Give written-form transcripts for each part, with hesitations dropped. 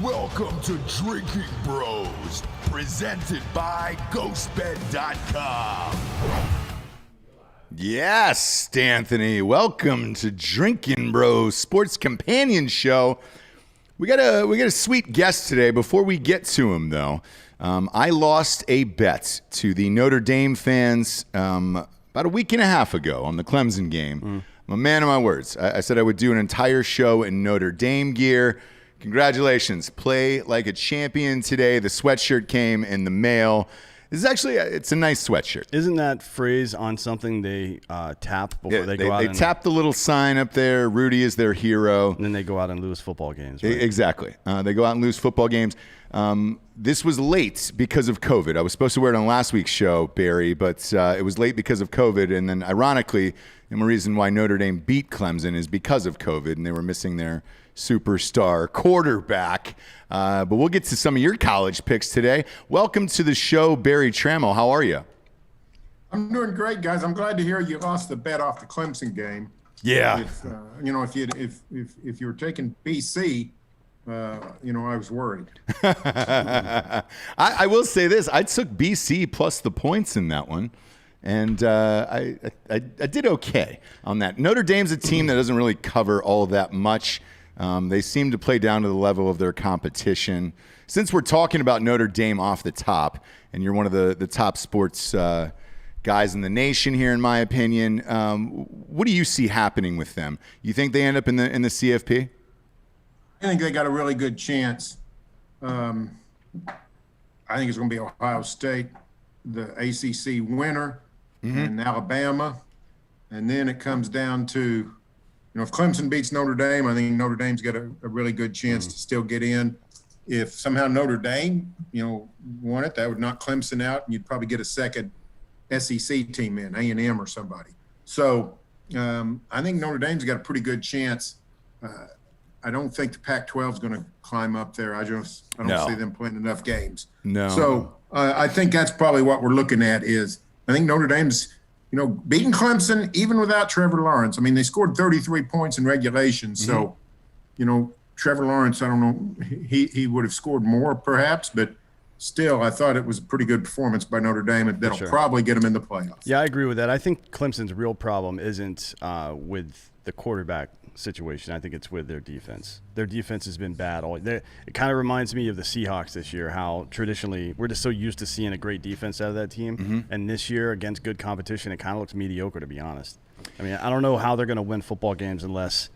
Welcome to Drinkin Bros, presented by GhostBed.com. Yes, Anthony, welcome to Drinkin Bros Sports Companion Show. We got a sweet guest today. Before we get to him, though, I lost a bet to the Notre Dame fans about a week and a half ago on the Clemson game. I'm a man of my words. I said I would do an entire show in Notre Dame gear. Congratulations. Play like a champion today. The sweatshirt came in the mail. This is actually, it's a nice sweatshirt. Isn't that phrase on something they tap before they go out? They tap the little sign up there. Rudy is their hero. And then they go out and lose football games, right? Exactly. They go out and lose football games. This was late because of COVID. I was supposed to wear it on last week's show, Barry, but it was late because of COVID. And then ironically, the reason why Notre Dame beat Clemson is because of COVID, and they were missing their superstar quarterback. But we'll get to some of your college picks today. Welcome to the show, Barry Tramel. How are you? I'm doing great, guys. I'm glad to hear you lost the bet off the Clemson game. Yeah. If you were taking BC, I was worried. I will say this: I took BC plus the points in that one. And I did okay on that. Notre Dame's a team that doesn't really cover all that much. They seem to play down to the level of their competition. Since we're talking about Notre Dame off the top, and you're one of the top sports guys in the nation here, in my opinion, what do you see happening with them? You think they end up in the CFP? I think they got a really good chance. I think it's going to be Ohio State, the ACC winner, and Alabama. And then it comes down to, if Clemson beats Notre Dame, I think Notre Dame's got a really good chance to still get in. If somehow Notre Dame, won it, that would knock Clemson out, and you'd probably get a second SEC team in, A&M or somebody. So I think Notre Dame's got a pretty good chance. I don't think the Pac-12 is going to climb up there. I don't see them playing enough games. No. So I think that's probably what we're looking at is I think Notre Dame's, beating Clemson even without Trevor Lawrence. I mean, they scored 33 points in regulation. So, Trevor Lawrence, I don't know, he would have scored more perhaps, but still, I thought it was a pretty good performance by Notre Dame, and that'll probably get them in the playoffs. Yeah, I agree with that. I think Clemson's real problem isn't with the quarterback situation. I think it's with their defense. Their defense has been bad. It kind of reminds me of the Seahawks this year, how traditionally we're just so used to seeing a great defense out of that team. And this year, against good competition, it kind of looks mediocre, to be honest. I mean, I don't know how they're going to win football games unless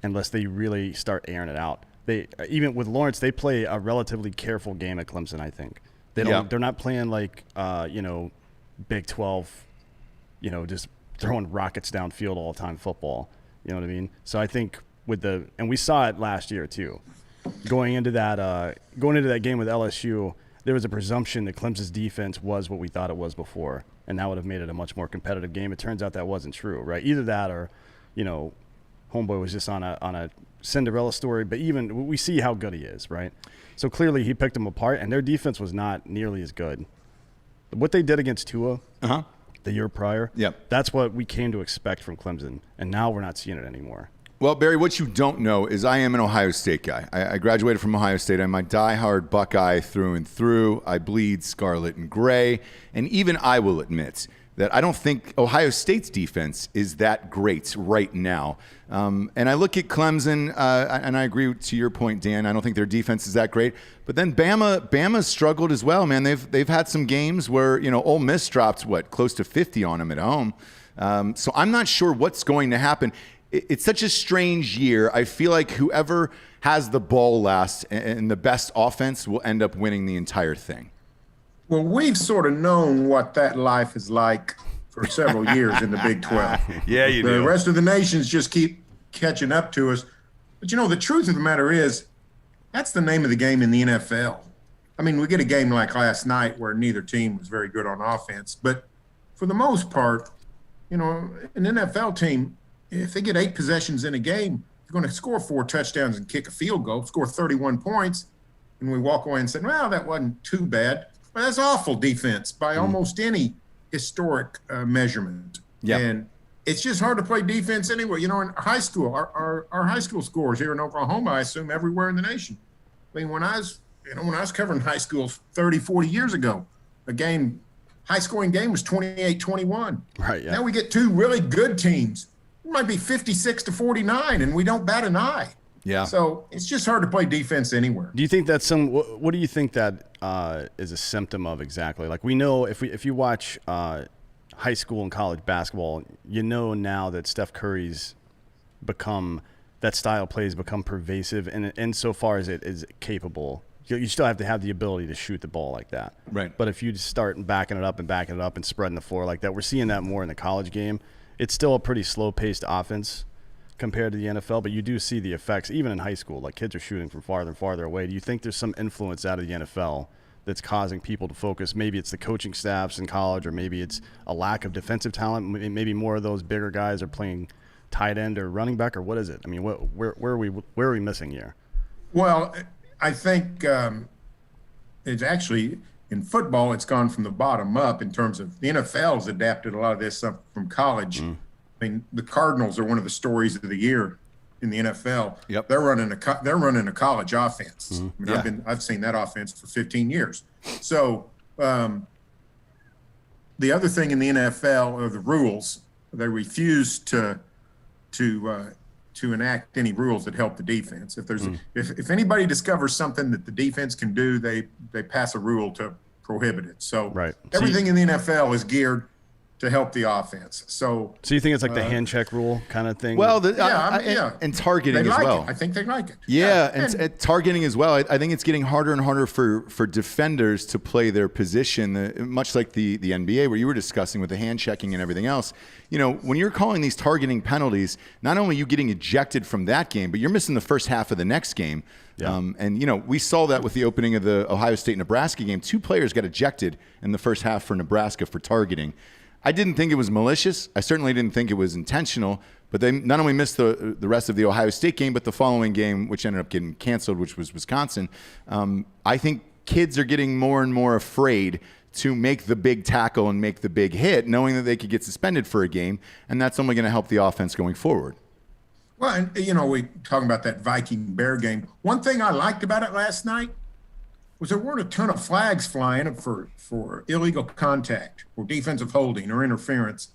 they really start airing it out. Even with Lawrence, they play a relatively careful game at Clemson, I think. They're not playing like, Big 12, just throwing rockets downfield all the time football. You know what I mean? So I think and we saw it last year too. Going into that game with LSU, there was a presumption that Clemson's defense was what we thought it was before, and that would have made it a much more competitive game. It turns out that wasn't true, right? Either that or, homeboy was just on a Cinderella story, but even we see how good he is, right? So clearly he picked them apart, and their defense was not nearly as good. What they did against Tua the year prior, that's what we came to expect from Clemson, and now we're not seeing it anymore. Well, Barry, what you don't know is I am an Ohio State guy. I graduated from Ohio State. I'm a diehard Buckeye through and through. I bleed scarlet and gray, and even I will admit that I don't think Ohio State's defense is that great right now. And I look at Clemson, and I agree to your point, Dan. I don't think their defense is that great. But then Bama struggled as well, man. They've had some games where, Ole Miss dropped, close to 50 on them at home. So I'm not sure what's going to happen. It's such a strange year. I feel like whoever has the ball last and the best offense will end up winning the entire thing. Well, we've sort of known what that life is like for several years in the Big 12. Yeah, you do. The rest of the nations just keep catching up to us. But, the truth of the matter is that's the name of the game in the NFL. I mean, we get a game like last night where neither team was very good on offense. But for the most part, an NFL team, if they get 8 possessions in a game, they're going to score 4 touchdowns and kick a field goal, score 31 points. And we walk away and say, well, that wasn't too bad. Well, that's awful defense by almost any historic measurement. Yep. And it's just hard to play defense anywhere. In high school, our high school scores here in Oklahoma, I assume everywhere in the nation, I mean, when I was covering high school 30, 40 years ago, high scoring game was 28-21. Right. Yeah. Now we get two really good teams. It might be 56-49, and we don't bat an eye. Yeah. So it's just hard to play defense anywhere. Do you think that's what do you think that is a symptom of exactly? Like, we know if you watch high school and college basketball, you know now that Steph Curry's that style play has become pervasive, and insofar as it is capable. You still have to have the ability to shoot the ball like that. Right. But if you start backing it up and spreading the floor like that, we're seeing that more in the college game. It's still a pretty slow-paced offense compared to the NFL, but you do see the effects even in high school. Like, kids are shooting from farther and farther away. Do you think there's some influence out of the NFL that's causing people to focus? Maybe it's the coaching staffs in college, or maybe it's a lack of defensive talent. Maybe more of those bigger guys are playing tight end or running back, or what is it? I mean, where are we missing here? Well, I think it's actually in football, it's gone from the bottom up in terms of the NFL's adapted a lot of this stuff from college. I mean, the Cardinals are one of the stories of the year in the NFL. Yep. They're running a college offense. I mean, Yeah. I've seen that offense for 15 years. So the other thing in the NFL are the rules. They refuse to enact any rules that help the defense. If there's if anybody discovers something that the defense can do, they pass a rule to prohibit it. So Right. everything in the NFL is geared to help the offense. So you think it's like the hand check rule kind of thing? Well, yeah. and targeting they as like well. it. I think they like it. Yeah, and targeting as well. I think it's getting harder and harder for defenders to play their position, much like the NBA, where you were discussing with the hand checking and everything else. You know, when you're calling these targeting penalties, not only are you getting ejected from that game, but you're missing the first half of the next game. Yeah. And, you know, we saw that with the opening of the Ohio State-Nebraska game. 2 players got ejected in the first half for Nebraska for targeting. I didn't think it was malicious. I certainly didn't think it was intentional. But they not only missed the rest of the Ohio State game, but the following game, which ended up getting canceled, which was Wisconsin. I think kids are getting more and more afraid to make the big tackle and make the big hit, knowing that they could get suspended for a game, and that's only going to help the offense going forward. Well, and, you know, we talking about that Viking-Bear game. One thing I liked about it last night was there weren't a ton of flags flying for illegal contact or defensive holding or interference.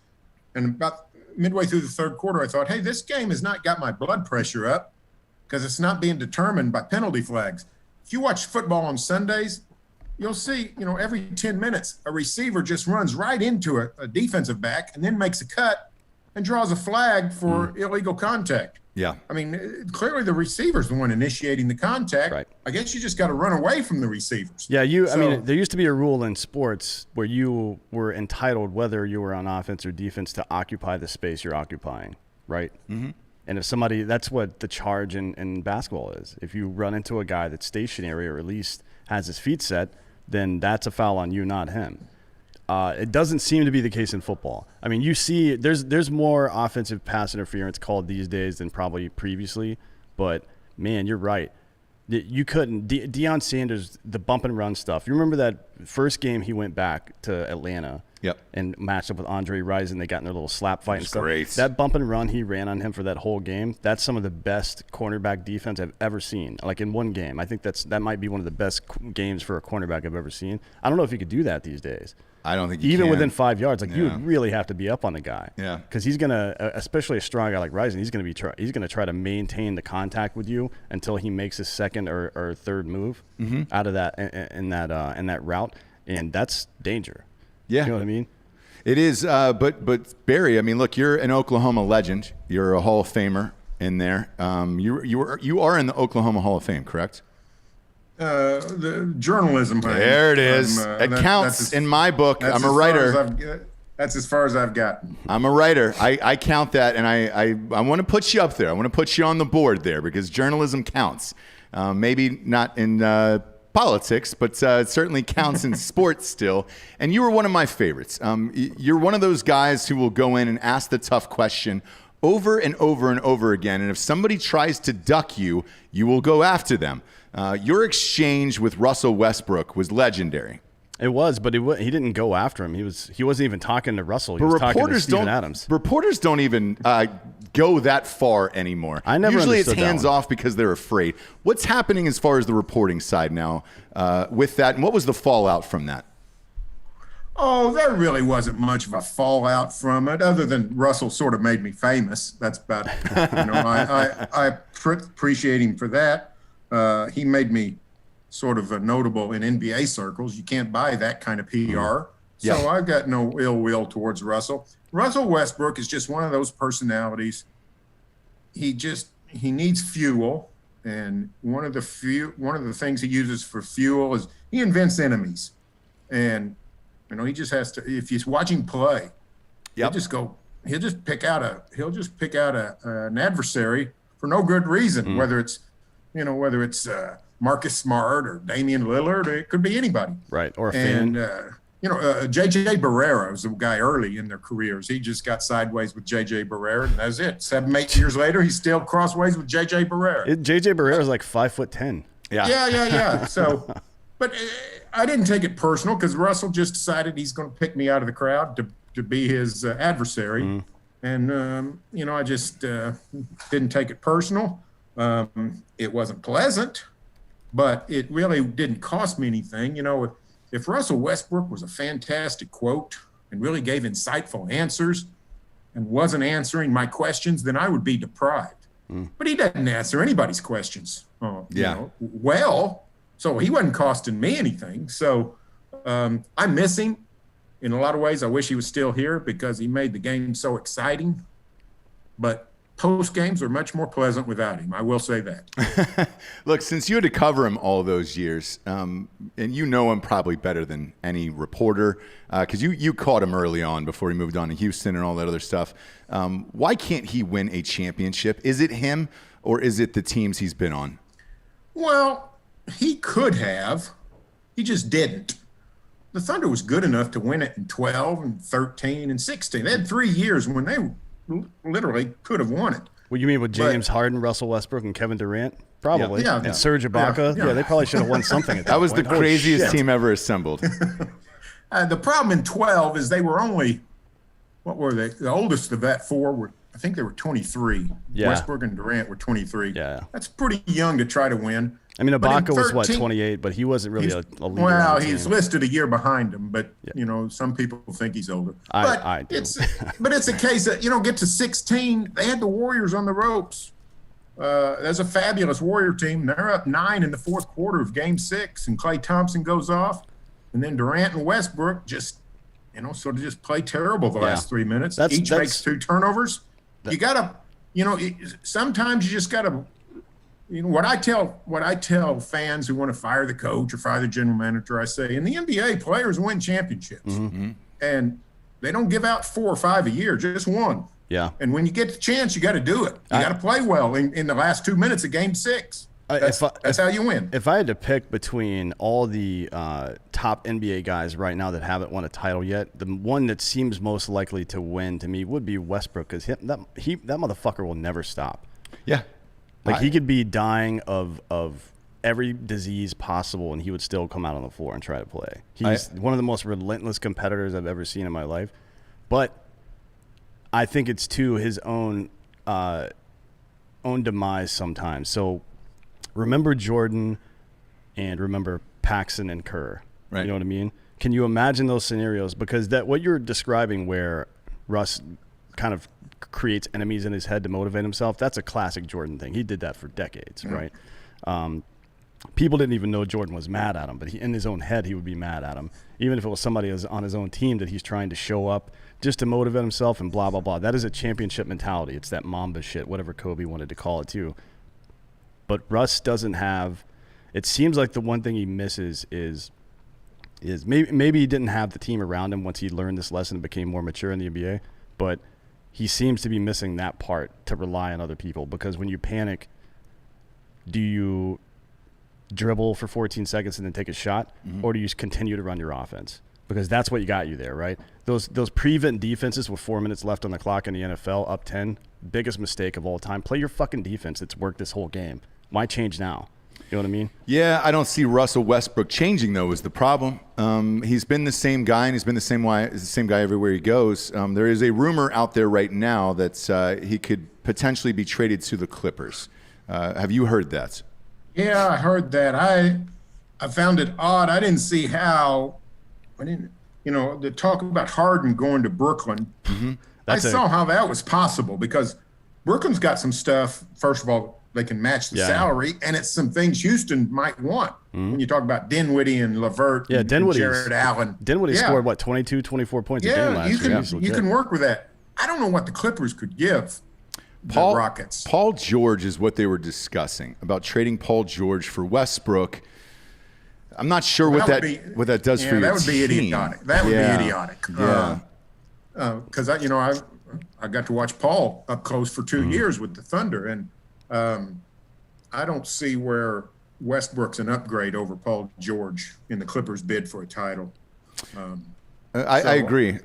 And about midway through the third quarter, I thought, hey, this game has not got my blood pressure up because it's not being determined by penalty flags. If you watch football on Sundays, you'll see, you know, every 10 minutes, a receiver just runs right into a defensive back and then makes a cut and draws a flag for illegal contact. Yeah. I mean, clearly the receiver's the one initiating the contact. Right. I guess you just got to run away from the receivers. Yeah, I mean, there used to be a rule in sports where you were entitled, whether you were on offense or defense, to occupy the space you're occupying, right? Mm-hmm. And if somebody, that's what the charge in basketball is. If you run into a guy that's stationary or at least has his feet set, then that's a foul on you, not him. It doesn't seem to be the case in football. I mean, you see there's more offensive pass interference called these days than probably previously, but, man, you're right. You couldn't. Deion Sanders, the bump and run stuff. You remember that first game he went back to Atlanta and matched up with Andre Rison. They got in their little slap fight and stuff. Great. That bump and run he ran on him for that whole game, that's some of the best cornerback defense I've ever seen, like in one game. I think that might be one of the best games for a cornerback I've ever seen. I don't know if you could do that these days. I don't think you even can. within 5 yards, like you would really have to be up on the guy. Yeah. Because he's gonna, especially a strong guy like Rison, he's gonna try to maintain the contact with you until he makes his second or third move out of that in that route, and that's danger. Yeah. You know what I mean? It is, but Barry, I mean, look, you're an Oklahoma legend. You're a Hall of Famer in there. You are in the Oklahoma Hall of Fame, correct? The journalism. There it is. It counts in my book. I'm a writer. That's as far as I've gotten. I'm a writer. I count that, and I want to put you up there. I want to put you on the board there because journalism counts. Maybe not in politics, but it certainly counts in sports still. And you were one of my favorites. You're one of those guys who will go in and ask the tough question over and over and over again. And if somebody tries to duck you, you will go after them. Your exchange with Russell Westbrook was legendary. It was, but he didn't go after him. He wasn't even talking to Russell. He was talking to Steven Adams. Reporters don't even go that far anymore. I never Usually it's understood that hands one. off because they're afraid. What's happening as far as the reporting side now with that, and what was the fallout from that? Oh, there really wasn't much of a fallout from it, other than Russell sort of made me famous. That's about, I appreciate him for that. He made me sort of notable in NBA circles. You can't buy that kind of PR. So I've got no ill will towards Russell. Russell Westbrook is just one of those personalities. He needs fuel, and one of the things he uses for fuel is he invents enemies, and he just has to. If he's watching play, he'll just pick out an adversary for no good reason, whether it's Marcus Smart or Damian Lillard, or it could be anybody. Right, or a fan. J.J. Barrera was a guy early in their careers. He just got sideways with J.J. Barrera, and that's it. 7-8 years later, he's still crossways with J.J. Barrera. J.J. Barrera is like 5'10". Yeah. So, but I didn't take it personal because Russell just decided he's going to pick me out of the crowd to be his adversary. And, I just didn't take it personal. It wasn't pleasant, but it really didn't cost me anything. If Russell Westbrook was a fantastic quote and really gave insightful answers and wasn't answering my questions, then I would be deprived. But he doesn't answer anybody's questions. So he wasn't costing me anything. So I miss him in a lot of ways. I wish he was still here because he made the game so exciting. But post games are much more pleasant without him. I will say that. Look, since you had to cover him all those years, and you know him probably better than any reporter, because you caught him early on before he moved on to Houston and all that other stuff. Why can't he win a championship? Is it him or is it the teams he's been on? Well, he could have. He just didn't. The Thunder was good enough to win it in 12 and 13 and 16. They had 3 years when they literally could have won it. What you mean with James Harden, Russell Westbrook, and Kevin Durant? Probably. Yeah. And Serge Ibaka? Yeah, they probably should have won something at that That was point. the craziest team ever assembled. The problem in 12 is they were only, what were they? The oldest of that four were, I think they were 23. Yeah. Westbrook and Durant were 23. Yeah. That's pretty young to try to win. I mean, But in Ibaka was, 13 28, but he wasn't really a leader. Well, on the he's team. listed a year behind him, but some people think he's older. I do. But it's a case that get to 16. They had the Warriors on the ropes. There's a fabulous Warrior team. They're up 9 in the fourth quarter of Game 6, and Klay Thompson goes off, and then Durant and Westbrook just sort of just play terrible the last 3 minutes. Each makes 2 turnovers. You gotta, sometimes you just gotta. What I tell fans who want to fire the coach or fire the general manager, I say, in the NBA, players win championships. And they don't give out 4 or 5 a year, just 1. Yeah. And when you get the chance, you got to do it. You got to play well in the last 2 minutes of Game 6. That's how you win. If I had to pick between all the top NBA guys right now that haven't won a title yet, the one that seems most likely to win to me would be Westbrook, because that motherfucker will never stop. Yeah. Like, he could be dying of every disease possible, and he would still come out on the floor and try to play. He's one of the most relentless competitors I've ever seen in my life. But I think it's to his own demise sometimes. So remember Jordan and remember Paxson and Kerr. Right. You know what I mean? Can you imagine those scenarios? Because what you're describing, where Russ kind of creates enemies in his head to motivate himself, that's a classic Jordan thing. He did that for decades, right? People didn't even know Jordan was mad at him, but in his own head, he would be mad at him, even if it was somebody on his own team that he's trying to show up just to motivate himself and blah, blah, blah. That is a championship mentality. It's that Mamba shit, whatever Kobe wanted to call it too. But Russ doesn't have – it seems like the one thing he misses is maybe he didn't have the team around him once he learned this lesson and became more mature in the NBA, but – he seems to be missing that part to rely on other people, because when you panic, do you dribble for 14 seconds and then take a shot, or do you just continue to run your offense? Because that's what got you there, right? Those prevent defenses with 4 minutes left on the clock in the NFL, up 10, biggest mistake of all time. Play your fucking defense. It's worked this whole game. Why change now? You know what I mean? Yeah, I don't see Russell Westbrook changing, though, is the problem. He's been the same guy, and he's been the same guy everywhere he goes. There is a rumor out there right now that he could potentially be traded to the Clippers. Have you heard that? Yeah, I heard that. I found it odd. I didn't see how. I didn't. The talk about Harden going to Brooklyn. Mm-hmm. I saw how that was possible because Brooklyn's got some stuff. First of all, they can match the salary, and it's some things Houston might want. Mm-hmm. When you talk about Dinwiddie and LeVert and Jared Allen. Dinwiddie scored, 22, 24 points a game last year? You can work with that. I don't know what the Clippers could give the Rockets. Paul George is what they were discussing, about trading Paul George for Westbrook. I'm not sure what that does for your team. That would be idiotic. That would be idiotic. Yeah. Because I got to watch Paul up close for 2 years with the Thunder, and I don't see where Westbrook's an upgrade over Paul George in the Clippers' bid for a title. I agree.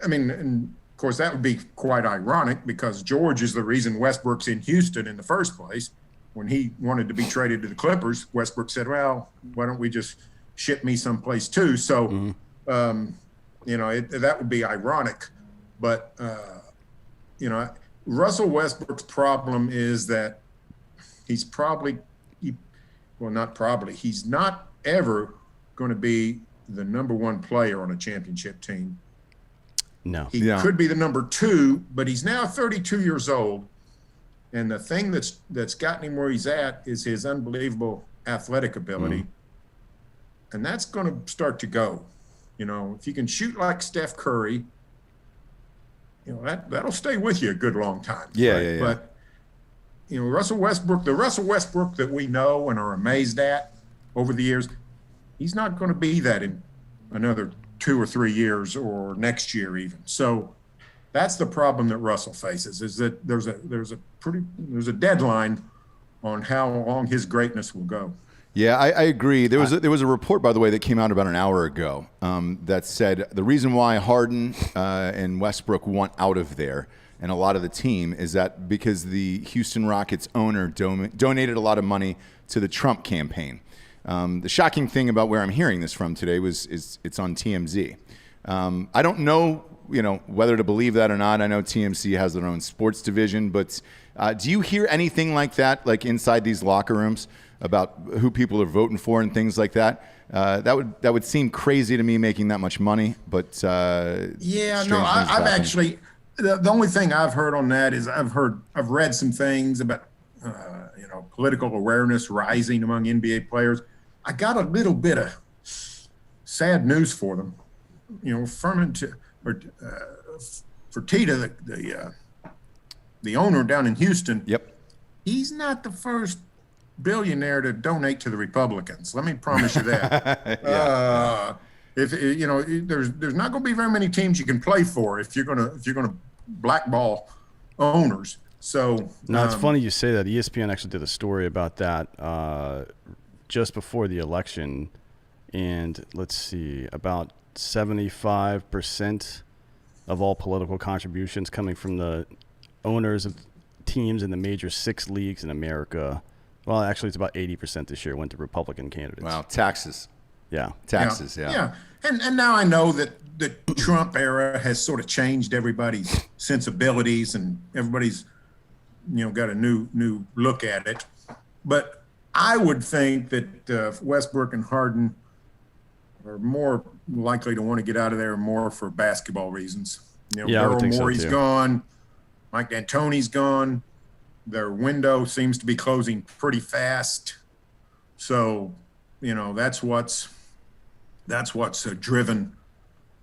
I mean, and of course, that would be quite ironic because George is the reason Westbrook's in Houston in the first place. When he wanted to be traded to the Clippers, Westbrook said, well, why don't we just ship me someplace too? So, that would be ironic. But, Russell Westbrook's problem is that he's he's not ever going to be the number one player on a championship team. No. He could be the number two, but he's now 32 years old. And the thing that's gotten him where he's at is his unbelievable athletic ability. And that's going to start to go. If you can shoot like Steph Curry, that'll stay with you a good long time. Yeah. But, Russell Westbrook, the Russell Westbrook that we know and are amazed at over the years, he's not going to be that in another 2 or 3 years or next year even. So that's the problem that Russell faces, is that there's a deadline on how long his greatness will go. Yeah, I agree. There was a report, by the way, that came out about an hour ago that said the reason why Harden and Westbrook want out of there and a lot of the team is that because the Houston Rockets owner donated a lot of money to the Trump campaign. The shocking thing about where I'm hearing this from today is it's on TMZ. I don't know, whether to believe that or not. I know TMZ has their own sports division, but do you hear anything like that, like inside these locker rooms, about who people are voting for and things like that? That would seem crazy to me, making that much money. But I've actually the only thing I've heard on that is I've read some things about political awareness rising among NBA players. I got a little bit of sad news for them. Fertitta, the owner down in Houston. Yep. He's not the first billionaire to donate to the Republicans. Let me promise you that. There's not going to be very many teams you can play for if you're going to blackball owners. So no, it's funny you say that. ESPN actually did a story about that just before the election, and let's see, about 75% of all political contributions coming from the owners of teams in the major 6 leagues in America. Well, actually, it's about 80% this year went to Republican candidates. Wow, taxes. Yeah. Taxes, yeah. Yeah. And now I know that the Trump era has sort of changed everybody's sensibilities and everybody's, got a new look at it. But I would think that Westbrook and Harden are more likely to want to get out of there more for basketball reasons. Daryl Morey's gone. Mike D'Antoni's gone. Their window seems to be closing pretty fast. So, that's what's driven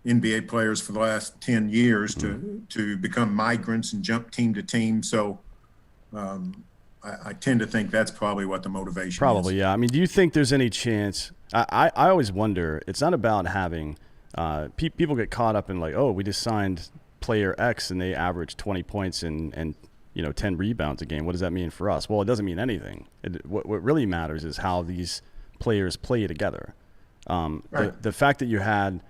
NBA players for the last 10 years to become migrants and jump team to team. So I tend to think that's probably what the motivation is. Probably, yeah. I mean, do you think there's any chance – I always wonder, it's not about having people get caught up in like, oh, we just signed player X and they average 20 points and 10 rebounds a game. What does that mean for us? Well, it doesn't mean anything. What really matters is how these players play together. Right. The fact that you had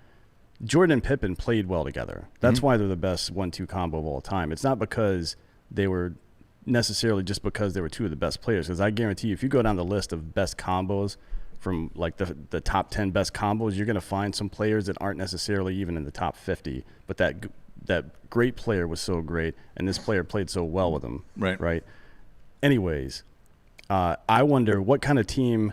Jordan and Pippen played well together. That's why they're the best 1-2 combo of all time. It's not because they were necessarily just because they were two of the best players. Because I guarantee you, if you go down the list of best combos from like the top 10 best combos, you're going to find some players that aren't necessarily even in the top 50, but that that great player was so great, and this player played so well with him. Right. Anyways, I wonder what kind of team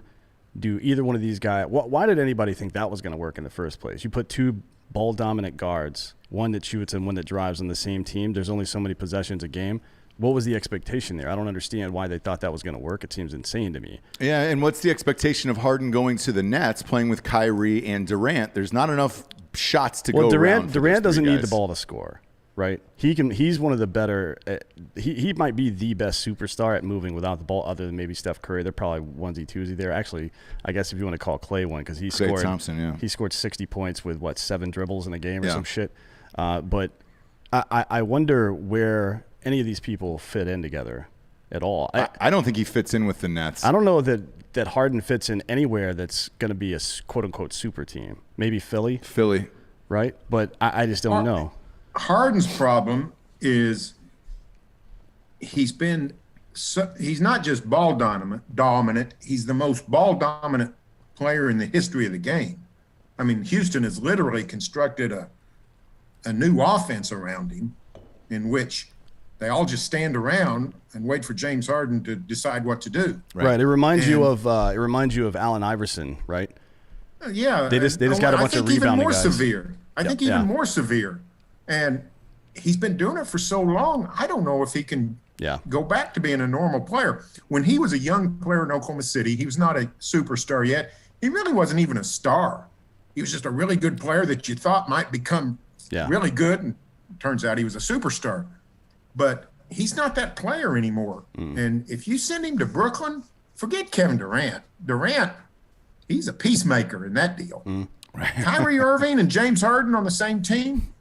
do either one of these guys. Why did anybody think that was going to work in the first place? You put two ball dominant guards, one that shoots and one that drives on the same team. There's only so many possessions a game. What was the expectation there? I don't understand why they thought that was going to work. It seems insane to me. Yeah, and what's the expectation of Harden going to the Nets, playing with Kyrie and Durant? There's not enough shots to go around. Durant doesn't need the ball to score, right? He's one of the better. He might be the best superstar at moving without the ball, other than maybe Steph Curry. They're probably onesie twosie there. Actually, I guess if you want to call Clay one, because he scored Thompson, yeah. He scored 60 points with 7 dribbles in a game or some shit. But I wonder where any of these people fit in together at all. I don't think he fits in with the Nets. I don't know that Harden fits in anywhere that's going to be a quote-unquote super team. Maybe Philly, right? But I just don't know. Harden's problem is he's not just ball dominant. He's the most ball dominant player in the history of the game. I mean, Houston has literally constructed a new offense around him in which they all just stand around and wait for James Harden to decide what to do. Right. It reminds you of Allen Iverson, right? Yeah. They just got a bunch of rebounding guys. I think even more severe. And he's been doing it for so long. I don't know if he can go back to being a normal player. When he was a young player in Oklahoma City, he was not a superstar yet. He really wasn't even a star. He was just a really good player that you thought might become really good. And it turns out he was a superstar. But he's not that player anymore. And if you send him to Brooklyn, forget Kevin Durant. Durant, he's a peacemaker in that deal. Kyrie Irving and James Harden on the same team.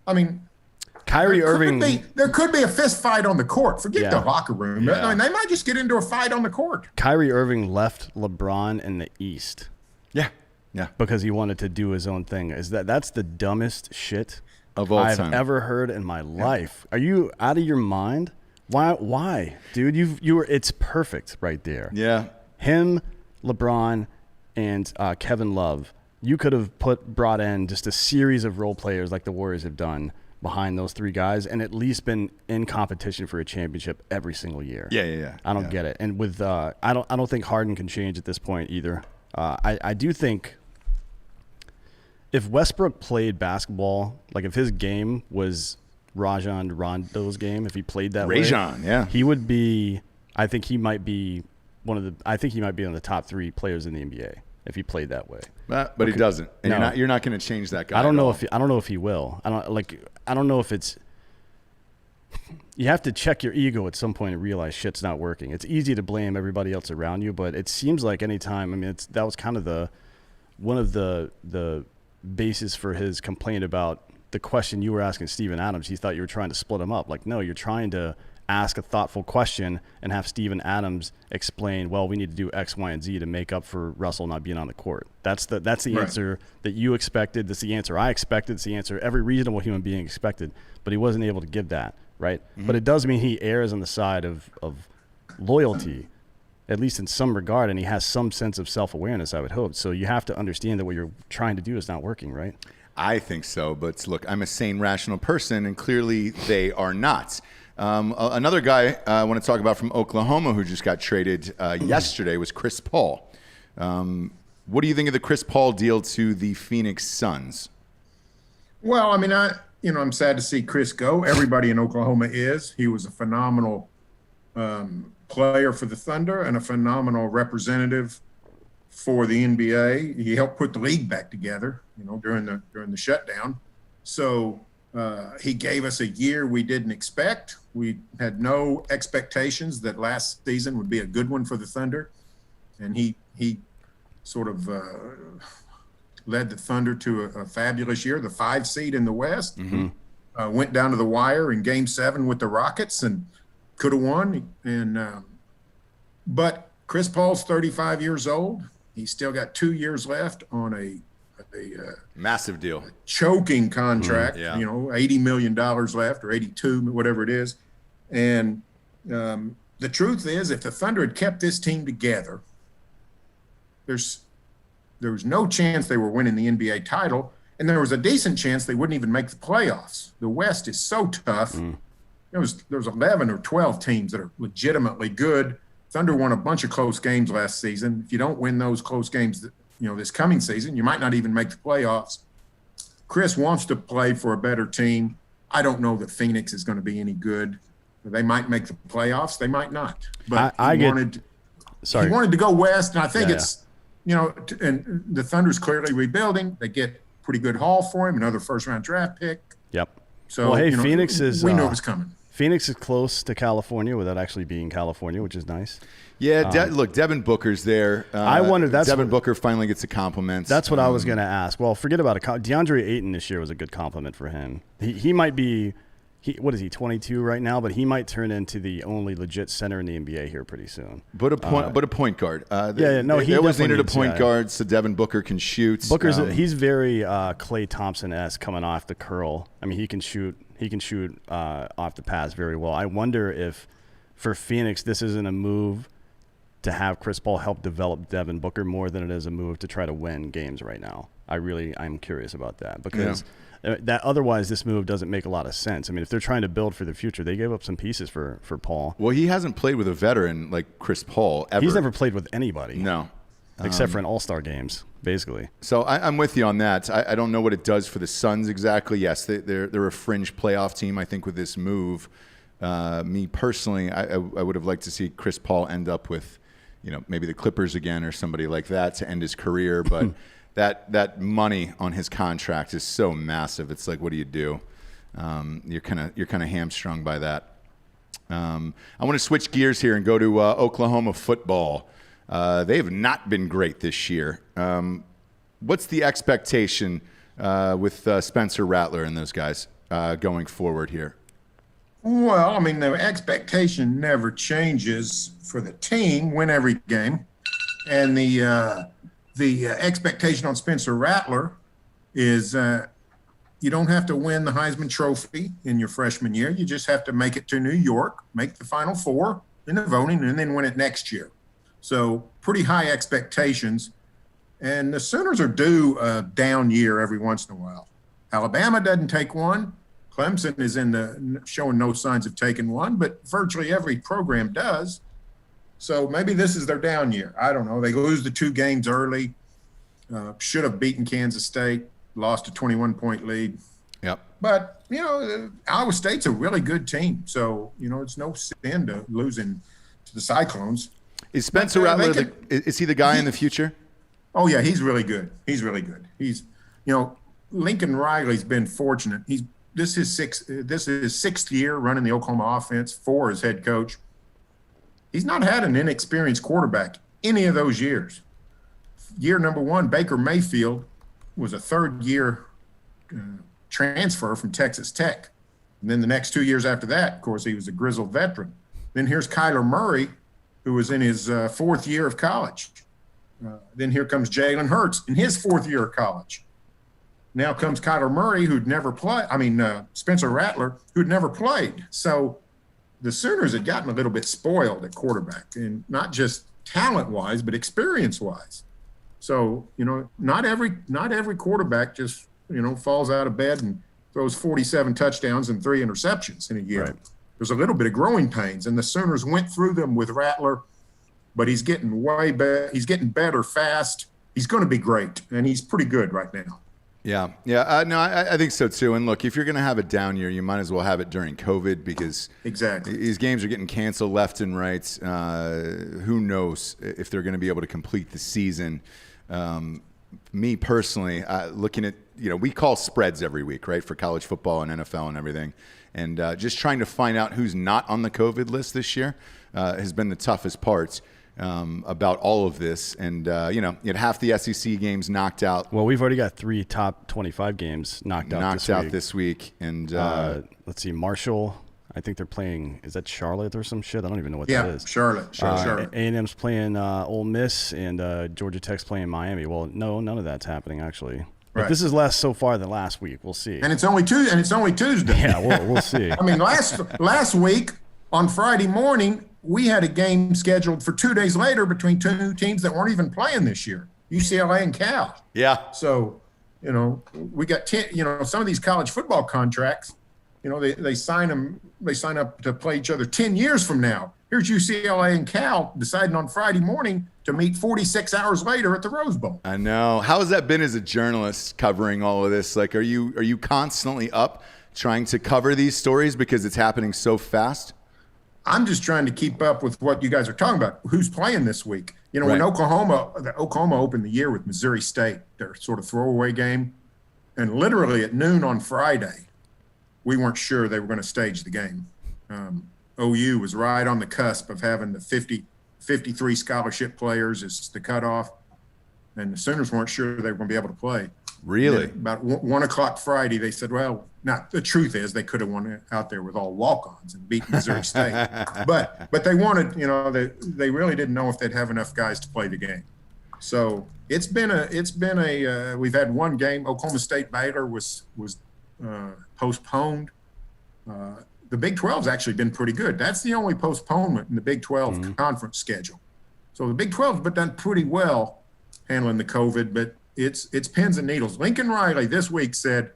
I mean, there could be a fist fight on the court. Forget the locker room. I mean, they might just get into a fight on the court. Kyrie Irving left LeBron in the East. Yeah. Because he wanted to do his own thing. That's the dumbest shit of all I've time ever heard in my life. Are you out of your mind? Why? Dude, it's perfect right there. Yeah. Him, LeBron, and Kevin Love. You could have brought in just a series of role players like the Warriors have done behind those three guys, and at least been in competition for a championship every single year. Yeah. I don't get it. And with I don't think Harden can change at this point either. I do think if Westbrook played basketball, like if his game was Rajon Rondo's game, if he played that way, he would be. I think he might be one of the top 3 players in the NBA. If he played that way, but he doesn't, and you're not going to change that guy. I don't know if he will. I don't know if it's. You have to check your ego at some point and realize shit's not working. It's easy to blame everybody else around you, but it seems like anytime. I mean, that was kind of one of the basis for his complaint about the question you were asking Steven Adams. He thought you were trying to split him up. Like, no, you're trying to ask a thoughtful question and have Steven Adams explain, well, we need to do X, Y, and Z to make up for Russell not being on the court. That's the answer that you expected. That's the answer I expected. It's the answer every reasonable human being expected. But he wasn't able to give that, right? Mm-hmm. But it does mean he errs on the side of loyalty, at least in some regard, and he has some sense of self-awareness, I would hope. So you have to understand that what you're trying to do is not working, right? I think so, but look, I'm a sane, rational person, and clearly they are not. Another guy I want to talk about from Oklahoma who just got traded yesterday was Chris Paul. What do you think of the Chris Paul deal to the Phoenix Suns? Well, I mean, I'm sad to see Chris go. Everybody in Oklahoma is. He was a phenomenal player for the Thunder and a phenomenal representative for the NBA. He helped put the league back together, during the shutdown. So he gave us a year we didn't expect. We had no expectations that last season would be a good one for the Thunder. And he sort of led the Thunder to a fabulous year, the 5 seed in the West. Mm-hmm. Went down to the wire in Game 7 with the Rockets and could have won. But Chris Paul's 35 years old. He's still got 2 years left on a massive deal, choking contract. $80 million left, or 82, whatever it is. And the truth is, if the Thunder had kept this team together, there was no chance they were winning the NBA title. and there was a decent chance they wouldn't even make the playoffs. The West is so tough. There's 11 or 12 teams that are legitimately good. Thunder won a bunch of close games last season. If you don't win those close games, this coming season, you might not even make the playoffs. Chris wants to play for a better team. I don't know that Phoenix is going to be any good. They might make the playoffs. They might not. But he wanted to go west, and I think and the Thunder's clearly rebuilding. They get pretty good haul for him, another first-round draft pick. Yep. So, Phoenix is. We know it's coming. Phoenix is close to California without actually being California, which is nice. Yeah, look, Devin Booker's there. I wonder. Devin Booker finally gets a compliment. That's what I was going to ask. Well, forget about it. DeAndre Ayton this year was a good compliment for him. He might be. What is he? 22 right now, but he might turn into the only legit center in the NBA here pretty soon. But a point guard. He always needed a point guard, so Devin Booker can shoot. He's very Klay Thompson-esque coming off the curl. I mean, he can shoot. He can shoot off the pass very well. I wonder if for Phoenix this isn't a move to have Chris Paul help develop Devin Booker more than it is a move to try to win games right now. I'm curious about that because. Yeah. That otherwise, this move doesn't make a lot of sense. I mean, if they're trying to build for the future, they gave up some pieces for Paul. Well, he hasn't played with a veteran like Chris Paul ever. He's never played with anybody. No. Except for in all-star games, basically. So I'm with you on that. I don't know what it does for the Suns exactly. Yes, they're a fringe playoff team, I think, with this move. Me personally, I would have liked to see Chris Paul end up with, maybe the Clippers again or somebody like that to end his career, but that money on his contract is so massive. It's like, what do you do? You're kind of hamstrung by that. I want to switch gears here and go to Oklahoma football. They have not been great this year. What's the expectation with Spencer Rattler and those guys going forward here? Well, I mean, the expectation never changes for the team. Win every game, and the expectation on Spencer Rattler is you don't have to win the Heisman Trophy in your freshman year. You just have to make it to New York, make the Final Four in the voting, and then win it next year. So pretty high expectations. And the Sooners are due a down year every once in a while. Alabama doesn't take one. Clemson is showing no signs of taking one, but virtually every program does. So maybe this is their down year. I don't know. They lose the 2 games early. Should have beaten Kansas State. Lost a 21-point lead. Yep. But, Iowa State's a really good team. So, it's no sin to losing to the Cyclones. Is Spencer Rattler, is he the guy in the future? Oh, yeah, he's really good. He's really good. He's, Lincoln Riley's been fortunate. This is his 6th year running the Oklahoma offense, 4 as head coach. He's not had an inexperienced quarterback any of those years. Year number 1, Baker Mayfield was a 3rd-year transfer from Texas Tech. And then the next 2 years after that, of course, he was a grizzled veteran. Then here's Kyler Murray, who was in his 4th year of college. Then here comes Jalen Hurts in his 4th year of college. Now comes Kyler Murray, who'd never played. Spencer Rattler, who'd never played. So the Sooners had gotten a little bit spoiled at quarterback, and not just talent-wise, but experience-wise. So, not every quarterback just, falls out of bed and throws 47 touchdowns and 3 interceptions in a year. Right. There's a little bit of growing pains, and the Sooners went through them with Rattler, but he's getting way better. He's getting better fast. He's going to be great, and he's pretty good right now. Yeah. No, I think so too. And look, if you're going to have a down year, you might as well have it during COVID because exactly these games are getting canceled left and right. Who knows if they're going to be able to complete the season? Me personally, looking at, we call spreads every week, right, for college football and NFL and everything. And just trying to find out who's not on the COVID list this year has been the toughest part. About all of this, and you had half the SEC games knocked out. Well, we've already got 3 top 25 games knocked out this week, and let's see, Marshall. I think they're playing. Is that Charlotte or some shit? I don't even know what that is. Charlotte. A&M's playing Ole Miss, and Georgia Tech's playing Miami. Well, no, none of that's happening actually. But this is less so far than last week. We'll see. And it's only Tuesday. Yeah, we'll see. I mean, last week on Friday morning, we had a game scheduled for 2 days later between 2 teams that weren't even playing this year, UCLA and Cal. Yeah. So, we got 10, some of these college football contracts, they sign up to play each other 10 years from now. Here's UCLA and Cal deciding on Friday morning to meet 46 hours later at the Rose Bowl. I know. How has that been as a journalist covering all of this? Like, are you constantly up trying to cover these stories because it's happening so fast? I'm just trying to keep up with what you guys are talking about. Who's playing this week? When Right. Oklahoma opened the year with Missouri State, their sort of throwaway game, and literally at noon on Friday, we weren't sure they were going to stage the game. OU was right on the cusp of having the 53 scholarship players as the cutoff, and the Sooners weren't sure they were going to be able to play. Really? And about 1 o'clock Friday, they said, well, the truth is they could have won out there with all walk-ons and beat Missouri State. but they wanted, they really didn't know if they'd have enough guys to play the game. So it's been we've had one game. Oklahoma State Baylor was postponed. The Big 12's actually been pretty good. That's the only postponement in the Big 12 conference schedule. So the Big 12's been done pretty well handling the COVID, but it's pins and needles. Lincoln Riley this week said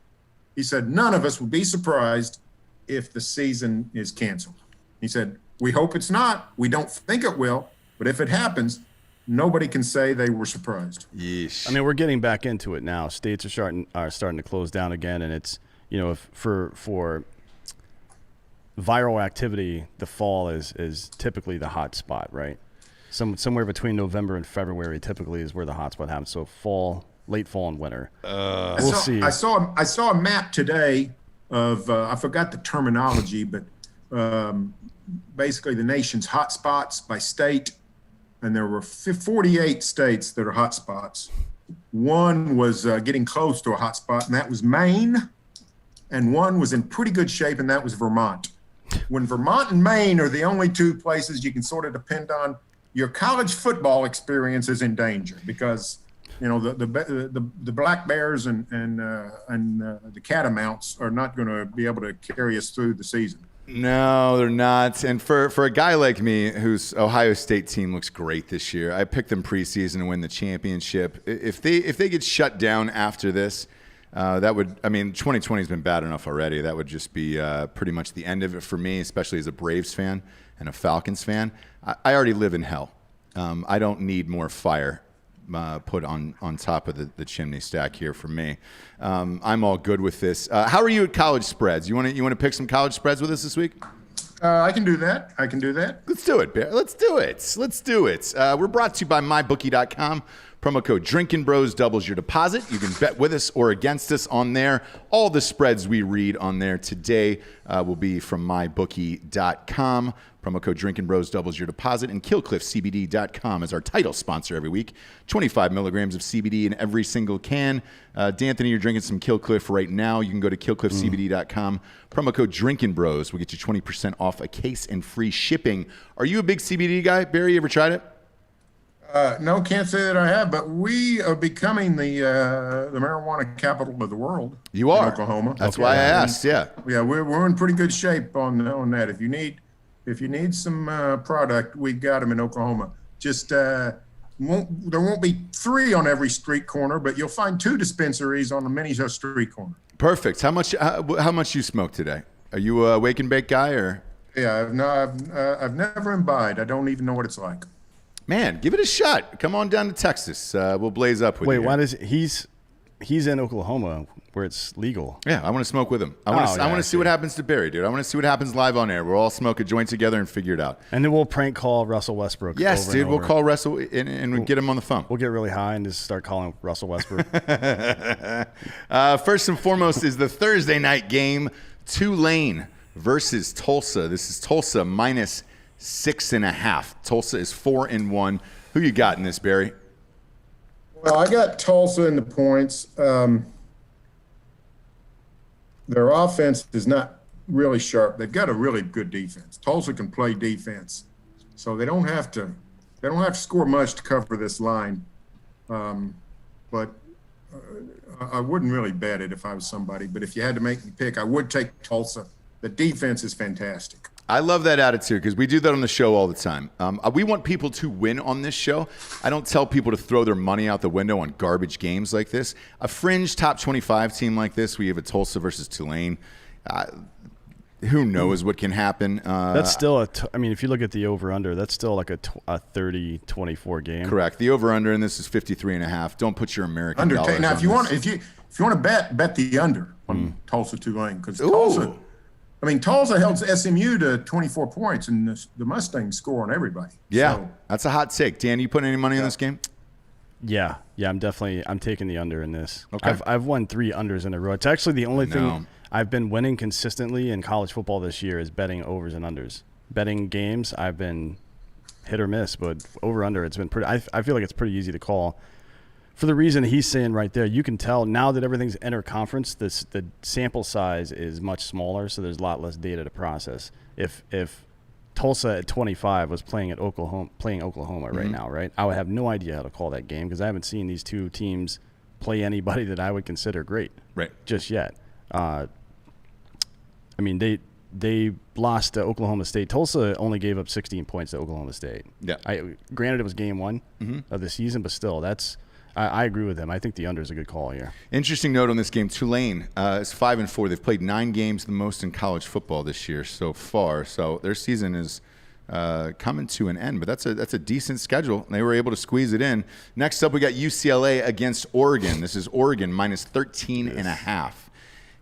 none of us would be surprised if the season is canceled. He said, we hope it's not. We don't think it will, but if it happens, nobody can say they were surprised. Yeesh. I mean, we're getting back into it now. States are starting to close down again, and it's for viral activity, the fall is typically the hot spot, right? Somewhere between November and February typically is where the hot spot happens. So late fall and winter. We'll see. I saw a map today of I forgot the terminology, but basically the nation's hot spots by state, and there were 48 states that are hot spots. One was getting close to a hot spot, and that was Maine, and one was in pretty good shape, and that was Vermont. When Vermont and Maine are the only two places you can sort of depend on, your college football experience is in danger because the Black Bears and the Catamounts are not going to be able to carry us through the season. No, they're not. And for a guy like me, whose Ohio State team looks great this year, I picked them preseason to win the championship. If they get shut down after this, 2020 has been bad enough already. That would just be pretty much the end of it for me, especially as a Braves fan and a Falcons fan. I already live in hell. I don't need more fire put on top of the chimney stack here for me. I'm all good with this. How are you at college spreads? You want to pick some college spreads with us this week? I can do that. Let's do it, Bear. Let's do it. We're brought to you by MyBookie.com. Promo code Drinkin Bros doubles your deposit. You can bet with us or against us on there. All the spreads we read on there today will be from MyBookie.com. Promo code Drinkin Bros doubles your deposit. And KillcliffCBD.com is our title sponsor every week. 25 milligrams of CBD in every single can. D'Anthony, you're drinking some Kill Cliff right now. You can go to KillcliffCBD.com. Promo code Drinkin Bros will get you 20% off a case and free shipping. Are you a big CBD guy? Barry, you ever tried it? No, can't say that I have, but we are becoming the marijuana capital of the world. You are. In Oklahoma. That's why I asked. Yeah. Yeah, we're in pretty good shape on that. If you need some product, we've got them in Oklahoma. Just there won't be 3 on every street corner, but you'll find 2 dispensaries on the many street corner. Perfect. How much you smoke today? Are you a wake and bake guy or? Yeah, I've never imbibed. I don't even know what it's like. Man, give it a shot. Come on down to Texas. We'll blaze up with you. Wait, why does he's in Oklahoma where it's legal? Yeah, I want to smoke with him. I want to see what happens to Barry, dude. I want to see what happens live on air. We'll all smoke a joint together and figure it out. And then we'll prank call Russell Westbrook. Yes, dude. We'll call Russell and we'll get him on the phone. We'll get really high and just start calling Russell Westbrook. First and foremost is the Thursday night game, Tulane versus Tulsa. This is Tulsa minus 6.5. Tulsa is 4-1. Who you got in this, Barry? Well, I got Tulsa in the points. Their offense is not really sharp. They've got a really good defense. Tulsa can play defense, so they don't have to score much to cover this line. But I wouldn't really bet it if I was somebody. But if you had to make me pick, I would take Tulsa. The defense is fantastic. I love that attitude because we do that on the show all the time. We want people to win on this show. I don't tell people to throw their money out the window on garbage games like this. A fringe top 25 team like this, we have a Tulsa versus Tulane. Who knows what can happen? That's still I mean, if you look at the over/under, that's still like a 30-24 game. Correct. The over/under in this is 53.5. Don't put your American dollars now, on if you this. want to bet the under on Tulsa Tulane because Tulsa held SMU to 24 points, and the Mustangs score on everybody. Yeah, so, that's a hot take. Dan, you putting any money on this game? Yeah, I'm taking the under in this. Okay. I've won 3 unders in a row. It's actually the only thing I've been winning consistently in college football this year is betting overs and unders. Betting games, I've been hit or miss, but over/under, it's been pretty. I feel like it's pretty easy to call. For the reason he's saying right there, you can tell now that everything's interconference, the sample size is much smaller, so there's a lot less data to process. If Tulsa at 25 was playing Oklahoma right now, right, I would have no idea how to call that game because I haven't seen these two teams play anybody that I would consider great just yet. I mean, they lost to Oklahoma State. Tulsa only gave up 16 points to Oklahoma State. Yeah. Granted, it was game 1 of the season, but still, I agree with him. I think the under is a good call here. Interesting note on this game. Tulane is 5-4. They've played 9 games, the most in college football this year so far. So their season is coming to an end. But that's a decent schedule. They were able to squeeze it in. Next up, we got UCLA against Oregon. This is Oregon minus 13.5.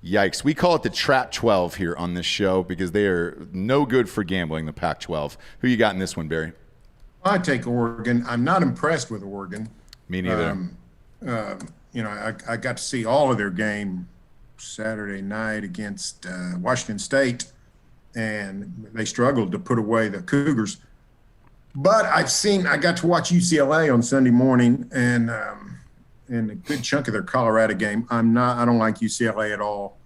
Yikes. We call it the Trap 12 here on this show because they are no good for gambling, the Pac-12. Who you got in this one, Barry? I take Oregon. I'm not impressed with Oregon. Me neither. I got to see all of their game Saturday night against Washington State, and they struggled to put away the Cougars. But I got to watch UCLA on Sunday morning, and a good chunk of their Colorado game. I don't like UCLA at all.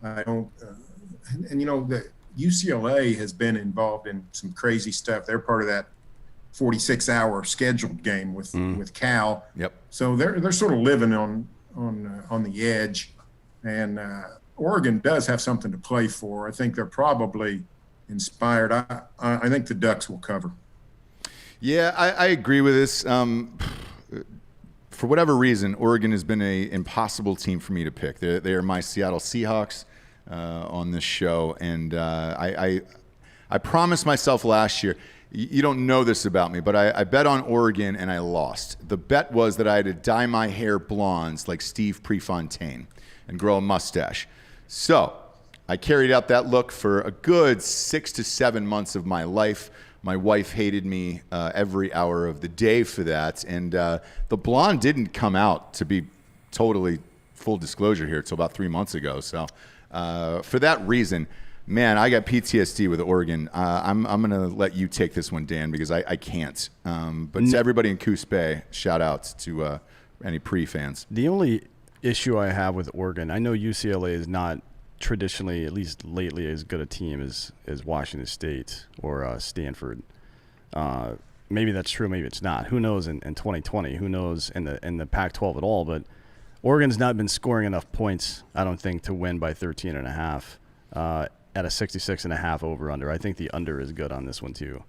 I don't, the UCLA has been involved in some crazy stuff. They're part of that 46-hour scheduled game with Cal. Yep. So they're sort of living on the edge, and Oregon does have something to play for. I think they're probably inspired. I think the Ducks will cover. Yeah, I agree with this. For whatever reason, Oregon has been an impossible team for me to pick. They are my Seattle Seahawks on this show, and I promised myself last year. You don't know this about me, but I bet on Oregon and I lost. The bet was that I had to dye my hair blonde like Steve Prefontaine and grow a mustache. So I carried out that look for a good 6 to 7 months of my life. My wife hated me every hour of the day for that. And the blonde didn't come out, to be totally full disclosure here, until about 3 months ago. So for that reason, man, I got PTSD with Oregon. I'm going to let you take this one, Dan, because I can't. But to everybody in Coos Bay, shout out to any pre-fans. The only issue I have with Oregon, I know UCLA is not traditionally, at least lately, as good a team as Washington State or Stanford. Maybe that's true, maybe it's not. Who knows in 2020? Who knows in the Pac-12 at all? But Oregon's not been scoring enough points, I don't think, to win by 13.5 at a 66.5 over/under. I think the under is good on this one too,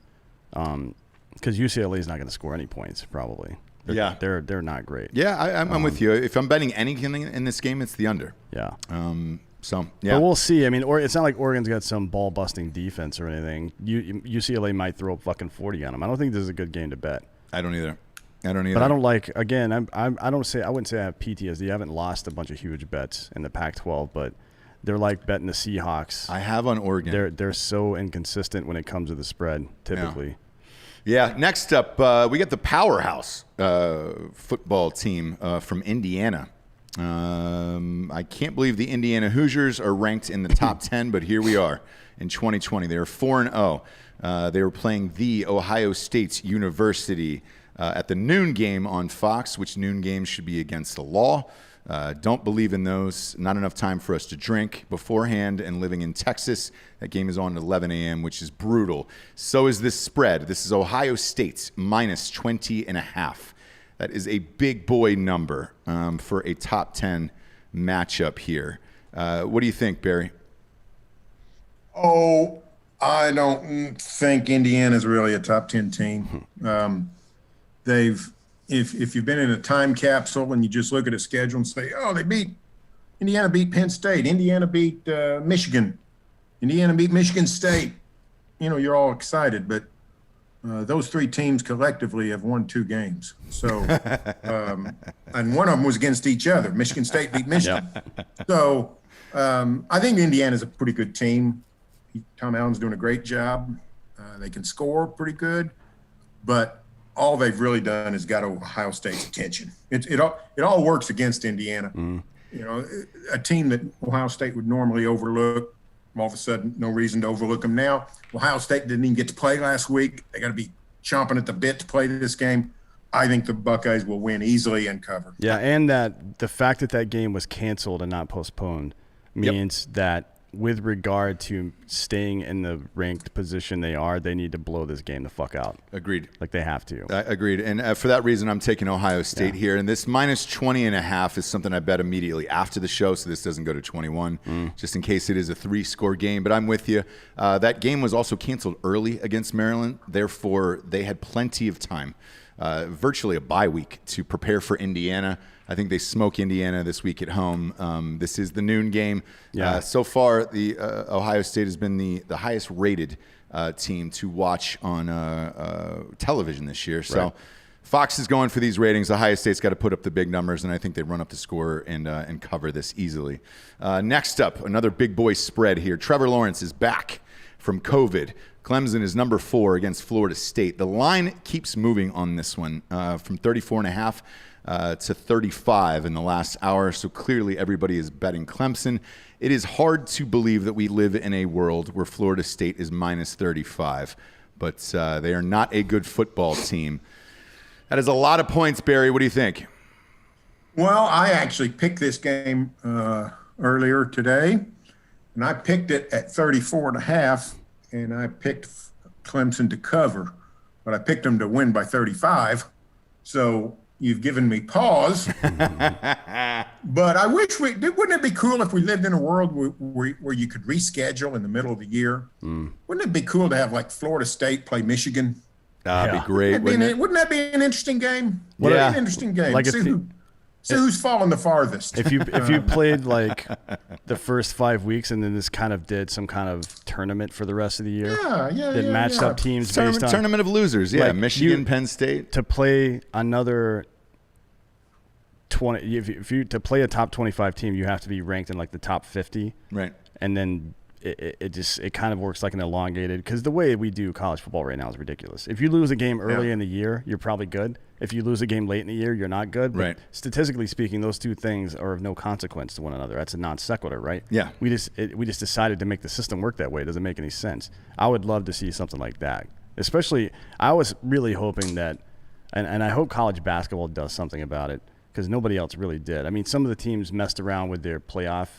because UCLA is not going to score any points probably. They're not great. Yeah, I'm with you. If I'm betting anything in this game, it's the under. Yeah. So yeah, but we'll see. I mean, it's not like Oregon's got some ball busting defense or anything. UCLA might throw fucking 40 on them. I don't think this is a good game to bet. I don't either. But I don't like. Again, I wouldn't say I have PTSD. I haven't lost a bunch of huge bets in the Pac-12, but they're like betting the Seahawks. I have on Oregon. They're so inconsistent when it comes to the spread, typically. Yeah. Next up, we got the powerhouse football team from Indiana. I can't believe the Indiana Hoosiers are ranked in the top 10, but here we are in 2020. They are 4-0. They were playing the Ohio State University at the noon game on Fox, which noon games should be against the law. Don't believe in those. Not enough time for us to drink beforehand, and living in Texas, that game is on at 11 a.m., which is brutal. So is this spread. This is Ohio State minus 20.5. That is a big boy number for a top 10 matchup here. What do you think, Barry? Oh, I don't think Indiana's really a top 10 team. If you've been in a time capsule and you just look at a schedule and say, oh, Indiana beat Penn State, Indiana beat Michigan, Indiana beat Michigan State, you're all excited, but those three teams collectively have won 2 games. So, and one of them was against each other. Michigan State beat Michigan. So I think Indiana's a pretty good team. Tom Allen's doing a great job. They can score pretty good, but all they've really done is got Ohio State's attention. It all works against Indiana. A team that Ohio State would normally overlook, all of a sudden, no reason to overlook them now. Ohio State didn't even get to play last week. They got to be chomping at the bit to play this game. I think the Buckeyes will win easily and cover. Yeah, and that the fact that game was canceled and not postponed means that with regard to staying in the ranked position they need to blow this game the fuck out. Agreed. Like they have to. Agreed. And for that reason, I'm taking Ohio State here. And this minus 20.5 is something I bet immediately after the show, so this doesn't go to 21, just in case it is a 3-score game. But I'm with you. That game was also canceled early against Maryland. Therefore, they had plenty of time, virtually a bye week, to prepare for Indiana. I think they smoke Indiana this week at home. This is the noon game. Yeah. So far, the Ohio State has been the highest rated team to watch on television this year. So Fox is going for these ratings. Ohio State's got to put up the big numbers, and I think they run up the score and cover this easily. Next up, another big boy spread here. Trevor Lawrence is back from COVID. Clemson is number 4 against Florida State. The line keeps moving on this one from 34.5 to 35 in the last hour. So clearly everybody is betting Clemson. It is hard to believe that we live in a world where Florida State is minus 35, but they are not a good football team. That is a lot of points, Barry. What do you think? Well, I actually picked this game earlier today, and I picked it at 34.5, and I picked Clemson to cover, but I picked them to win by 35. So you've given me pause. But I wish wouldn't it be cool if we lived in a world where you could reschedule in the middle of the year? Wouldn't it be cool to have like Florida State play Michigan? That'd be great. Wouldn't that be an interesting game? An interesting game. Like See who's fallen the farthest. If you played like the first 5 weeks and then this kind of did some kind of tournament for the rest of the year, that matched up teams based on tournament of losers. Yeah, like Michigan, Penn State. To play another 20, if you to play a top 25 team, you have to be ranked in like the top 50. Right. And then it kind of works like an elongated, because the way we do college football right now is ridiculous. If you lose a game early in the year, you're probably good. If you lose a game late in the year, you're not good. But right. Statistically speaking, those two things are of no consequence to one another. That's a non sequitur, right? Yeah. We just decided to make the system work that way. It doesn't make any sense. I would love to see something like that. Especially, I was really hoping that, and I hope college basketball does something about it, because nobody else really did. I mean, some of the teams messed around with their playoff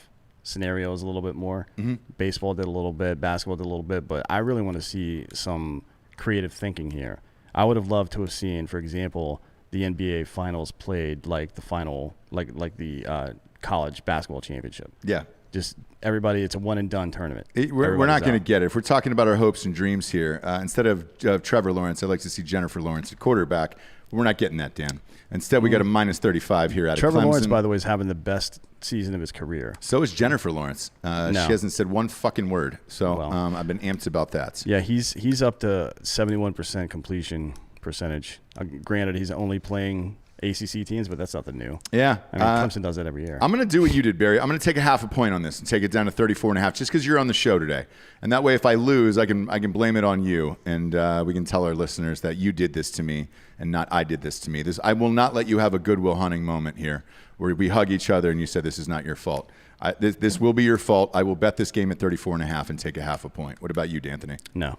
scenarios a little bit more. Baseball did a little bit, basketball did a little bit, but I really want to see some creative thinking here. I would have loved to have seen, for example, the NBA finals played like the final, like the college basketball championship. Yeah. Just everybody, it's a one and done tournament. We're not going to get it. If we're talking about our hopes and dreams here, instead of Trevor Lawrence, I'd like to see Jennifer Lawrence at quarterback. We're not getting that, Dan. Instead, we got a minus 35 here out of Clemson. Trevor Lawrence, by the way, is having the best season of his career. So is Jennifer Lawrence. No. She hasn't said one fucking word. So I've been amped about that. Yeah, he's up to 71% completion percentage. Granted, he's only playing ACC teams, but that's nothing new. Yeah. I mean, Clemson does that every year. I'm going to do what you did, Barry. I'm going to take a half a point on this and take it down to 34.5 just because you're on the show today. And that way, if I lose, I can blame it on you. And we can tell our listeners that you did this to me and not I did this to me. I will not let you have a Goodwill Hunting moment here where we hug each other and you said this is not your fault. This will be your fault. I will bet this game at 34.5 and take a half a point. What about you, D'Anthony? No.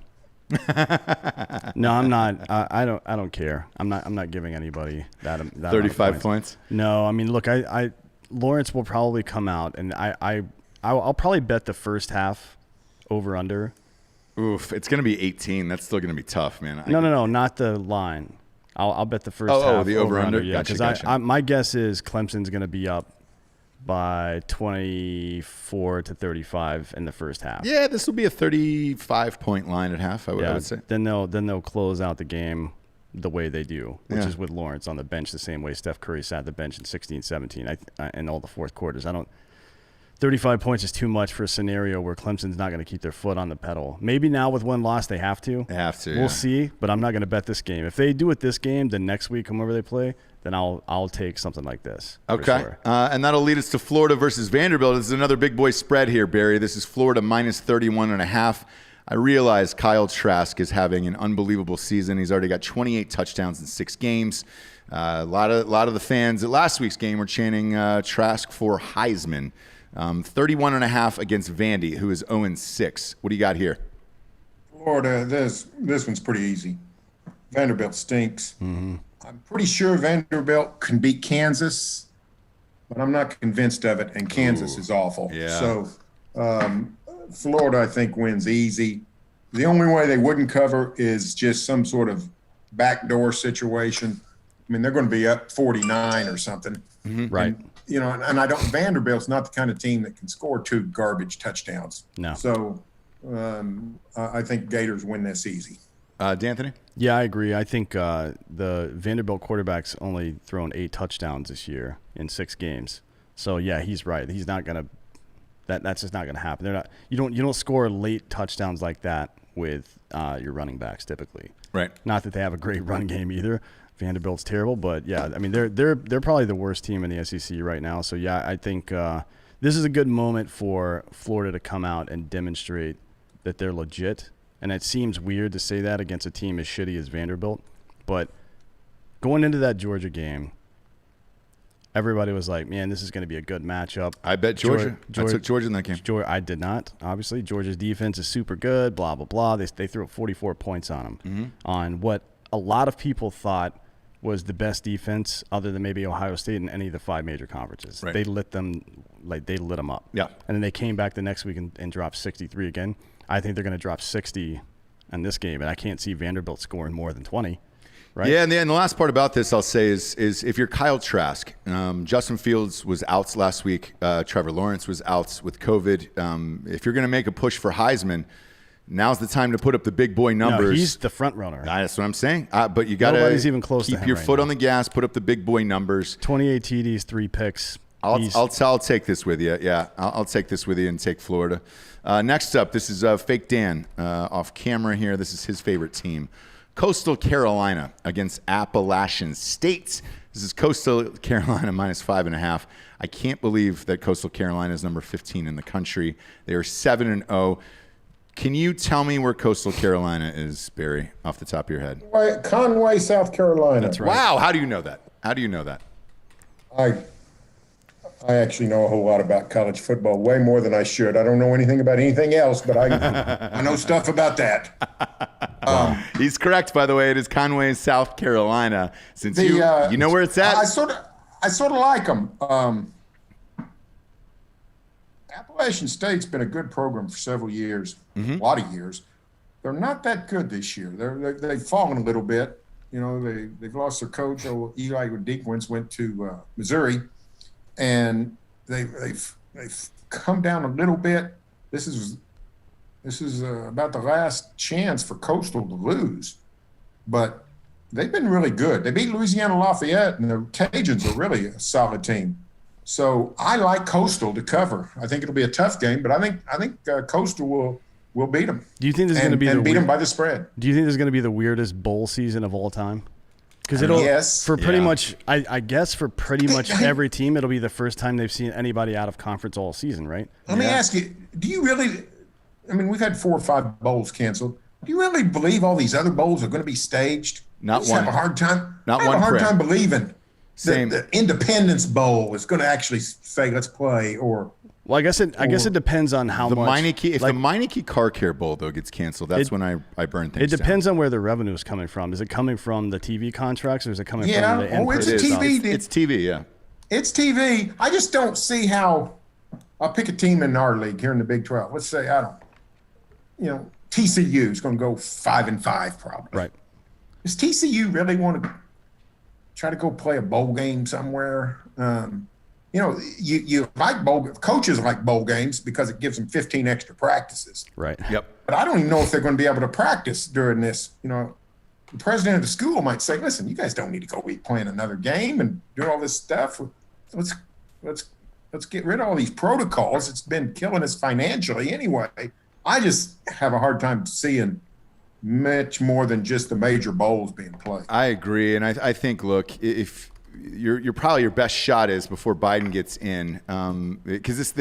No, I'm not. I don't care. I'm not giving anybody that 35 points. No, I mean, look, I Lawrence will probably come out, and I'll probably bet the first half over under. Oof, it's going to be 18. That's still going to be tough, man. No, not the line. I'll bet the first half. Oh, the over under. Yeah, because gotcha. my guess is Clemson's going to be up by 24-35 in the first half. Yeah, this will be a 35-point line at half, I would say. Then they'll close out the game the way they do, which Yeah. is with Lawrence on the bench, the same way Steph Curry sat the bench in 16-17 in all the fourth quarters. 35 points is too much for a scenario where Clemson's not going to keep their foot on the pedal. Maybe now with one loss they have to. They have to. We'll see, but I'm not going to bet this game. If they do it this game, then next week, whomever they play, then I'll take something like this. Okay, Sure. And that'll lead us to Florida versus Vanderbilt. This is another big boy spread here, Barry. This is Florida minus 31.5. I realize Kyle Trask is having an unbelievable season. He's already got 28 touchdowns in 6 games. A lot of the fans at last week's game were chanting Trask for Heisman. 31.5 against Vandy, who is 0-6. What do you got here? Florida, this one's pretty easy. Vanderbilt stinks. I'm pretty sure Vanderbilt can beat Kansas, but I'm not convinced of it, and Kansas is awful. Yeah. So Florida, I think, wins easy. The only way they wouldn't cover is just some sort of backdoor situation. I mean, they're going to be up 49 or something. Right. And, and Vanderbilt's not the kind of team that can score 2 garbage touchdowns. No. So I think Gators win this easy. D'Anthony? Yeah, I agree. I think the Vanderbilt quarterback's only thrown 8 touchdowns this year in 6 games. So yeah, he's right. He's not gonna. That's just not gonna happen. They're not. You don't score late touchdowns like that with your running backs typically. Right. Not that they have a great run game either. Vanderbilt's terrible, but yeah, I mean they're probably the worst team in the SEC right now. So yeah, I think this is a good moment for Florida to come out and demonstrate that they're legit. And it seems weird to say that against a team as shitty as Vanderbilt, but going into that Georgia game, everybody was like, "Man, this is going to be a good matchup." I bet Georgia. I took Georgia in that game. I did not. Obviously, Georgia's defense is super good. Blah blah blah. They threw 44 points on them on what a lot of people thought was the best defense, other than maybe Ohio State in any of the 5 major conferences. Right. They lit them up. Yeah. And then they came back the next week and dropped 63 again. I think they're going to drop 60 in this game, and I can't see Vanderbilt scoring more than 20. Right? Yeah, and the last part about this I'll say is if you're Kyle Trask, Justin Fields was out last week. Trevor Lawrence was out with COVID. If you're going to make a push for Heisman, now's the time to put up the big boy numbers. No, he's the front runner. That's what I'm saying. But you got Nobody's even close to keep him your right foot now. on the gas, put up the big boy numbers. 28 TDs, 3 picks. I'll take this with you. Yeah, I'll take this with you and take Florida. Next up, this is Fake Dan off camera here. This is his favorite team. Coastal Carolina against Appalachian State. This is Coastal Carolina minus 5.5. I can't believe that Coastal Carolina is number 15 in the country. They are 7-0. Can you tell me where Coastal Carolina is, Barry, off the top of your head? Conway, South Carolina. That's right. Wow, how do you know that? How do you know that? I actually know a whole lot about college football, way more than I should. I don't know anything about anything else, but I know stuff about that. He's correct, by the way. It is Conway, South Carolina. Since you know where it's at. I sort of like them. Appalachian State's been a good program for several years, a lot of years. They're not that good this year. They've fallen a little bit. You know, they've lost their coach. Eli Dequins went to Missouri, and they've come down a little bit. This is about the last chance for Coastal to lose, but they've been really good. They beat Louisiana Lafayette, and the Cajuns are really a solid team. So I like Coastal to cover. I think it'll be a tough game, but I think Coastal will beat them. Do you think this is going to be beat them by the spread? Do you think this is going to be the weirdest bowl season of all time? Because Yes. for pretty much, I guess for pretty much every team, it'll be the first time they've seen anybody out of conference all season, right? Let me ask you: do you really? I mean, we've had 4 or 5 bowls canceled. Do you really believe all these other bowls are going to be staged? Not I just one. have a hard time. Not I have one a hard print. time believing Same. that the Independence Bowl is going to actually say let's play or. Well, I guess it depends on how The much. Meineke, if the Meineke Car Care Bowl, though, gets canceled, that's when I burn things It depends on where the revenue is coming from. Is it coming from the TV contracts, or is it coming from the it's in-person stuff? TV. It's TV, yeah. It's TV. I just don't see how. I'll pick a team in our league here in the Big 12. Let's say TCU is going to go 5-5 probably. Right. Does TCU really want to try to go play a bowl game somewhere? you like coaches like bowl games because it gives them 15 extra practices. Right. Yep. But I don't even know if they're going to be able to practice during this. The president of the school might say, "Listen, you guys don't need to go be playing another game and doing all this stuff. Let's get rid of all these protocols. It's been killing us financially anyway." I just have a hard time seeing much more than just the major bowls being played. I agree, and I think, look, if you're probably your best shot is before Biden gets in, because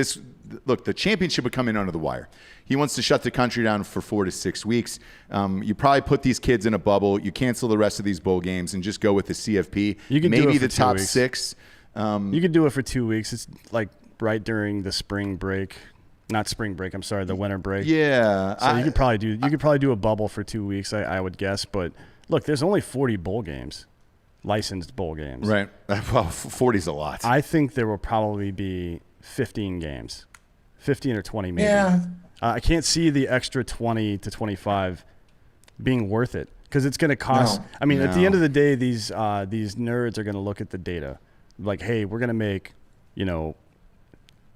look, the championship would come in under the wire. He wants to shut the country down for 4 to 6 weeks. You probably put these kids in a bubble. You cancel the rest of these bowl games and just go with the CFP. You could do maybe it for the 2 top weeks. 6. You could do it for 2 weeks. It's like right during the spring break. Not spring break, I'm sorry, the winter break. Yeah. So you could probably do a bubble for 2 weeks, I would guess. But look, there's only 40 bowl games, licensed bowl games. Right. Well, 40's a lot. I think there will probably be 15 games, 15 or 20 maybe. Yeah. I can't see the extra 20 to 25 being worth it because it's going to cost. No. I mean, at the No. end of the day, these nerds are going to look at the data, like, hey, we're going to make,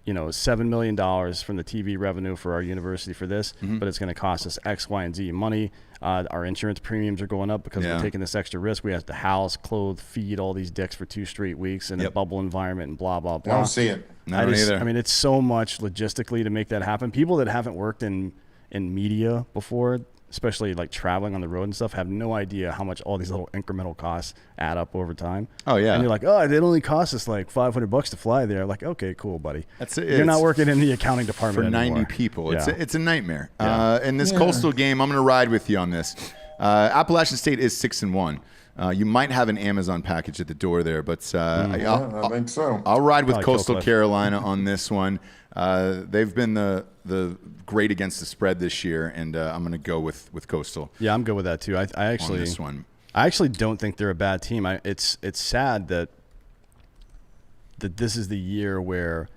$7 million from the TV revenue for our university for this, but it's going to cost us X, Y, and Z money. Our insurance premiums are going up because we're taking this extra risk. We have to house, clothe, feed all these dicks for 2 straight weeks in a bubble environment and blah, blah, blah. I don't see it. I don't either. I mean, it's so much logistically to make that happen. People that haven't worked in media before, especially like traveling on the road and stuff, have no idea how much all these little incremental costs add up over time. Oh, yeah. And you're like, oh, it only costs us like $500 to fly there. Like, okay, cool, buddy. You're not working in the accounting department for 90 anymore. people. Yeah. It's a nightmare. Yeah. And this Coastal game, I'm going to ride with you on this. Appalachian State is 6-1. You might have an Amazon package at the door there, but I think so. I'll ride with Probably Coastal Coastal. Carolina on this one. They've been the great against the spread this year, and I'm going to go with Coastal Yeah, I'm good with that too. I on actually this one. I actually don't think they're a bad team. It's sad that this is the year where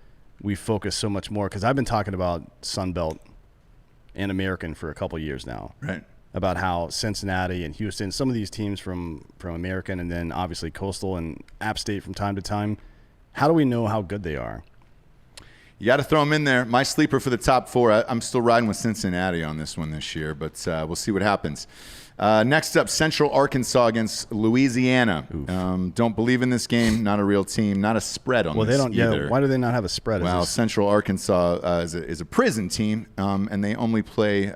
we focus so much more, because I've been talking about Sun Belt and American for a couple years now. Right. About how Cincinnati and Houston, some of these teams from American, and then obviously Coastal and App State from time to time, how do we know how good they are? You got to throw them in there. My sleeper for the top 4, I'm still riding with Cincinnati on this one this year, but we'll see what happens. Next up, Central Arkansas against Louisiana. Don't believe in this game. Not a real team. Not a spread on this They don't. either. Yeah, why do they not have a spread? Well, Central Arkansas is a prison team, and they only play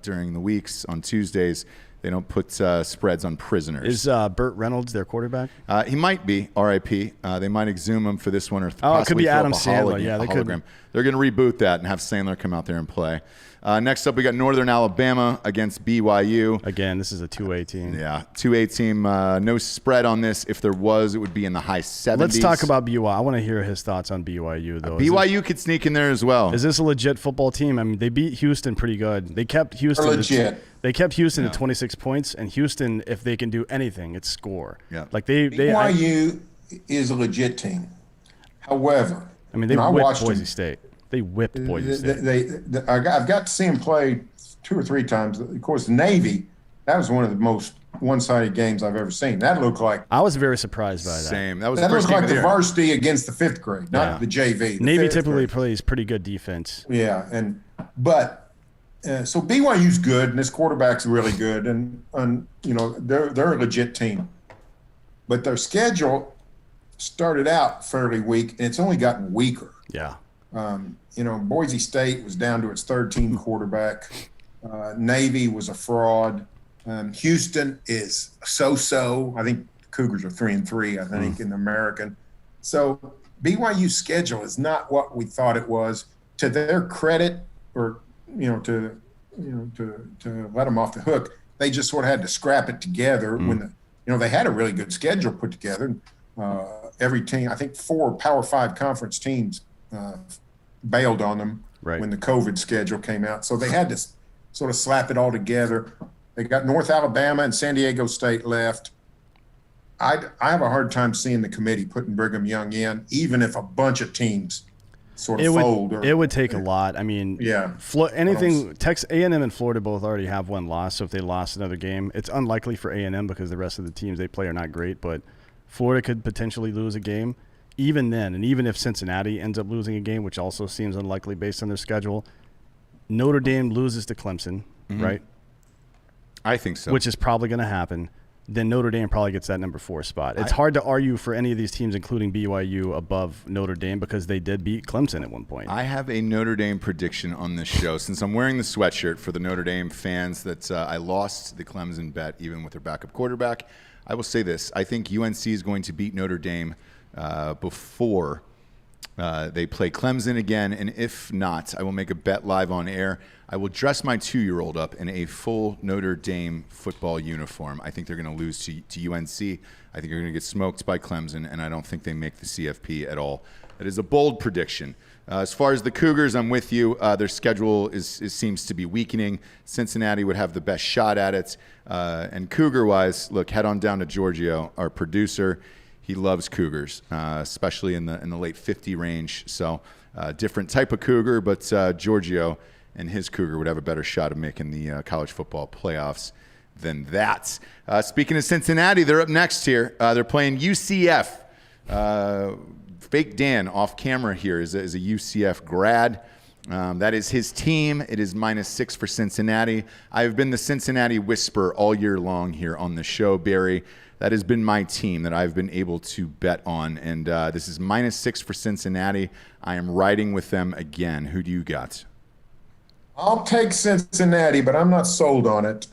during the weeks on Tuesdays. They don't put spreads on prisoners. Is Burt Reynolds their quarterback? He might be, R.I.P. They might exhume him for this one, or It could possibly be throw up Adam a Sandler. Yeah, a they could. hologram. They're going to reboot that and have Sandler come out there and play. Next up, we got Northern Alabama against BYU. Again, this is a 2A team. Yeah, 2A team. No spread on this. If there was, it would be in the high 70s. Let's talk about BYU. I want to hear his thoughts on BYU, though. BYU could sneak in there as well. Is this a legit football team? I mean, they beat Houston pretty good. They kept Houston. Legit. They kept Houston to 26 points, and Houston, if they can do anything, it's score. Yeah. Like they BYU is a legit team. However, I mean, they whipped Boise State. They whipped Boise State. I've got to see them play 2 or 3 times. Of course, Navy, that was one of the most one-sided games I've ever seen. That looked like I was very surprised by that. Same. That was that the first looked game like of the year. varsity against the 5th grade, not the JV. the Navy 5th typically grade. plays pretty good defense. Yeah, so BYU's good, and this quarterback's really good, and they're a legit team. But their schedule started out fairly weak, and it's only gotten weaker. Yeah. Boise State was down to its 13 quarterback. Navy was a fraud. Houston is so-so. I think the Cougars are 3-3, I think, in the American. So BYU's schedule is not what we thought it was. To their credit, or to let them off the hook, they just sort of had to scrap it together when they had a really good schedule put together. Every team, I think 4 Power 5 conference teams bailed on them when the COVID schedule came out. So they had to sort of slap it all together. They got North Alabama and San Diego State left. I have a hard time seeing the committee putting Brigham Young in, even if a bunch of teams sort of fold. It would take a lot. I mean, Texas A&M and Florida both already have one loss, so if they lost another game, it's unlikely for A&M because the rest of the teams they play are not great, but Florida could potentially lose a game. even then, and even if Cincinnati ends up losing a game, which also seems unlikely based on their schedule, Notre Dame loses to Clemson, right? I think so. Which is probably going to happen. Then Notre Dame probably gets that number 4 spot. It's hard to argue for any of these teams, including BYU, above Notre Dame because they did beat Clemson at one point. I have a Notre Dame prediction on this show. Since I'm wearing the sweatshirt for the Notre Dame fans that I lost the Clemson bet even with their backup quarterback, I will say this. I think UNC is going to beat Notre Dame before they play Clemson again. And if not, I will make a bet live on air. I will dress my 2-year-old up in a full Notre Dame football uniform. I think they're going to lose to UNC. I think they're going to get smoked by Clemson, and I don't think they make the CFP at all. That is a bold prediction. As far as the Cougars, I'm with you. Their schedule seems to be weakening. Cincinnati would have the best shot at it. And Cougar-wise, look, head on down to Giorgio, our producer. He loves Cougars, especially in the late 50 range. So different type of Cougar, but Giorgio and his Cougar would have a better shot of making the college football playoffs than that. Speaking of Cincinnati, they're up next here. They're playing UCF. Fake Dan off camera here is a UCF grad. That is his team. It is -6 for Cincinnati. I've been the Cincinnati whisperer all year long here on the show, Barry. That has been my team that I've been able to bet on. And this is -6 for Cincinnati. I am riding with them again. Who do you got? I'll take Cincinnati, but I'm not sold on it.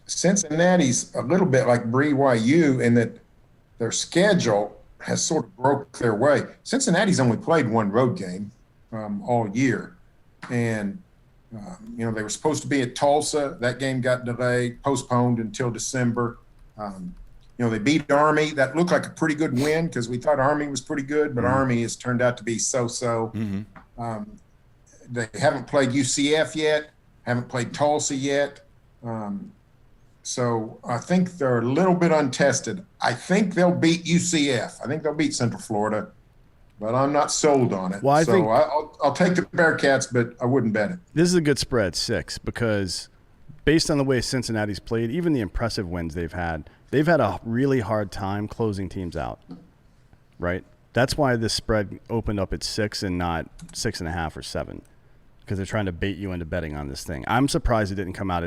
Cincinnati's a little bit like BYU in that their schedule has sort of broke their way. Cincinnati's only played one road game all year. And, they were supposed to be at Tulsa. That game got delayed, postponed until December. They beat Army. That looked like a pretty good win because we thought Army was pretty good, but Army has turned out to be so-so. They haven't played UCF yet, haven't played Tulsa yet. So I think they're a little bit untested. I think they'll beat UCF. I think they'll beat Central Florida, but I'm not sold on it. Well, I'll take the Bearcats, but I wouldn't bet it. This is a good spread, 6, because based on the way Cincinnati's played, even the impressive wins they've had a really hard time closing teams out, right? That's why this spread opened up at 6 and not 6.5 or 7, because they're trying to bait you into betting on this thing. I'm surprised it didn't come out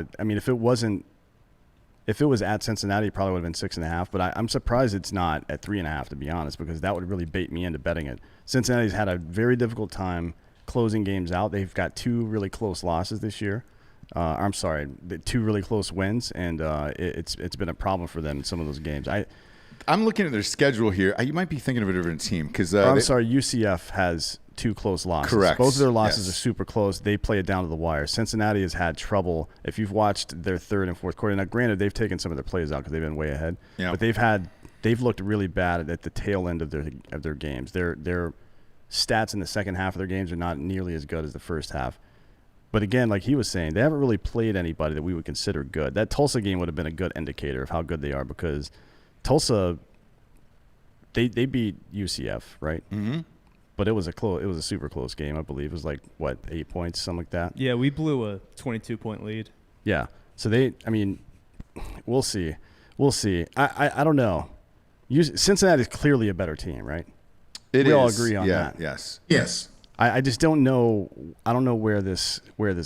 if it was at Cincinnati, it probably would have been 6.5, but I'm surprised it's not at 3.5, to be honest, because that would really bait me into betting it. Cincinnati's had a very difficult time closing games out. They've got 2 really close losses this year. I'm sorry, 2 really close wins, and it's been a problem for them in some of those games. I'm looking at their schedule here. You might be thinking of a different team because UCF has 2 close losses. Correct. Both of their losses are super close. They play it down to the wire. Cincinnati has had trouble. If you've watched their 3rd and 4th quarter, now granted they've taken some of their plays out because they've been way ahead, but they've looked really bad at the tail end of their games. Their stats in the second half of their games are not nearly as good as the first half. But again, like he was saying, they haven't really played anybody that we would consider good. That Tulsa game would have been a good indicator of how good they are because Tulsa, they beat UCF, right? Mm-hmm. But it was a super close game, I believe. It was 8 points, something like that. Yeah, we blew a 22-point lead. Yeah. So we'll see. I don't know. Cincinnati's clearly a better team, right? We all agree on that. Yes. I just don't know. I don't know where this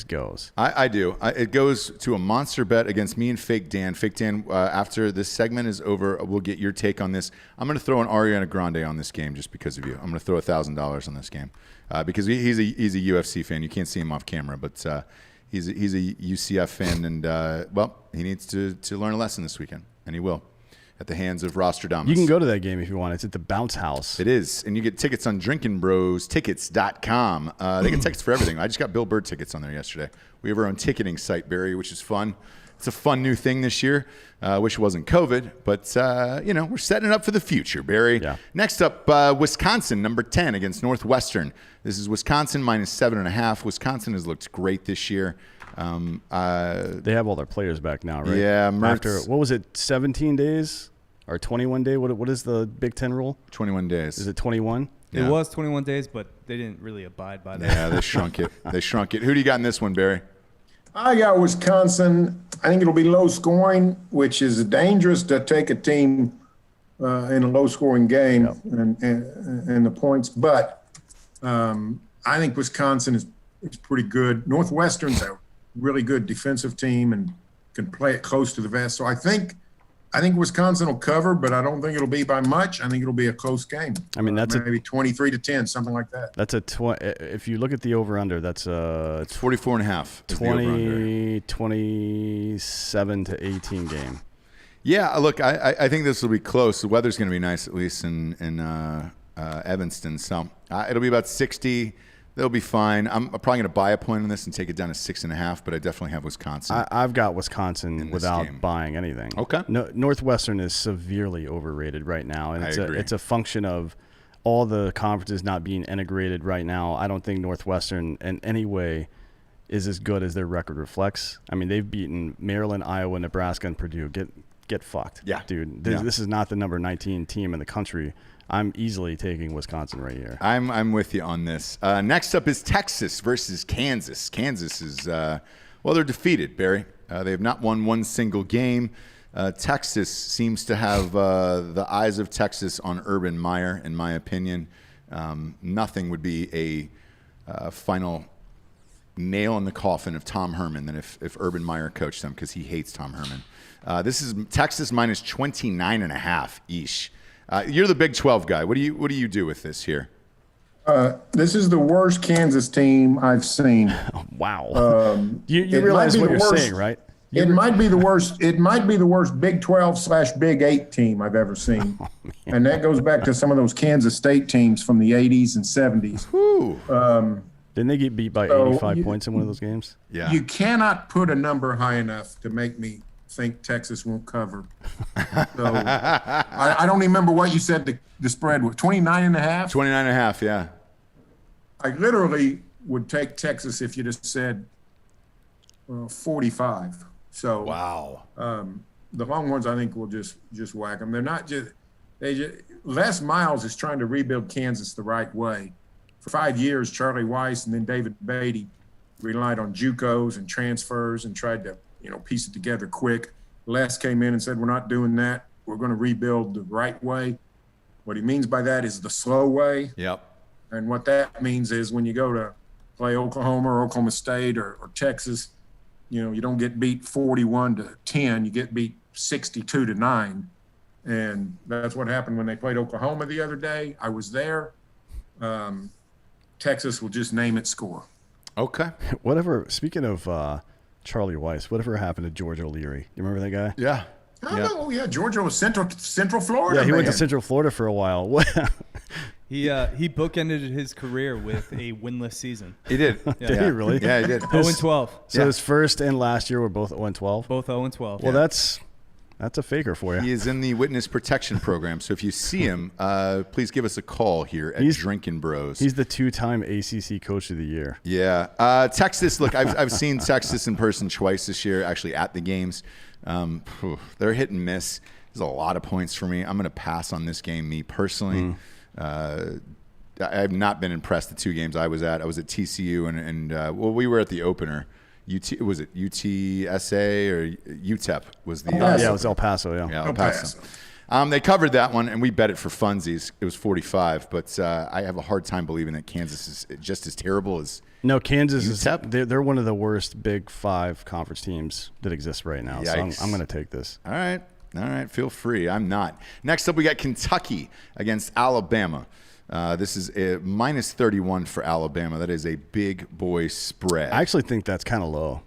goes. I do. It goes to a monster bet against me and Fake Dan. Fake Dan, after this segment is over, we'll get your take on this. I'm going to throw an Ariana Grande on this game just because of you. I'm going to throw $1,000 on this game because he's a UFC fan. You can't see him off camera, but he's a UCF fan, and he needs to learn a lesson this weekend, and he will. At the hands of Rostradamus. You can go to that game if you want. It's at the Bounce House. It is. And you get tickets on drinkinbrostickets.com. They get tickets for everything. I just got Bill Burr tickets on there yesterday. We have our own ticketing site, Barry, which is fun. It's a fun new thing this year. Wish it wasn't COVID, but, we're setting it up for the future, Barry. Yeah. Next up, Wisconsin, number 10 against Northwestern. This is Wisconsin -7.5. Wisconsin has looked great this year. They have all their players back now, right? Yeah. After, what was it, 17 days or 21 day? What is the Big Ten rule? 21 days. Is it 21? It was 21 days, but they didn't really abide by that. Yeah, they shrunk it. Who do you got in this one, Barry? I got Wisconsin. I think it'll be low scoring, which is dangerous to take a team in a low-scoring game and the points. But I think Wisconsin is pretty good. Northwestern's a really good defensive team and can play it close to the vest. So I think Wisconsin will cover, but I don't think it'll be by much. I think it'll be a close game. I mean, that's maybe 23-10, something like that. That's if you look at the over/under, that's it's 44.5. 27 to 18 game. Yeah, look, I think this will be close. The weather's going to be nice, at least in Evanston. So it'll be about 60. They'll be fine. I'm probably going to buy a point on this and take it down to 6.5, but I definitely have Wisconsin. I've got Wisconsin without buying anything. Okay. No, Northwestern is severely overrated right now, and it's a function of all the conferences not being integrated right now. I don't think Northwestern in any way is as good as their record reflects. I mean, they've beaten Maryland, Iowa, Nebraska, and Purdue. Get fucked. Yeah. Dude, this is not the number 19 team in the country. I'm easily taking Wisconsin right here. I'm with you on this. Next up is Texas versus Kansas. Kansas is, they're defeated, Barry. They have not won one single game. Texas seems to have the eyes of Texas on Urban Meyer, in my opinion. Nothing would be a final nail in the coffin of Tom Herman than if Urban Meyer coached them, because he hates Tom Herman. This is Texas minus 29.5 each. You're the Big 12 guy. What do you do with this here? This is the worst Kansas team I've seen. Wow. You realize what you're saying, right? It might be the worst. It might be the worst Big 12/Big 8 team I've ever seen, and that goes back to some of those Kansas State teams from the 80s and 70s. Didn't they get beat by 85 points in one of those games? Yeah. You cannot put a number high enough to make me think Texas won't cover. So I don't remember what you said the spread was. 29.5? 29.5, yeah. I literally would take Texas if you just said 45. So Wow. The Longhorns, I think, will just whack them. They're not just Les Miles is trying to rebuild Kansas the right way. For 5 years, Charlie Weiss and then David Beatty relied on JUCOs and transfers and tried to piece it together quick. Les came in and said, we're not doing that. We're going to rebuild the right way. What he means by that is the slow way. Yep. And what that means is when you go to play Oklahoma or Oklahoma State or Texas, you don't get beat 41-10. You get beat 62-9. And that's what happened when they played Oklahoma the other day. I was there. Texas will just name its score. Okay. Speaking of Charlie Weiss, whatever happened to George O'Leary? You remember that guy? Yeah. Oh, yeah. Georgia was Central Florida. Yeah, he went to Central Florida for a while. He bookended his career with a winless season. He did. Did he really? Yeah, he did. 0-12. So his first and last year were both 0-12? Both 0-12. Well, that's a faker for you. He is in the witness protection program. So if you see him, please give us a call here at Drinkin Bros. He's the 2-time ACC Coach of the Year. Yeah. Texas, look, I've seen Texas in person twice this year, actually at the games. They're hit and miss. There's a lot of points for me. I'm going to pass on this game, me personally. I have not been impressed the two games I was at. I was at TCU and we were at the opener. Was it UTSA or UTEP was the it was El Paso, yeah, El Paso. They covered that one, and we bet it for funsies. It was 45, but I have a hard time believing that Kansas is just as terrible as Kansas UTEP. They're one of the worst Big 5 conference teams that exist right now. Yikes. So I'm going to take this. All right, feel free. I'm not. Next up, we got Kentucky against Alabama. This is a minus 31 for Alabama. That is a big boy spread. I actually think that's kind of low.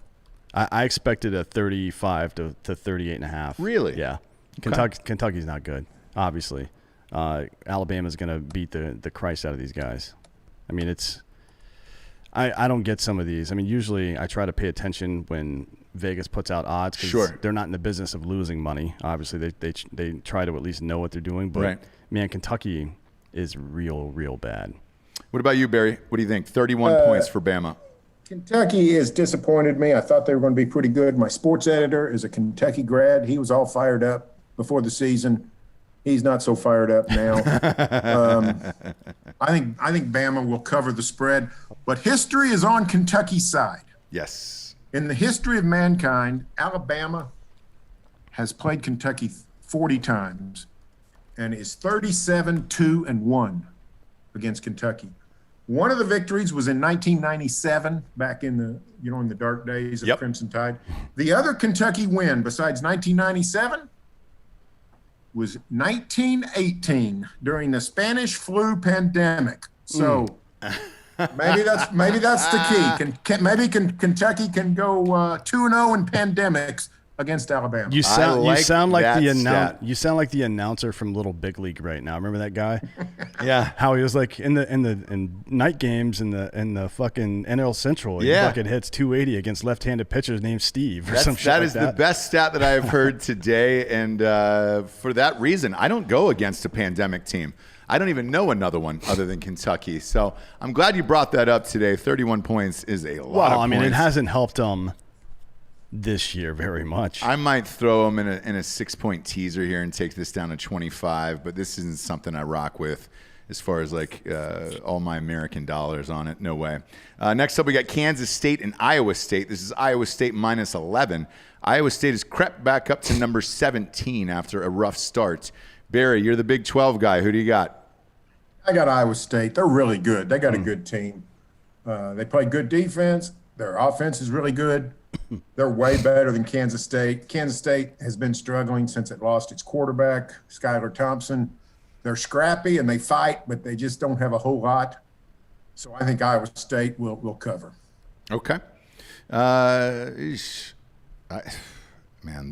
I expected a 35 to 38.5. Really? Yeah. Kentucky's not good, obviously. Alabama's going to beat the Christ out of these guys. I mean, I don't get some of these. I mean, usually I try to pay attention when Vegas puts out odds because they're not in the business of losing money. Obviously, they try to at least know what they're doing. But, man, Kentucky is real bad. What about you, Barry? What do you think? 31 points for Bama. Kentucky has disappointed me. I thought they were going to be pretty good. My sports editor is a Kentucky grad. He was all fired up before the season. He's not so fired up now. I think Bama will cover the spread, but history is on Kentucky's side. Yes. In the history of mankind, Alabama has played Kentucky 40 times. and is 37-2-1 against Kentucky. One of the victories was in 1997, back in the in the dark days of Crimson Tide. The other Kentucky win, besides 1997, was 1918 during the Spanish flu pandemic. So maybe that's the key. Maybe Kentucky can go 2-0 in pandemics against Alabama. You sound like stat. you sound like the announcer from Little Big League right now. Remember that guy? Yeah. How he was like in night games in the fucking NL Central. He fucking hits 280 against left-handed pitchers named Steve or some shit. That is the best stat that I have heard today, and for that reason, I don't go against a pandemic team. I don't even know another one other than Kentucky. So I'm glad you brought that up today. 31 points is a lot of points. Well, I mean, it hasn't helped them this year very much. I might throw them in a 6-point teaser here and take this down to 25, but this isn't something I rock with as far as like all my American dollars on it. No way. Next up, we got Kansas State and Iowa State. This is Iowa State minus 11. Iowa State has crept back up to number 17 after a rough start. Barry, you're the Big 12 guy. Who do you got? I got Iowa State. They're really good. They got a good team. They play good defense. Their offense is really good. They're way better than Kansas State. Kansas State has been struggling since it lost its quarterback, Skylar Thompson. They're scrappy and they fight, but they just don't have a whole lot. So I think Iowa State will cover. Okay. Man,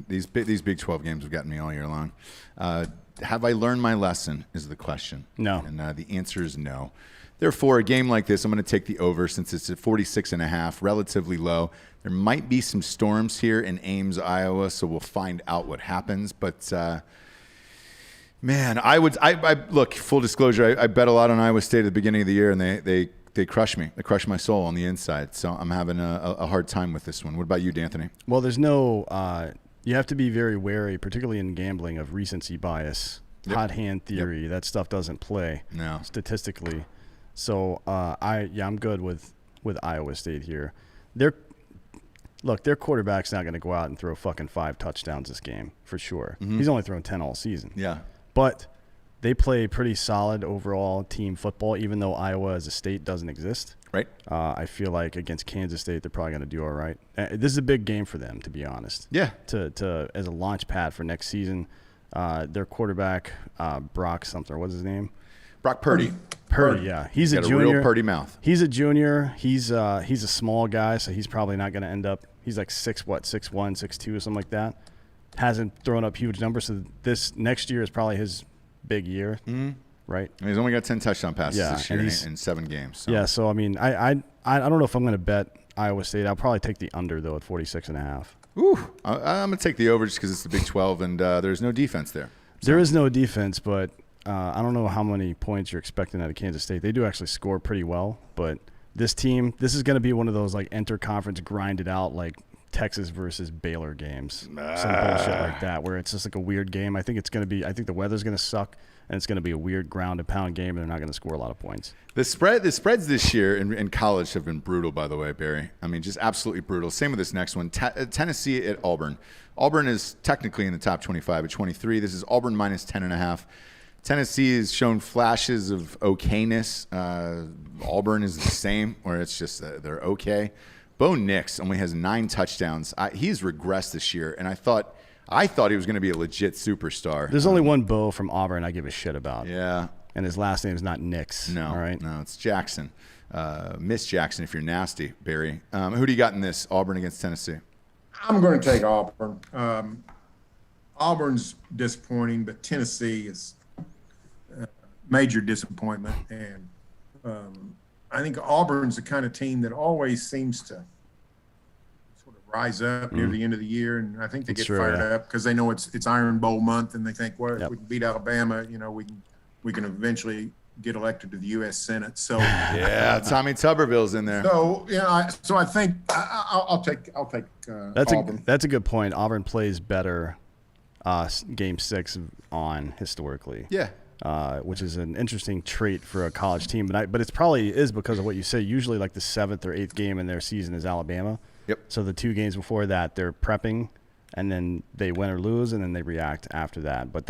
these Big 12 games have gotten me all year long. Have I learned my lesson is the question. No. And the answer is no. Therefore, a game like this, I'm going to take the over since it's at 46.5, relatively low. There might be some storms here in Ames, Iowa, so we'll find out what happens. But, man, I look, full disclosure, I bet a lot on Iowa State at the beginning of the year, and they crush me. They crush my soul on the inside. So I'm having a hard time with this one. What about you, D'Anthony? Well, there's no you have to be very wary, particularly in gambling, of recency bias, hot hand theory. That stuff doesn't play statistically. So I'm good with Iowa State here. Their quarterback's not going to go out and throw fucking 5 touchdowns this game for sure. Mm-hmm. He's only thrown 10 all season. Yeah, but they play pretty solid overall team football, even though Iowa as a state doesn't exist. Right. I feel like against Kansas State, they're probably going to do all right. This is a big game for them, to be honest. Yeah. To as a launch pad for next season. Their quarterback, Brock something. What's his name? Brock Purdy. Purdy, yeah. He's a junior. Got a real Purdy mouth. He's a junior. He's a small guy, so he's probably not going to end up. He's like 6'1", 6'2", or something like that. Hasn't thrown up huge numbers, so this next year is probably his big year, right? And he's only got 10 touchdown passes this year in 7 games. So. Yeah, so I mean, I don't know if I'm going to bet Iowa State. I'll probably take the under though at 46.5. Ooh, I'm going to take the over just because it's the Big 12 and there's no defense there. So. There is no defense, but I don't know how many points you're expecting out of Kansas State. They do actually score pretty well, but this team, this is going to be one of those like inter-conference grinded out like Texas versus Baylor games, some bullshit like that, where it's just like a weird game. I think it's going to be. I think the weather's going to suck, and it's going to be a weird ground and pound game, and they're not going to score a lot of points. The spreads this year in college have been brutal, by the way, Barry. I mean, just absolutely brutal. Same with this next one, Tennessee at Auburn. Auburn is technically in the top 25 at 23. This is Auburn minus 10.5. Tennessee has shown flashes of okayness. Auburn is the same, where it's just they're okay. Bo Nix only has 9 touchdowns. He's regressed this year, and I thought he was going to be a legit superstar. There's only one Bo from Auburn I give a shit about. Yeah. And his last name is not Nix. No, all right? No, it's Jackson. Miss Jackson if you're nasty, Barry. Who do you got in this, Auburn against Tennessee? I'm going to take Auburn. Auburn's disappointing, but Tennessee is major disappointment. And I think Auburn's the kind of team that always seems to sort of rise up near the end of the year, and I think they get fired up because they know it's Iron Bowl month, and they think, well, if we can beat Alabama, we can eventually get elected to the U.S. Senate. So yeah, Tommy Tuberville's in there. So I think I'll take Auburn. That's a good point. Auburn plays better game 6 on historically. Yeah. Which is an interesting trait for a college team, but it's probably is because of what you say. Usually, like the 7th or 8th game in their season is Alabama. Yep. So the 2 games before that, they're prepping, and then they win or lose, and then they react after that. But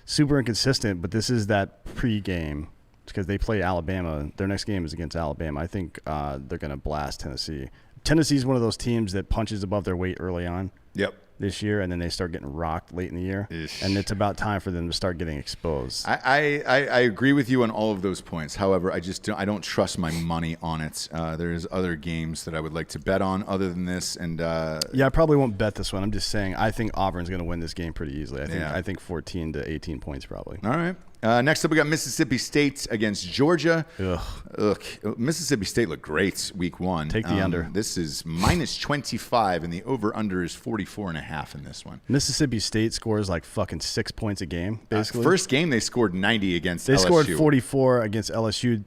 super inconsistent, but this is that pre-game because they play Alabama. Their next game is against Alabama. I think they're going to blast Tennessee. Tennessee's one of those teams that punches above their weight early on. Yep. This year, and then they start getting rocked late in the year, and it's about time for them to start getting exposed. I agree with you on all of those points. However, I don't trust my money on it. There's other games that I would like to bet on other than this, and I probably won't bet this one. I'm just saying I think Auburn's going to win this game pretty easily. I think 14 to 18 points probably. All right. Next up, we got Mississippi State against Georgia. Ugh. Mississippi State looked great week 1. Take the under. This is minus 25, and the over-under is 44.5 in this one. Mississippi State scores like fucking 6 points a game, basically. First game, they scored 90 against LSU. They scored 44 against LSU.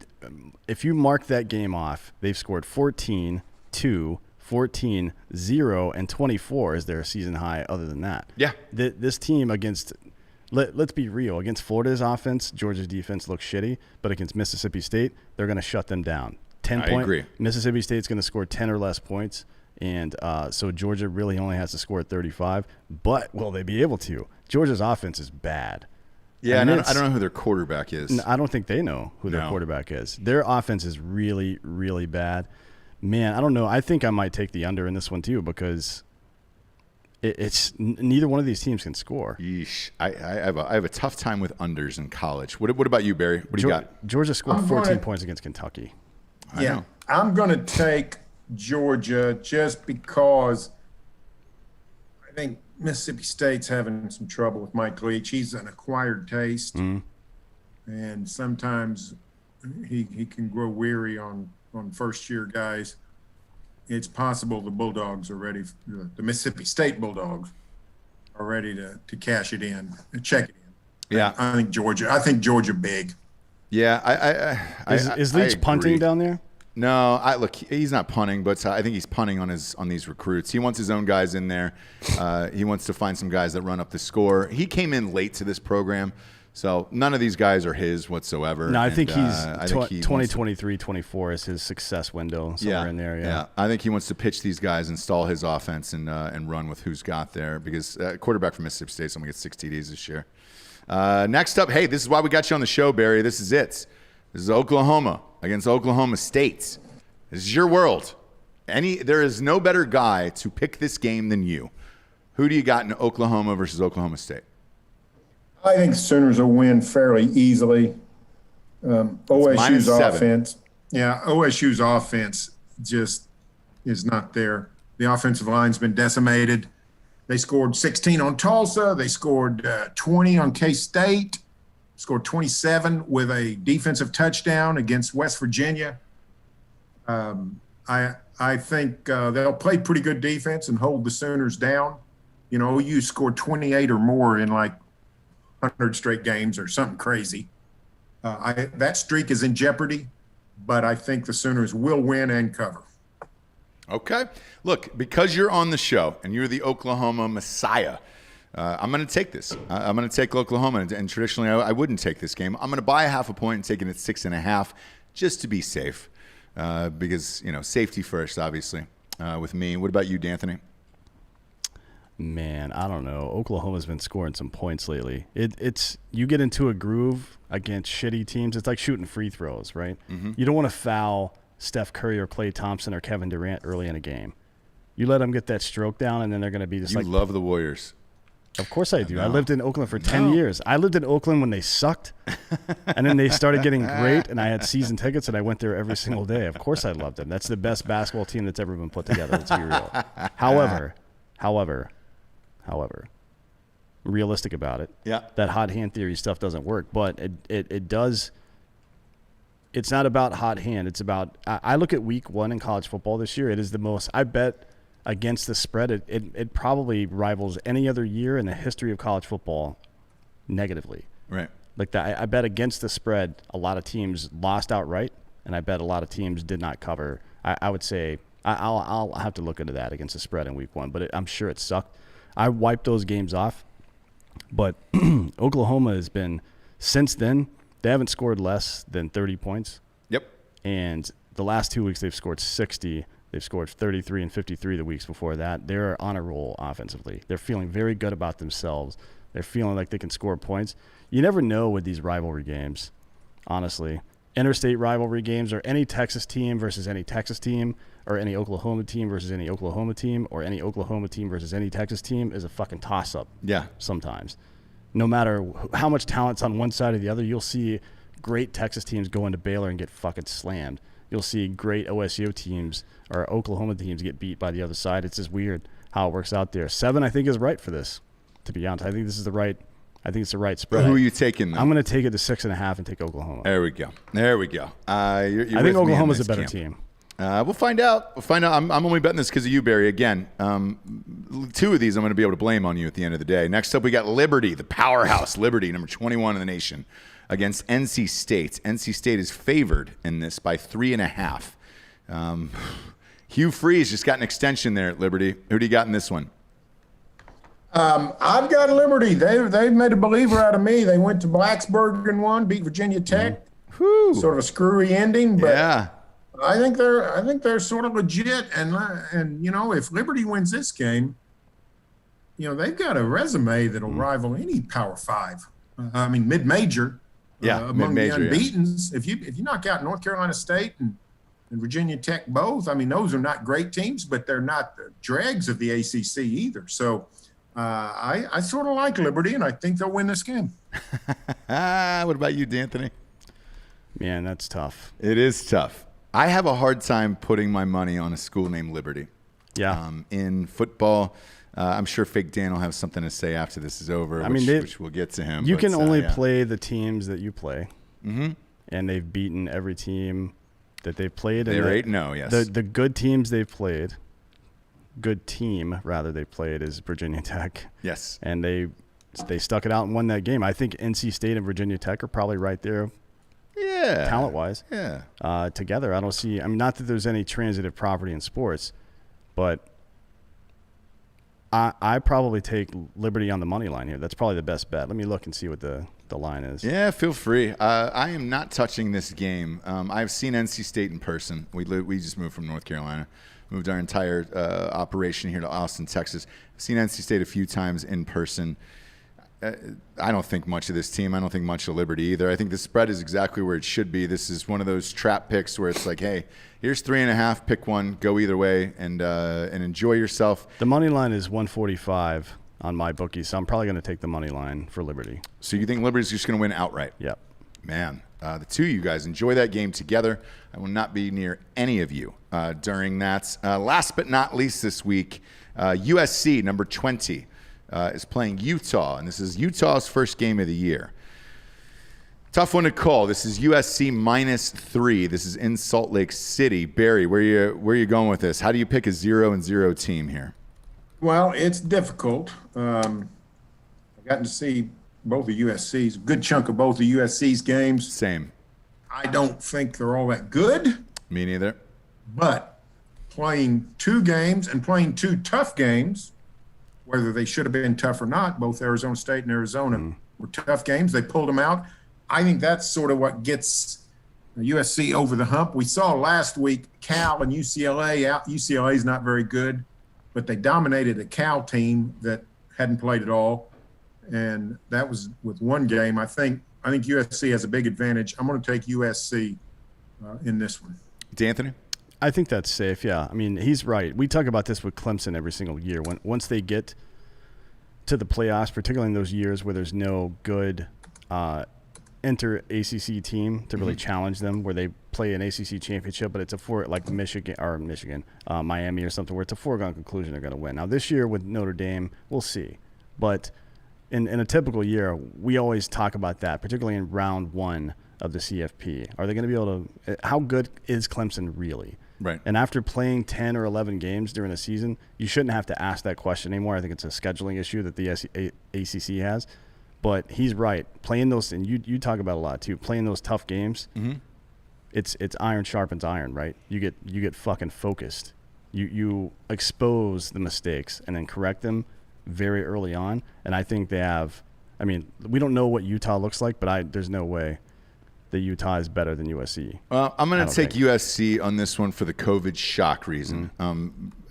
If you mark that game off, they've scored 14, 2, 14, 0, and 24 is their season high other than that. Yeah. This team against... Let's be real. Against Florida's offense, Georgia's defense looks shitty, but against Mississippi State, they're going to shut them down. 10 points. Agree. Mississippi State's going to score 10 or less points, and so Georgia really only has to score 35. But will they be able to? Georgia's offense is bad. Yeah, and I don't know who their quarterback is. I don't think they know who their quarterback is. Their offense is really, really bad. Man, I don't know. I think I might take the under in this one too because it's neither one of these teams can score. Yeesh. I have a tough time with unders in college. What about you, Barry? What do you got? Georgia scored 14 points against Kentucky. Yeah, I'm going to take Georgia just because I think Mississippi State's having some trouble with Mike Leach. He's an acquired taste, and sometimes he can grow weary on first-year guys. It's possible the Bulldogs are ready, the Mississippi State Bulldogs are ready to cash it in, check it in. Yeah. I think Georgia big. Yeah, Is Leach punting down there? No, look, he's not punting, but I think he's punting on these recruits. He wants his own guys in there. He wants to find some guys that run up the score. He came in late to this program, so none of these guys are his whatsoever. No, I think he's 2023, 24 is his success window somewhere in there. Yeah, I think he wants to pitch these guys, install his offense, and run with who's got there because quarterback from Mississippi State's only gets 6 TDs this year. Next up, hey, this is why we got you on the show, Barry. This is it. This is Oklahoma against Oklahoma State. This is your world. There is no better guy to pick this game than you. Who do you got in Oklahoma versus Oklahoma State? I think the Sooners will win fairly easily. OSU's offense. Yeah, OSU's offense just is not there. The offensive line's been decimated. They scored 16 on Tulsa. They scored 20 on K-State. Scored 27 with a defensive touchdown against West Virginia. I think they'll play pretty good defense and hold the Sooners down. You know, OU scored 28 or more in like 100 straight games or something crazy. That streak is in jeopardy, but I think the Sooners will win and cover. Okay. Look, because you're on the show and you're the Oklahoma Messiah, I'm going to take this. I'm going to take Oklahoma, and traditionally I wouldn't take this game. I'm going to buy a half a point and take it at 6.5 just to be safe because, safety first, obviously, with me. What about you, D'Anthony? Man, I don't know. Oklahoma's been scoring some points lately. It's you get into a groove against shitty teams. It's like shooting free throws, right? Mm-hmm. You don't want to foul Steph Curry or Klay Thompson or Kevin Durant early in a game. You let them get that stroke down, and then they're going to be just you love the Warriors. Of course I do. I lived in Oakland for 10 years. I lived in Oakland when they sucked, and then they started getting great, and I had season tickets, and I went there every single day. Of course I loved them. That's the best basketball team that's ever been put together. Let's be real. However, realistic about it. Yeah. That hot hand theory stuff doesn't work, but it does. It's not about hot hand. It's about I look at week 1 in college football this year. It is the most, I bet, against the spread, it probably rivals any other year in the history of college football negatively. Right. Like that, I bet against the spread, a lot of teams lost outright, and I bet a lot of teams did not cover. I would say I'll have to look into that against the spread in week 1, but I'm sure it sucked. I wiped those games off, but Oklahoma has been, since then, they haven't scored less than 30 points. Yep. And the last 2 weeks they've scored 60. They've scored 33 and 53 the weeks before that. They're on a roll offensively. They're feeling very good about themselves. They're feeling like they can score points. You never know with these rivalry games, honestly. Interstate rivalry games, or any Texas team versus any Texas team, or any Oklahoma team versus any Oklahoma team, or any Oklahoma team versus any Texas team is a fucking toss-up. Yeah. Sometimes. No matter how much talent's on one side or the other, you'll see great Texas teams go into Baylor and get fucking slammed. You'll see great OSU teams or Oklahoma teams get beat by the other side. It's just weird how it works out there. 7, I think, is right for this, to be honest. I think it's the right spread. Who are you taking, though? I'm going to take it to 6.5 and take Oklahoma. There we go. You're I think Oklahoma's a better team. We'll find out. I'm only betting this because of you, Barry. Again, 2 of these I'm going to be able to blame on you at the end of the day. Next up, we got Liberty, the powerhouse. Liberty, number 21 in the nation, against NC State. NC State is favored in this by 3.5. Hugh Freeze just got an extension there at Liberty. Who do you got in this one? I've got Liberty. They've made a believer out of me. They went to Blacksburg and won, beat Virginia Tech. Whew. Sort of a screwy ending, but Yeah. I think they're sort of legit. And you know, if Liberty wins this game, you know, they've got a resume that'll rival any Power 5. I mean, mid-major. Yeah, among mid-major, the unbeatens. Yeah. If you knock out North Carolina State and Virginia Tech both, I mean, those are not great teams, but they're not the dregs of the ACC either. So I sort of like Liberty, and I think they'll win this game. What about you, D'Anthony? Man, that's tough. It is tough. I have a hard time putting my money on a school named Liberty. Yeah. In football, I'm sure Fake Dan will have something to say after this is over, which we'll get to him. You can only play the teams that you play. Mm-hmm. And they've beaten every team that they've played. They're 8-0, yes. The good teams they've played, good team, rather, they played is Virginia Tech. Yes. And they stuck it out and won that game. I think NC State and Virginia Tech are probably right there. Yeah. Talent-wise. Yeah. Together. I don't see – I mean, not that there's any transitive property in sports, but I probably take Liberty on the money line here. That's probably the best bet. Let me look and see what the line is. Yeah, feel free. I am not touching this game. I've seen NC State in person. We just moved from North Carolina. Moved our entire operation here to Austin, Texas. I've seen NC State a few times in person. I don't think much of this team. I don't think much of Liberty either. I think the spread is exactly where it should be. This is one of those trap picks where it's like, hey, here's 3.5, pick one, go either way, and enjoy yourself. The money line is 145 on my bookie, so I'm probably going to take the money line for Liberty. So you think Liberty's just going to win outright? Yep. Man, the two of you guys enjoy that game together. I will not be near any of you during that. Last but not least this week, USC, number 20. Is playing Utah, and this is Utah's first game of the year. Tough one to call. This is USC -3. This is in Salt Lake City. Barry, where you going with this? How do you pick a 0-0 team here? Well, it's difficult. I've gotten to see both of USC's, a good chunk of both of USC's games. Same. I don't think they're all that good. Me neither. But playing 2 games and playing 2 tough games, whether they should have been tough or not, both Arizona State and Arizona were tough games. They pulled them out. I think that's sort of what gets USC over the hump. We saw last week Cal and UCLA out. UCLA is not very good, but they dominated a Cal team that hadn't played at all, and that was with one game. I think USC has a big advantage. I'm going to take USC in this one. D'Anthony? I think that's safe, yeah. I mean, he's right. We talk about this with Clemson every single year. Once they get to the playoffs, particularly in those years where there's no good inter-ACC team to really challenge them, where they play an ACC championship, but it's like Miami or something, where it's a foregone conclusion they're going to win. Now, this year with Notre Dame, we'll see. But in a typical year, we always talk about that, particularly in round 1 of the CFP. Are they going to be able to – how good is Clemson really? Right. And after playing 10 or 11 games during a season, you shouldn't have to ask that question anymore. I think it's a scheduling issue that the ACC has. But he's right. Playing those, and you talk about a lot too, playing those tough games, it's iron sharpens iron, right? You get fucking focused. You expose the mistakes and then correct them very early on. And I think they have – I mean, we don't know what Utah looks like, but there's no way that Utah is better than USC. Well, I'm going to take USC on this one for the COVID shock reason.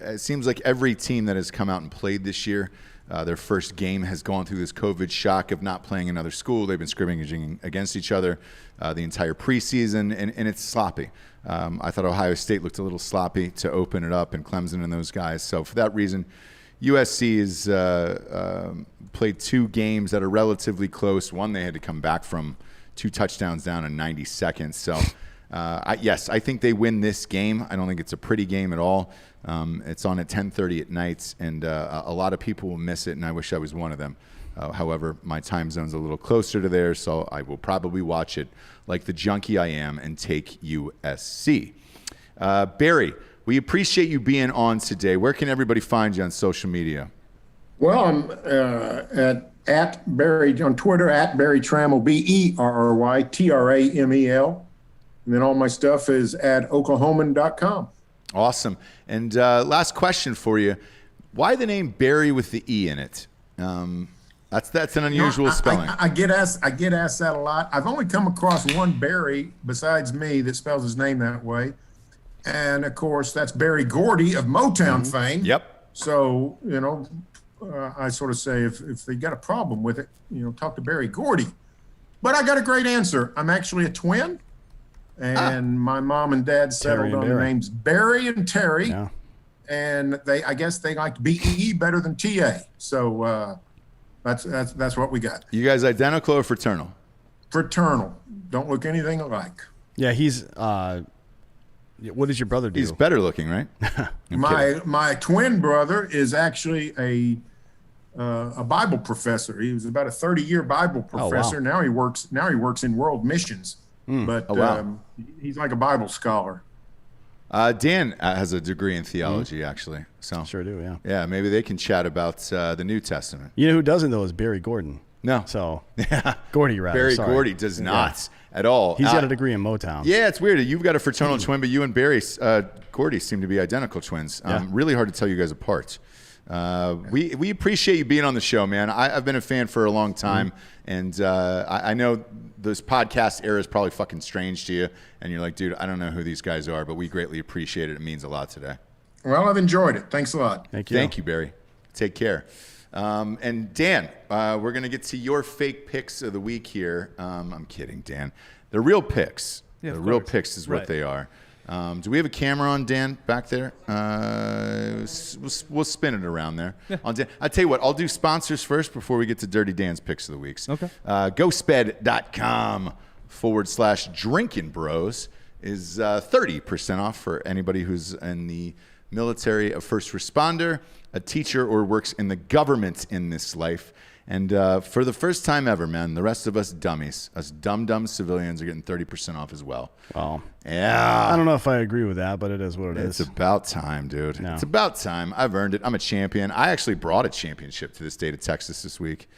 It seems like every team that has come out and played this year Their first game has gone through this COVID shock of not playing another school. They've been scrimmaging against each other the entire preseason, and it's sloppy. I thought Ohio State looked a little sloppy to open it up, and Clemson and those guys. So for that reason, USC has played 2 games that are relatively close. One they had to come back from 2 touchdowns down in 90 seconds. So, yes, I think they win this game. I don't think it's a pretty game at all. It's on at 10:30 at night, and a lot of people will miss it, and I wish I was one of them. However, my time zone's a little closer to theirs, so I will probably watch it like the junkie I am and take USC. Barry, we appreciate you being on today. Where can everybody find you on social media? Well, I'm at Barry on Twitter, at Barry Tramel, BerryTramel. And then all my stuff is at oklahoman.com. Awesome. And last question for you. Why the name Barry with the E in it? That's an unusual spelling. I get asked that a lot. I've only come across one Barry besides me that spells his name that way. And of course, that's Barry Gordy of Motown fame. Yep. So, I sort of say if they got a problem with it, talk to Barry Gordy. But I got a great answer. I'm actually a twin. And my mom and dad settled on the names Barry and Terry. Yeah. And I guess they liked BE better than TA. So that's what we got. You guys identical or fraternal? Fraternal. Don't look anything alike. Yeah, he's what does your brother do? He's better looking, right? My twin brother is actually a Bible professor. He was about a 30-year Bible professor. Oh, wow. Now he works in world missions. But he's like a Bible scholar. Dan has a degree in theology, actually. So Sure do, yeah. Yeah, maybe they can chat about the New Testament. You know who doesn't, though, is Barry Gordon. No. So, Gordy, rather. Barry sorry. Gordy does not at all. He's got a degree in Motown. Yeah, it's weird. You've got a fraternal twin, but you and Barry Gordy seem to be identical twins. Yeah. Really hard to tell you guys apart. We appreciate you being on the show, man. I've been a fan for a long time, and I know this podcast era is probably fucking strange to you, and you're like, dude, I don't know who these guys are, but we greatly appreciate it. It means a lot today. Well, I've enjoyed it. Thanks a lot. Thank you. Thank you, Barry. Take care. And Dan, we're going to get to your fake picks of the week here. I'm kidding, Dan. They're real picks. Yeah, the of real course. picks is what Right. they are. Do we have a camera on Dan back there? We'll spin it around there. Yeah. On Dan. I tell you what, I'll do sponsors first before we get to Dirty Dan's picks of the weeks. Okay. GhostBed.com/Drinkin Bros is 30% off for anybody who's in the military, a first responder, a teacher, or works in the government in this life. And for the first time ever, man, the rest of us dummies, us dumb civilians are getting 30% off as well. Well, Yeah. I don't know if I agree with that, but it is what it is. It's about time, dude. No. It's about time. I've earned it. I'm a champion. I actually brought a championship to the state of Texas this week.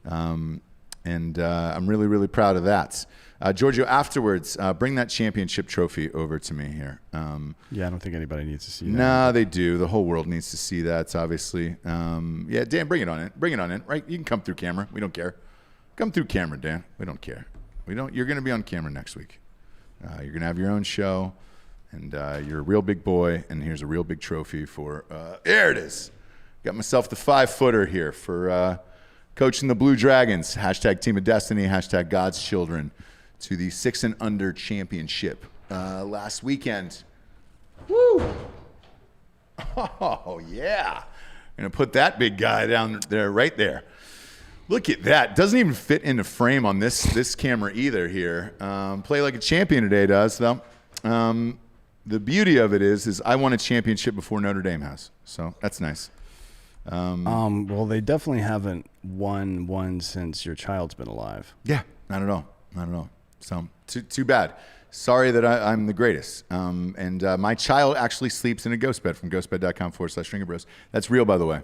And I'm really, really proud of that. Giorgio, afterwards, bring that championship trophy over to me here. Yeah, I don't think anybody needs to see that. Nah, they do. The whole world needs to see that, obviously. Yeah, Dan, bring it on in. Bring it on in. Right? You can come through camera. We don't care. Come through camera, Dan. We don't care. You're going to be on camera next week. You're going to have your own show, and you're a real big boy, and here's a real big trophy for there it is. Got myself the 5-footer here for coaching the Blue Dragons. # Team of Destiny, # God's Children to the 6 and Under championship last weekend. Woo! Oh, yeah. I'm going to put that big guy down there, right there. Look at that. Doesn't even fit in the frame on this camera either here. Play like a champion today does, though. The beauty of it is I won a championship before Notre Dame has. So that's nice. Well, they definitely haven't won one since your child's been alive. Yeah, not at all. Not at all. So too bad. Sorry that I'm the greatest. And my child actually sleeps in a ghost bed from ghostbed.com/Drinkin Bros. That's real, by the way.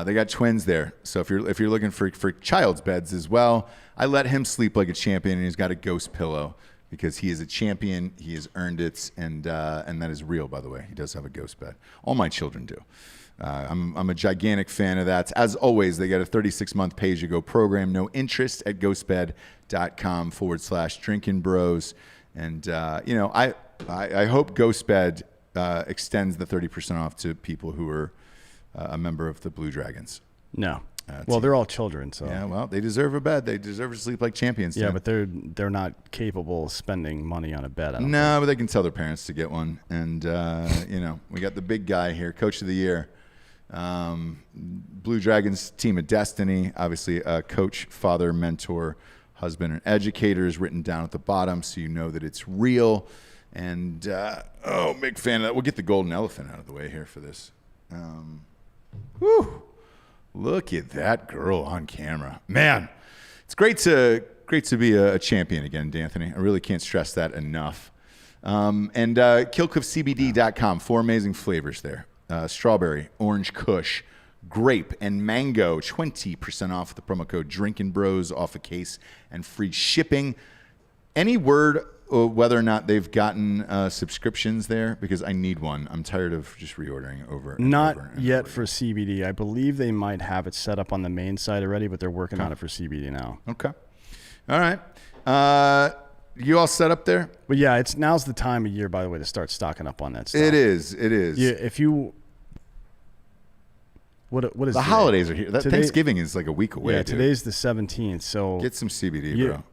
They got twins there. So if you're looking for child's beds as well, I let him sleep like a champion, and he's got a ghost pillow because he is a champion. He has earned it, and that is real, by the way. He does have a ghost bed. All my children do. I'm a gigantic fan of that. As always, they got a 36-month pay-as-you-go program. No interest at ghostbed.com/Drinkin Bros. And, I hope GhostBed extends the 30% off to people who are a member of the Blue Dragons. No. Well, they're all children, so Yeah, well, they deserve a bed. They deserve to sleep like champions. yeah, Tim. but they're not capable of spending money on a bed. I don't No, but they can tell their parents to get one. And, we got the big guy here, Coach of the Year. Blue Dragons Team of Destiny. Obviously, coach, father, mentor, husband, and educator is written down at the bottom so you know that it's real. And, big fan of that. We'll get the golden elephant out of the way here for this. Whew. Look at that girl on camera. Man, it's great to be a champion again, D'Anthony. I really can't stress that enough. And killcliffcbd.com, 4 amazing flavors there. Strawberry, orange kush, grape, and mango. 20% off with the promo code Drinkin Bros off a case and free shipping. Any word whether or not they've gotten subscriptions there? Because I need one. I'm tired of just reordering over. Not yet for CBD. I believe they might have it set up on the main site already, but they're working on it for CBD now. Okay. All right. You all set up there? But yeah, now's the time of year, by the way, to start stocking up on that stuff. It is. Yeah, if you what is the today? holidays are here. Today- Thanksgiving is like a week away. Yeah, dude. today's the 17th, so Get some CBD, you bro.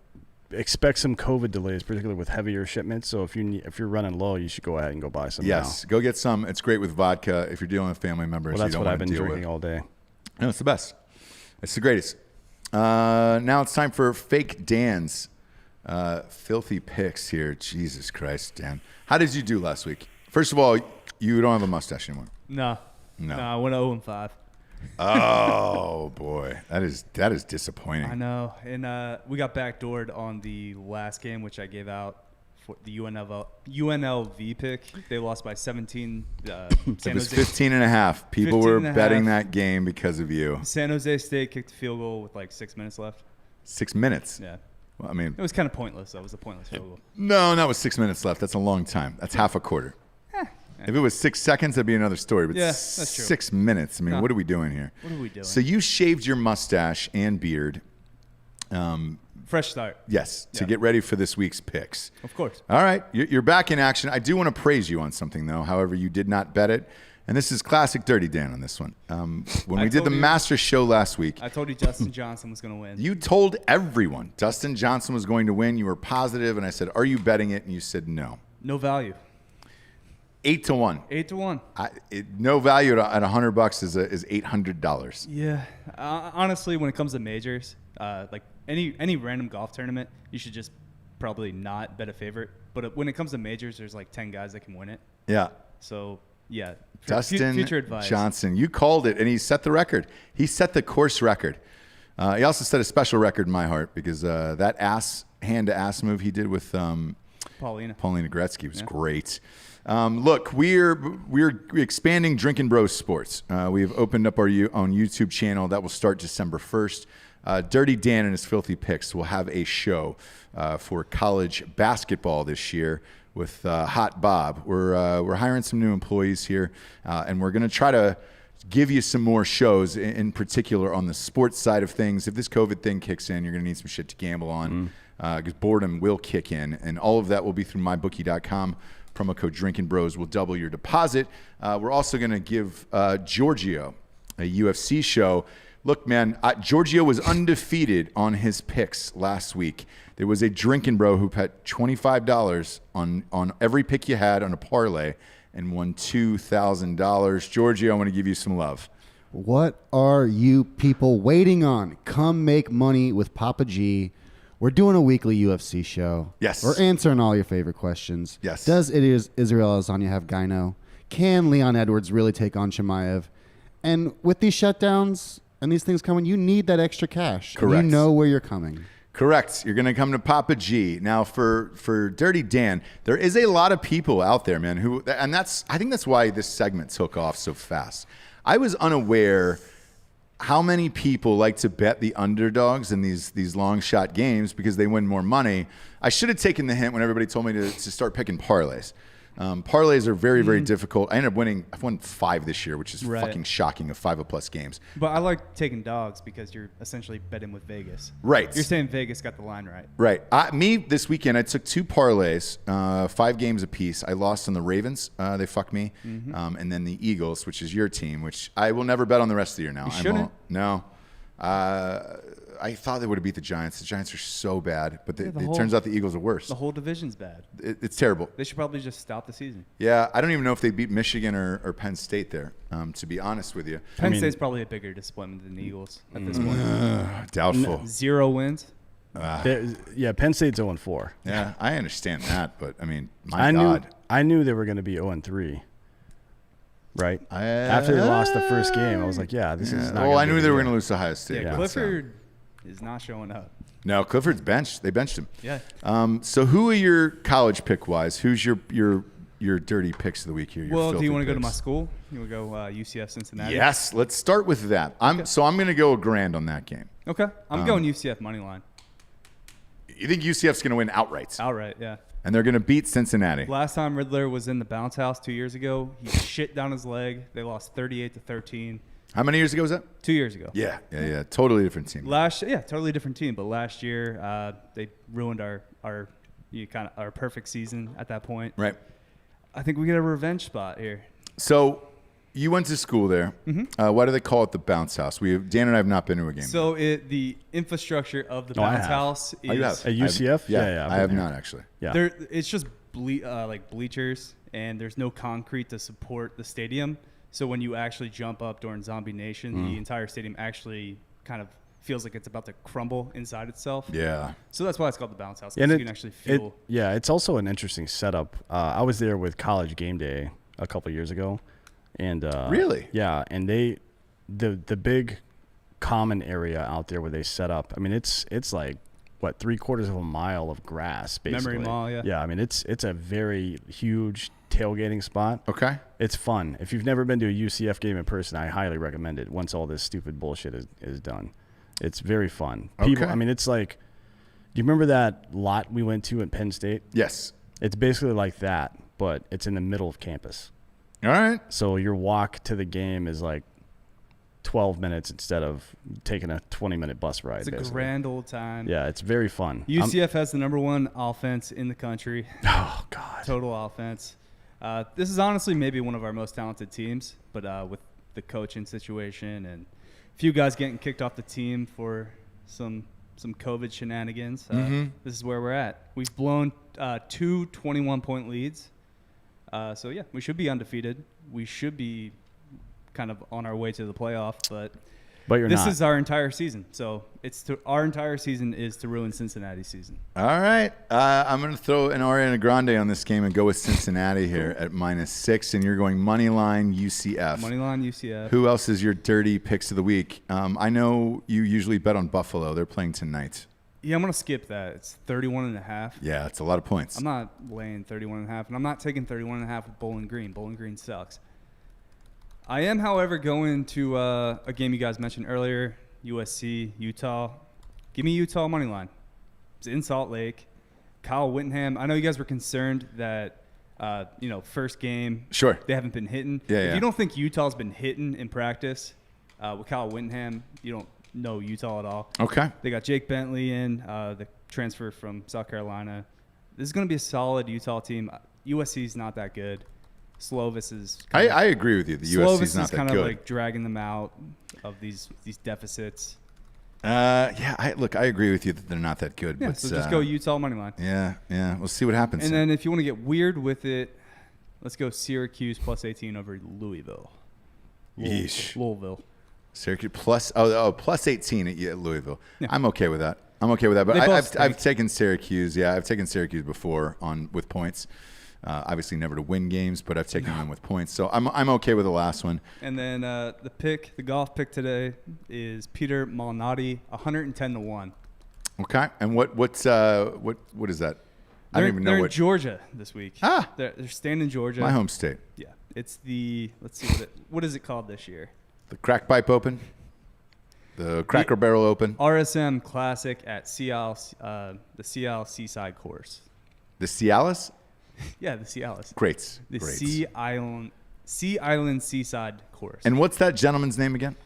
expect some COVID delays, particularly with heavier shipments. So if you're running low, you should go ahead and go buy some. Yes, go get some. It's great with vodka. If you're dealing with family members, Well, that's you don't what want I've been to deal drinking with. all day. No, it's the best. It's the greatest. Now it's time for Fake Dan's filthy picks here. Jesus Christ, Dan. How did you do last week? First of all, you don't have a mustache anymore. No. No. I went 0-5. Oh boy, that is disappointing. I know. And we got backdoored on the last game, which I gave out for the UNLV pick. They lost by 17. It was 15 and a half. People 15 were and a betting half. that game because of you. San Jose State kicked a field goal with like 6 minutes left. 6 minutes. Yeah. Well, I mean, It was kind of pointless. That was a pointless field goal. no, not with 6 minutes left. That's a long time. That's half a quarter. If it was 6 seconds, that'd be another story. But Yeah, that's true. 6 minutes. I mean, No. what are we doing here? What are we doing? So you shaved your mustache and beard. Fresh start. Yes, to Yeah. get ready for this week's picks. Of course. All right, you're back in action. I do want to praise you on something, though. However, you did not bet it. And this is classic Dirty Dan on this one. When I we did the told you- Masters show last week, I told you Justin Johnson was going to win. you told everyone Dustin Johnson was going to win. You were positive, and I said, "Are you betting it?" And you said, "No." No value. 8-1. 8-1. No value at $100 is $800. Yeah. Honestly, when it comes to majors, like any random golf tournament, you should just probably not bet a favorite. But when it comes to majors, there's like 10 guys that can win it. Yeah. So, yeah. Dustin Future advice. Johnson, you called it, and he set the record. He set the course record. He also set a special record in my heart because that hand-to-ass move he did with Paulina. Gretzky was great. Look, we're expanding Drinkin Bros Sports. We have opened up our own YouTube channel that will start December 1st. Dirty Dan and his filthy picks will have a show for college basketball this year with Hot Bob. We're hiring some new employees here, and we're going to try to give you some more shows, in particular on the sports side of things. If this COVID thing kicks in, you're going to need some shit to gamble on because boredom will kick in, and all of that will be through mybookie.com. Promo code Drinkin Bros will double your deposit. We're also going to give Giorgio a UFC show. Look, man, Giorgio was undefeated on his picks last week. There was a Drinkin Bro who bet $25 on every pick you had on a parlay and won $2,000. Giorgio, I want to give you some love. What are you people waiting on? Come make money with Papa G. We're doing a weekly UFC show. Yes. We're answering all your favorite questions. Yes. Does Israel Adesanya have Gyno? Can Leon Edwards really take on Chimaev? And with these shutdowns and these things coming, you need that extra cash. Correct. And you know where you're coming. Correct. You're going to come to Papa G. Now, for Dirty Dan, there is a lot of people out there, man, and I think that's why this segment took off so fast. I was unaware how many people like to bet the underdogs in these long shot games because they win more money. I should have taken the hint when everybody told me to start picking parlays. Parlays are very, very difficult. I ended up winning. I've won 5 this year, which is Right. fucking shocking, of 5+ games. But I like taking dogs because you're essentially betting with Vegas. Right. You're saying Vegas got the line right. Right. Me, this weekend, I took 2 parlays, 5 games apiece. I lost on the Ravens. They fucked me. And then the Eagles, which is your team, which I will never bet on the rest of the year now. You shouldn't. No. I thought they would have beat the Giants. The Giants are so bad, but it whole- turns out the Eagles are worse. The whole division's bad. It's terrible. They should probably just stop the season. Yeah, I don't even know if they beat Michigan or Penn State there, to be honest with you. Penn State's probably a bigger disappointment than the Eagles at this point. Doubtful. 0 wins. Penn State's 0-4. Yeah, I understand that, but I mean, my God. I knew they were going to be 0-3. Right? After they lost the first game, I was like, this is not. Well, I knew they were going going to lose to Ohio State. Yeah, but, Clifford is not showing up. no, Clifford's benched. They benched him. Yeah. So who are your college pick wise? Who's your dirty picks of the week here? Your Well, do filthy you want to go to my picks? school? You want to go UCF Cincinnati? Yes, let's start with that. I'm going to go $1,000 on that game. Okay. I'm going UCF money line. You think UCF's going to win outright? Outright, yeah. And they're going to beat Cincinnati. Last time Riddler was in the bounce house 2 years ago, he shit down his leg. They lost 38-13. How many years ago was that? 2 years ago. Yeah. Totally different team. Totally different team. But last year, they ruined our perfect season at that point. Right. I think we get a revenge spot here. So you went to school there. Why do they call it the bounce house? Dan and I have not been to a game. So the infrastructure of the No, I bounce have. house Oh, you is have? At UCF? Yeah, I have not actually. Yeah. it's just like bleachers, and there's no concrete to support the stadium. So when you actually jump up during Zombie Nation, the entire stadium actually kind of feels like it's about to crumble inside itself. Yeah. So that's why it's called the bounce house. And Because you can actually feel. it's also an interesting setup. I was there with College Game Day a couple years ago, and Really? Yeah, and the big common area out there where they set up. I mean, it's like what 3/4 of a mile of grass, basically. Memory Mall, yeah. Yeah, I mean it's a very huge tailgating spot. Okay. It's fun. If you've never been to a UCF game in person, I highly recommend it. Once all this stupid bullshit is done, it's very fun. People, Okay. I mean, it's like, do you remember that lot we went to at Penn State? Yes. It's basically like that, but it's in the middle of campus. All right. So your walk to the game is like 12 minutes instead of taking a 20-minute bus ride. It's a basically. grand old time. Yeah, it's very fun. UCF has the #1 offense in the country. Oh God. Total offense. This is honestly maybe one of our most talented teams, but with the coaching situation and a few guys getting kicked off the team for some COVID shenanigans, this is where we're at. We've blown 2 21-point leads. So, yeah, we should be undefeated. We should be kind of on our way to the playoff, but But this not. is our entire season. So our entire season is to ruin Cincinnati's season. All right. I'm going to throw an Ariana Grande on this game and go with Cincinnati here at -6, and you're going money line UCF. Moneyline UCF. Who else is your dirty picks of the week? I know you usually bet on Buffalo. They're playing tonight. Yeah, I'm going to skip that. It's 31.5. Yeah, it's a lot of points. I'm not laying 31.5, and I'm not taking 31.5 with Bowling Green. Bowling Green sucks. I am, however, going to a game you guys mentioned earlier, USC, Utah. Give me Utah money line. It's in Salt Lake. Kyle Whittingham. I know you guys were concerned that, first game. Sure. They haven't been hitting. Yeah, if yeah. you don't think Utah's been hitting in practice with Kyle Whittingham, you don't know Utah at all. Okay. They got Jake Bentley in, the transfer from South Carolina. This is going to be a solid Utah team. USC's not that good. Slovis is. I agree with you. The USC Slovis is not is that kind good. of like dragging them out of these deficits. I agree with you that they're not that good. Yeah, but, so just go Utah money line. Yeah. We'll see what happens. And then if you want to get weird with it, let's go Syracuse +18 over Louisville. Yeesh. Louisville. Syracuse +18 at Louisville. Yeah. I'm okay with that. But They both I've stink. taken Syracuse. Yeah, I've taken Syracuse before with points. Obviously never to win games, but I've taken them with points. So I'm okay with the last one. And then the golf pick today is Peter Malnati, 110-1. Okay. And what is that? I don't even know They're in what Georgia this week. They're staying in Georgia. my home state. Yeah, it's let's see what is it called this year? The Crack Pipe Open, the Cracker Barrel Open, RSM Classic at the Seattle Seaside Course. the Cialis. Yeah, the Cialis. Greats. The Greats. Sea Island Seaside course. And what's that gentleman's name again?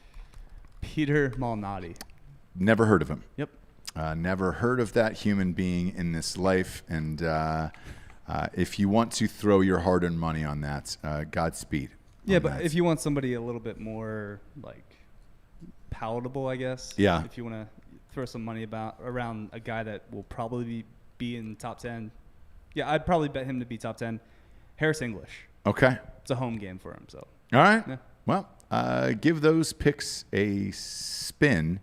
Peter Malnati. Never heard of him. Yep. Never heard of that human being in this life. And if you want to throw your hard-earned money on that, Godspeed. Yeah, on but that. if you want somebody a little bit more like palatable, I guess. Yeah. If you want to throw some money around a guy that will probably be in top 10. Yeah, I'd probably bet him to be top 10. Harris English. Okay. It's a home game for him, so. All right. Yeah. Well, give those picks a spin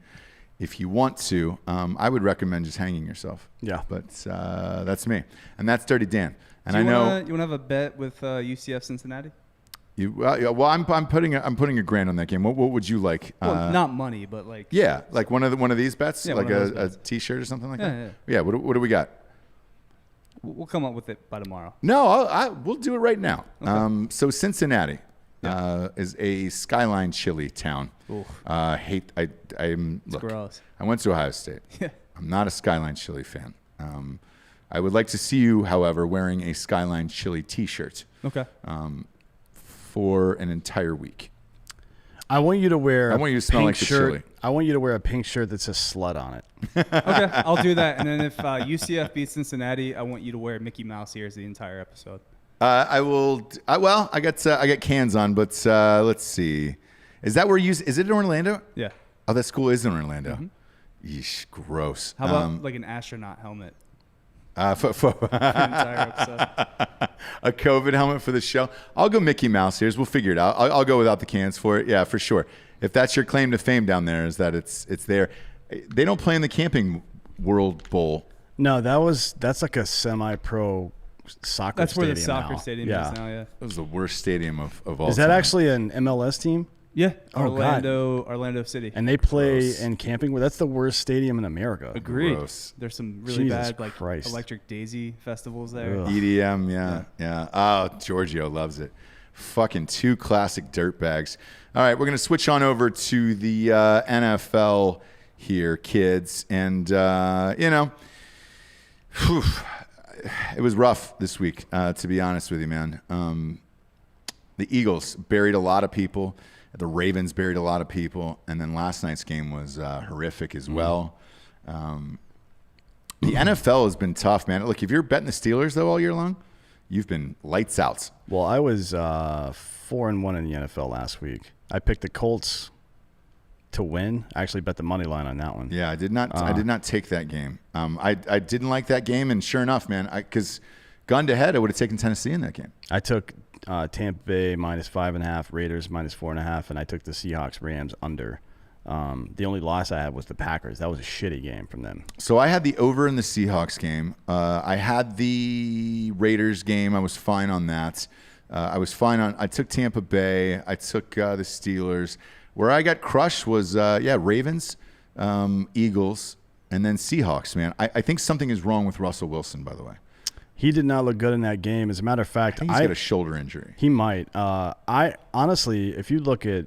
if you want to. I would recommend just hanging yourself. Yeah. But that's me. And that's Dirty Dan. And Do you I know wanna, you want to have a bet with UCF Cincinnati? you. Well, I'm putting a grand on that game. What would you like? Well, not money, but like. Yeah, like one of these bets, Yeah, like one of a those bets. T-shirt or something like Yeah, that. Yeah. What do we got? We'll come up with it by tomorrow. No, we'll do it right now. Okay. So Cincinnati is a skyline chili town. Oof. Look, Gross. I went to Ohio State. Yeah. I'm not a skyline chili fan. I would like to see you, however, wearing a skyline chili T-shirt Okay. for an entire week. I want you to wear. I want you to smell pink like the shirt. chili. I want you to wear a pink shirt that says "slut" on it. Okay, I'll do that. And then if UCF beats Cincinnati, I want you to wear Mickey Mouse ears the entire episode. I will. I got cans on, but let's see. Is that where you? Is it in Orlando? Yeah. Oh, that school is in Orlando. Yeesh, gross. How about like an astronaut helmet For the entire episode? a COVID helmet for the show? I'll go Mickey Mouse ears. We'll figure it out. I'll go without the cans for it. Yeah, for sure. If that's your claim to fame down there, is that it's there. They don't play in the Camping World Bowl. No, that's like a semi-pro soccer. That's where the stadium soccer now. stadium Yeah. is now. Yeah. It was the worst stadium of all. Is that time. actually an MLS team? Yeah. Oh, Orlando City. And they play Gross. in Camping. That's the worst stadium in America. Agreed. Gross. There's some really Jesus bad like Christ. Electric Daisy festivals there. Ugh. EDM? Yeah. Oh, Giorgio loves it. Fucking two classic dirtbags. All right, we're gonna switch on over to the NFL here, kids, and it was rough this week, to be honest with you, man. The Eagles buried a lot of people. The Ravens buried a lot of people. And then last night's game was horrific as well. The NFL has been tough, man. Look, if you're betting the Steelers, though, all year long, you've been lights out. Well, I was 4-1 in the NFL last week. I picked the Colts to win. I actually bet the money line on that one. Yeah, I did not take that game. I didn't like that game, and sure enough, man, because gun to head, I would have taken Tennessee in that game. I took Tampa Bay -5.5, Raiders -4.5, and I took the Seahawks Rams under. The only loss I had was the Packers. That was a shitty game from them. So I had the over in the Seahawks game. I had the Raiders game. I was fine on that. I took Tampa Bay. I took the Steelers. Where I got crushed was, Ravens, Eagles, and then Seahawks, man. I think something is wrong with Russell Wilson, by the way. He did not look good in that game. As a matter of fact, I think he's got a shoulder injury. He might. I honestly, if you look at,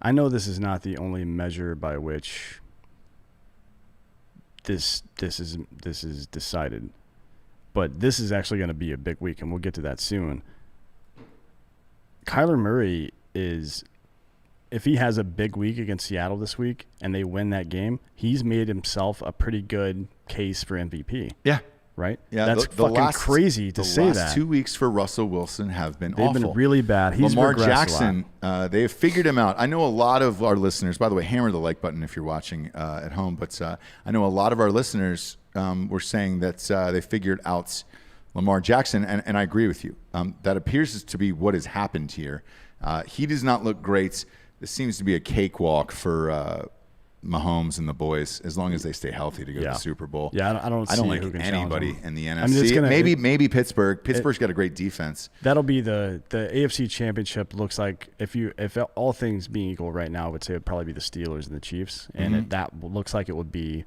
I know this is not the only measure by which this is decided, but this is actually going to be a big week, and we'll get to that soon. Kyler Murray is, if he has a big week against Seattle this week and they win that game, he's made himself a pretty good case for MVP. Yeah. Right? Yeah, That's fucking crazy to say that. The last 2 weeks for Russell Wilson have been They've awful. been really bad. He's Lamar regressed Jackson, a lot. they have figured him out. I know a lot of our listeners, by the way, hammer the like button if you're watching at home, but I know a lot of our listeners were saying that they figured out Lamar Jackson, and I agree with you. That appears to be what has happened here. He does not look great. This seems to be a cakewalk for Mahomes and the boys, as long as they stay healthy to go to the Super Bowl. Yeah, I don't see like who can challenge anybody them. in the NFC. I mean, it's gonna, maybe Pittsburgh. Pittsburgh's got a great defense. That'll be the AFC Championship. Looks like if all things being equal right now, I would say it would probably be the Steelers and the Chiefs, and that looks like it would be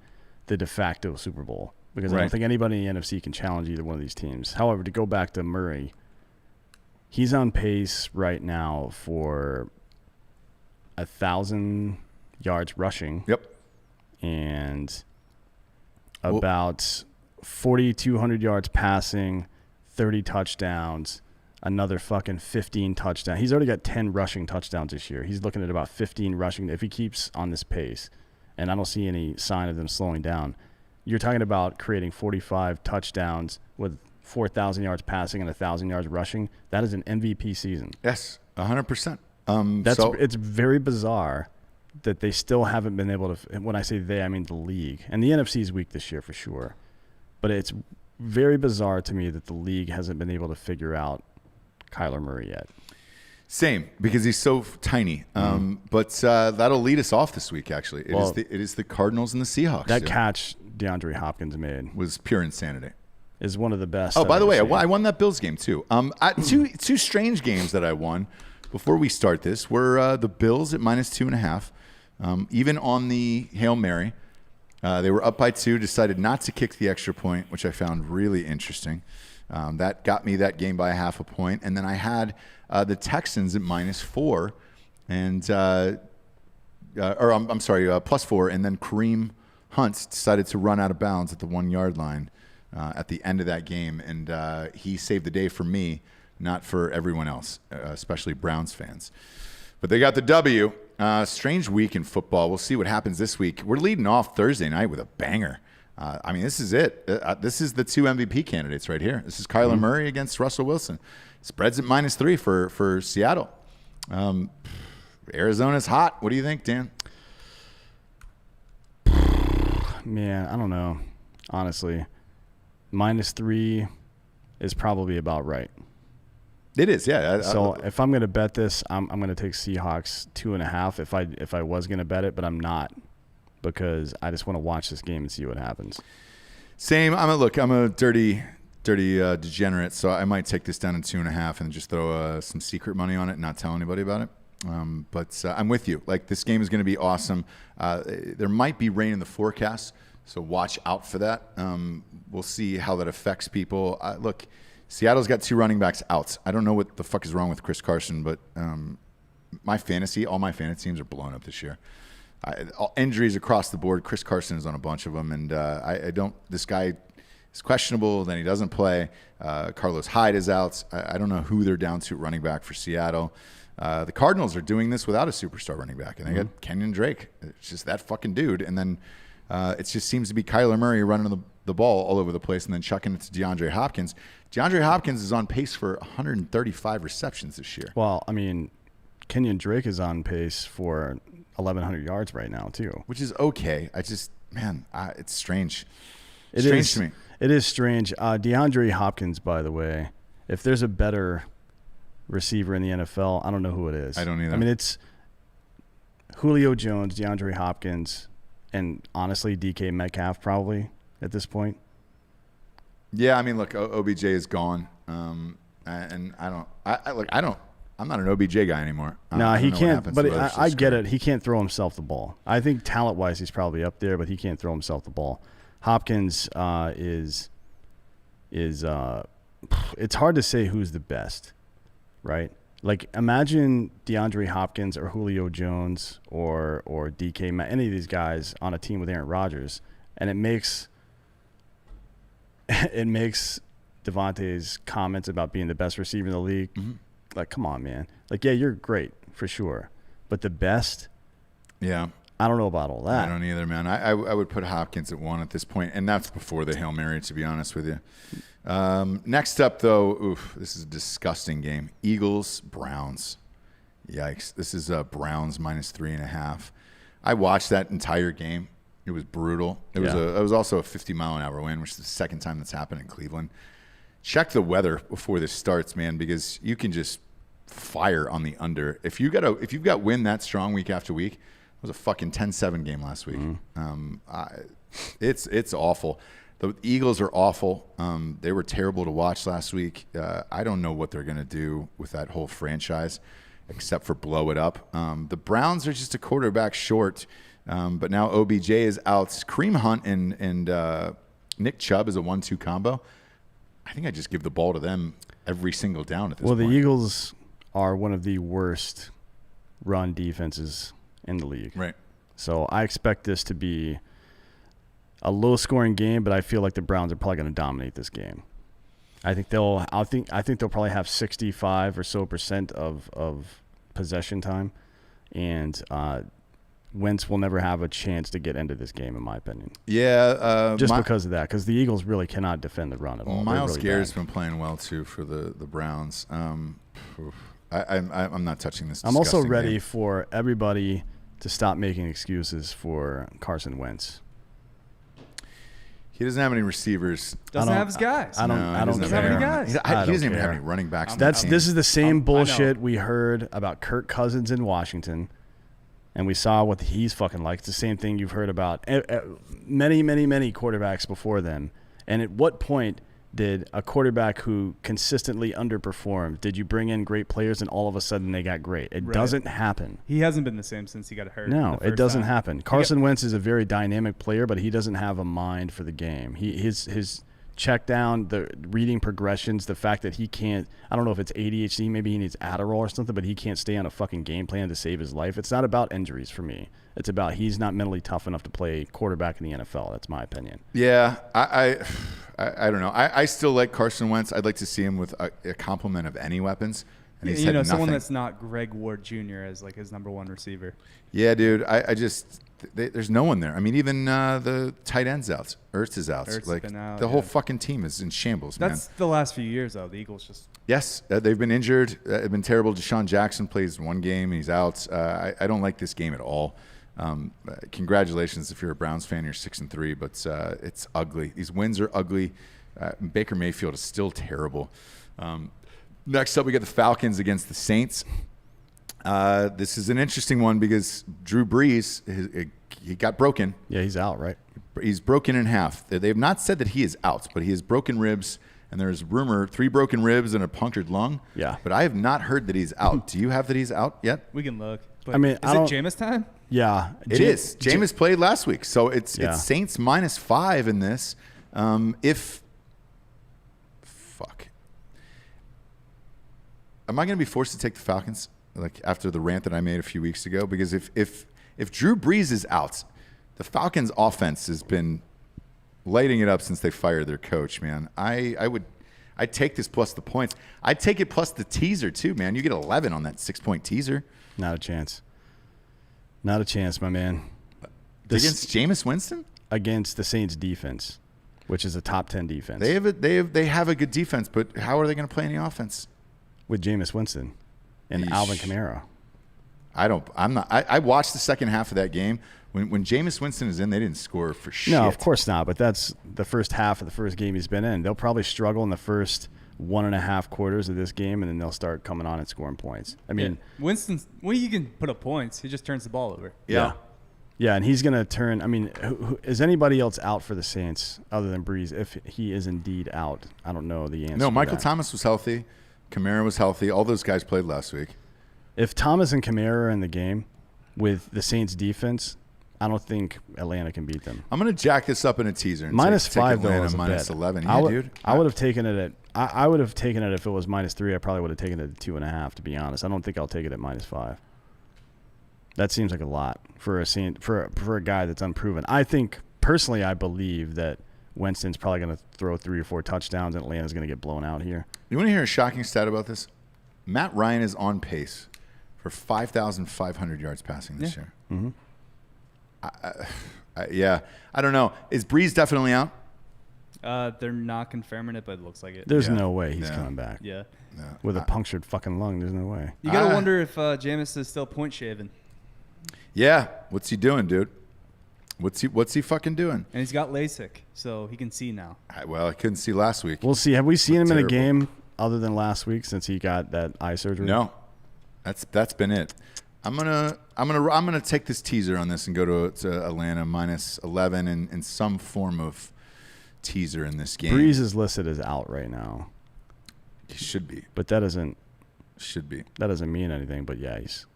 the de facto Super Bowl because I don't think anybody in the NFC can challenge either one of these teams. However, to go back to Murray, he's on pace right now for 1,000 yards rushing. Yep. And about 4,200 yards passing, 30 touchdowns, another fucking 15 touchdowns. He's already got 10 rushing touchdowns this year. He's looking at about 15 rushing if he keeps on this pace. And I don't see any sign of them slowing down. You're talking about creating 45 touchdowns with 4,000 yards passing and 1,000 yards rushing. That is an MVP season. Yes, 100%. It's very bizarre that they still haven't been able to. When I say they, I mean the league. And the NFC is weak this year for sure. But it's very bizarre to me that the league hasn't been able to figure out Kyler Murray yet. Same, because he's so tiny. But that'll lead us off this week, actually. It is the Cardinals and the Seahawks. That catch DeAndre Hopkins made was pure insanity. Is one of the best. Oh, by the way, I won that Bills game, too. Two strange games that I won before we start this were the Bills at -2.5. Even on the Hail Mary, they were up by 2, decided not to kick the extra point, which I found really interesting. That got me that game by 0.5 point. And then I had the Texans at -4, and +4, and then Kareem Hunt decided to run out of bounds at the 1 yard line at the end of that game, and he saved the day for me, not for everyone else, especially Browns fans. But they got the W. Strange week in football. We'll see what happens this week. We're leading off Thursday night with a banger. I mean, this is it. This is the 2 MVP candidates right here. This is Kyler Murray against Russell Wilson. Spreads at -3 for Seattle. Arizona's hot. What do you think, Dan? Man, I don't know. Honestly, -3 is probably about right. It is, yeah. So if I'm going to bet this, I'm going to take Seahawks 2.5 if I was going to bet it, but I'm not, because I just want to watch this game and see what happens. Same. I'm a dirty degenerate, so I might take this down in 2.5 and just throw some secret money on it and not tell anybody about it. But I'm with you. Like, this game is going to be awesome. There might be rain in the forecast, so watch out for that. We'll see how that affects people. Look, Seattle's got 2 running backs out. I don't know what the fuck is wrong with Chris Carson, but all my fantasy teams are blown up this year. Injuries across the board. Chris Carson is on a bunch of them, and this guy is questionable, then he doesn't play. Carlos Hyde is out. I don't know who they're down to running back for Seattle. The Cardinals are doing this without a superstar running back, and they got Kenyon Drake. It's just that fucking dude. And then it just seems to be Kyler Murray running the ball all over the place and then chucking it to DeAndre Hopkins. DeAndre Hopkins is on pace for 135 receptions this year. Well, I mean, Kenyon Drake is on pace for 1,100 yards right now, too. Which is okay. It's strange. It strange is to me. It is strange. DeAndre Hopkins, by the way, if there's a better receiver in the NFL, I don't know who it is. I don't either. I mean, it's Julio Jones, DeAndre Hopkins, and honestly, DK Metcalf probably at this point. Yeah, I mean, look, OBJ is gone, and I'm not an OBJ guy anymore. No, he can't. But I get it. He can't throw himself the ball. I think talent-wise, he's probably up there, but he can't throw himself the ball. Hopkins is it's hard to say who's the best, right? Like, imagine DeAndre Hopkins or Julio Jones or DK, any of these guys on a team with Aaron Rodgers, and it makes Devontae's comments about being the best receiver in the league. Mm-hmm. Like, come on, man. Like, yeah, you're great for sure, but the best? Yeah. I don't know about all that. I don't either, man. I would put Hopkins at 1 at this point, and that's before the Hail Mary, to be honest with you. Next up, though, this is a disgusting game. Eagles-Browns. Yikes. This is Browns -3.5. I watched that entire game. It was brutal. It was also a 50-mile-an-hour wind, which is the second time that's happened in Cleveland. Check the weather before this starts, man, because you can just fire on the under. If you've got wind that strong week after week, it was a fucking 10-7 game last week. It's awful. The Eagles are awful. They were terrible to watch last week. I don't know what they're going to do with that whole franchise except for blow it up. The Browns are just a quarterback short, but now OBJ is out. Kareem Hunt and Nick Chubb is a 1-2 combo. I think I just give the ball to them every single down at this point. Well, the Eagles are one of the worst run defenses in the league. Right. So I expect this to be a low-scoring game, but I feel like the Browns are probably going to dominate this game. I think they'll probably have 65% or so of possession time, and Wentz will never have a chance to get into this game, in my opinion. Yeah, just because of that, because the Eagles really cannot defend the run at all. Miles really Garrett's bad. been playing well too for the Browns. I'm not touching this. I'm also disgusting ready game. for everybody to stop making excuses for Carson Wentz. He doesn't have any receivers. Doesn't have his guys. I don't doesn't have care. any guys. He I doesn't don't even have care. any running backs. on the team. This is the same I know. bullshit we heard about Kirk Cousins in Washington, and we saw what he's fucking like. It's the same thing you've heard about many quarterbacks before then. And at what point did a quarterback who consistently underperformed, did you bring in great players and all of a sudden they got great? It Right. doesn't happen. He hasn't been the same since he got hurt. No, the it first doesn't time. happen. Carson Wentz is a very dynamic player, but he doesn't have a mind for the game. His check down, the reading progressions, the fact that he can't, I don't know if it's ADHD, maybe he needs Adderall or something, but he can't stay on a fucking game plan to save his life. It's not about injuries for me. It's about he's not mentally tough enough to play quarterback in the NFL. That's my opinion. Yeah, I don't know. I still like Carson Wentz. I'd like to see him with a complement of any weapons. And he's had someone nothing. that's not Greg Ward Jr. as like his number one receiver. Yeah, dude. There's no one there. I mean, even the tight end's out. Ertz is out. Ertz Like been out, the whole yeah. fucking team is in shambles, man. That's the last few years though. The Eagles just Yes, they've been injured. They've been terrible. Deshaun Jackson plays one game and he's out. I don't like this game at all. Congratulations if you're a Browns fan. You're 6-3, but it's ugly. These wins are ugly. Baker Mayfield is still terrible. Next up, we got the Falcons against the Saints. This is an interesting one because Drew Brees, he got broken. Yeah, he's out, right? He's broken in half. They have not said that he is out, but he has broken ribs, and there's rumor 3 broken ribs and a punctured lung. Yeah. But I have not heard that he's out. Do you have that he's out yet? we can look. But I mean, is I it don't- Jameis time? Yeah. It is. Jameis played last week, so it's Yeah. Saints -5 in this. Am I going to be forced to take the Falcons? Like after the rant that I made a few weeks ago, because if Drew Brees is out, the Falcons' offense has been lighting it up since they fired their coach. Man, I'd take this plus the points. I'd take it plus the teaser too, man. You get 11 on that 6-point teaser Not a chance. Not a chance, my man. against Jameis Winston. Against the Saints defense, which is a top 10 defense. They have a good defense, but how are they going to play any offense? With Jameis Winston and Yeesh. Alvin Kamara. I watched the second half of that game. When Jameis Winston is in, they didn't score for shit. No, of course not. But that's the first half of the first game he's been in. They'll probably struggle in the first 1.5 quarters of this game, and then they'll start coming on and scoring points. I mean, Winston's he can put up points. He just turns the ball over. Yeah. Yeah, and he's going to turn. I mean, is anybody else out for the Saints other than Breeze? If he is indeed out, I don't know the answer. No, to Michael that. Thomas was healthy. Kamara was healthy. All those guys played last week. If Thomas and Kamara are in the game with the Saints defense, I don't think Atlanta can beat them. I'm going to jack this up in a teaser. And -5 take though Atlanta is a minus bet. 11. I Yeah, would, dude. I would have taken it at. I would have taken it if it was -3. I probably would have taken it at 2.5. To be honest, I don't think I'll take it at -5. That seems like a lot for a guy that's unproven. I think personally, I believe that Winston's probably going to throw 3 or 4 touchdowns, and Atlanta's going to get blown out here. You want to hear a shocking stat about this? Matt Ryan is on pace for 5,500 yards passing this year. Mm-hmm. I don't know. Is Breeze definitely out? They're not confirming it, but it looks like it. There's Yeah. no way he's Yeah. coming back Yeah. No. with a punctured fucking lung. There's no way. You gotta Ah. wonder if Jameis is still point shaving, Yeah. What's he doing, dude? What's he fucking doing? and he's got LASIK, so he can see now. Well, I couldn't see last week. We'll see. Have we seen him in a Terrible. game other than last week since he got that eye surgery? No, that's been it. I'm gonna take this teaser on this and go to Atlanta -11 and some form of teaser in this game. Breeze is listed as out right now, He should be. but that doesn't mean anything. But yeah, he's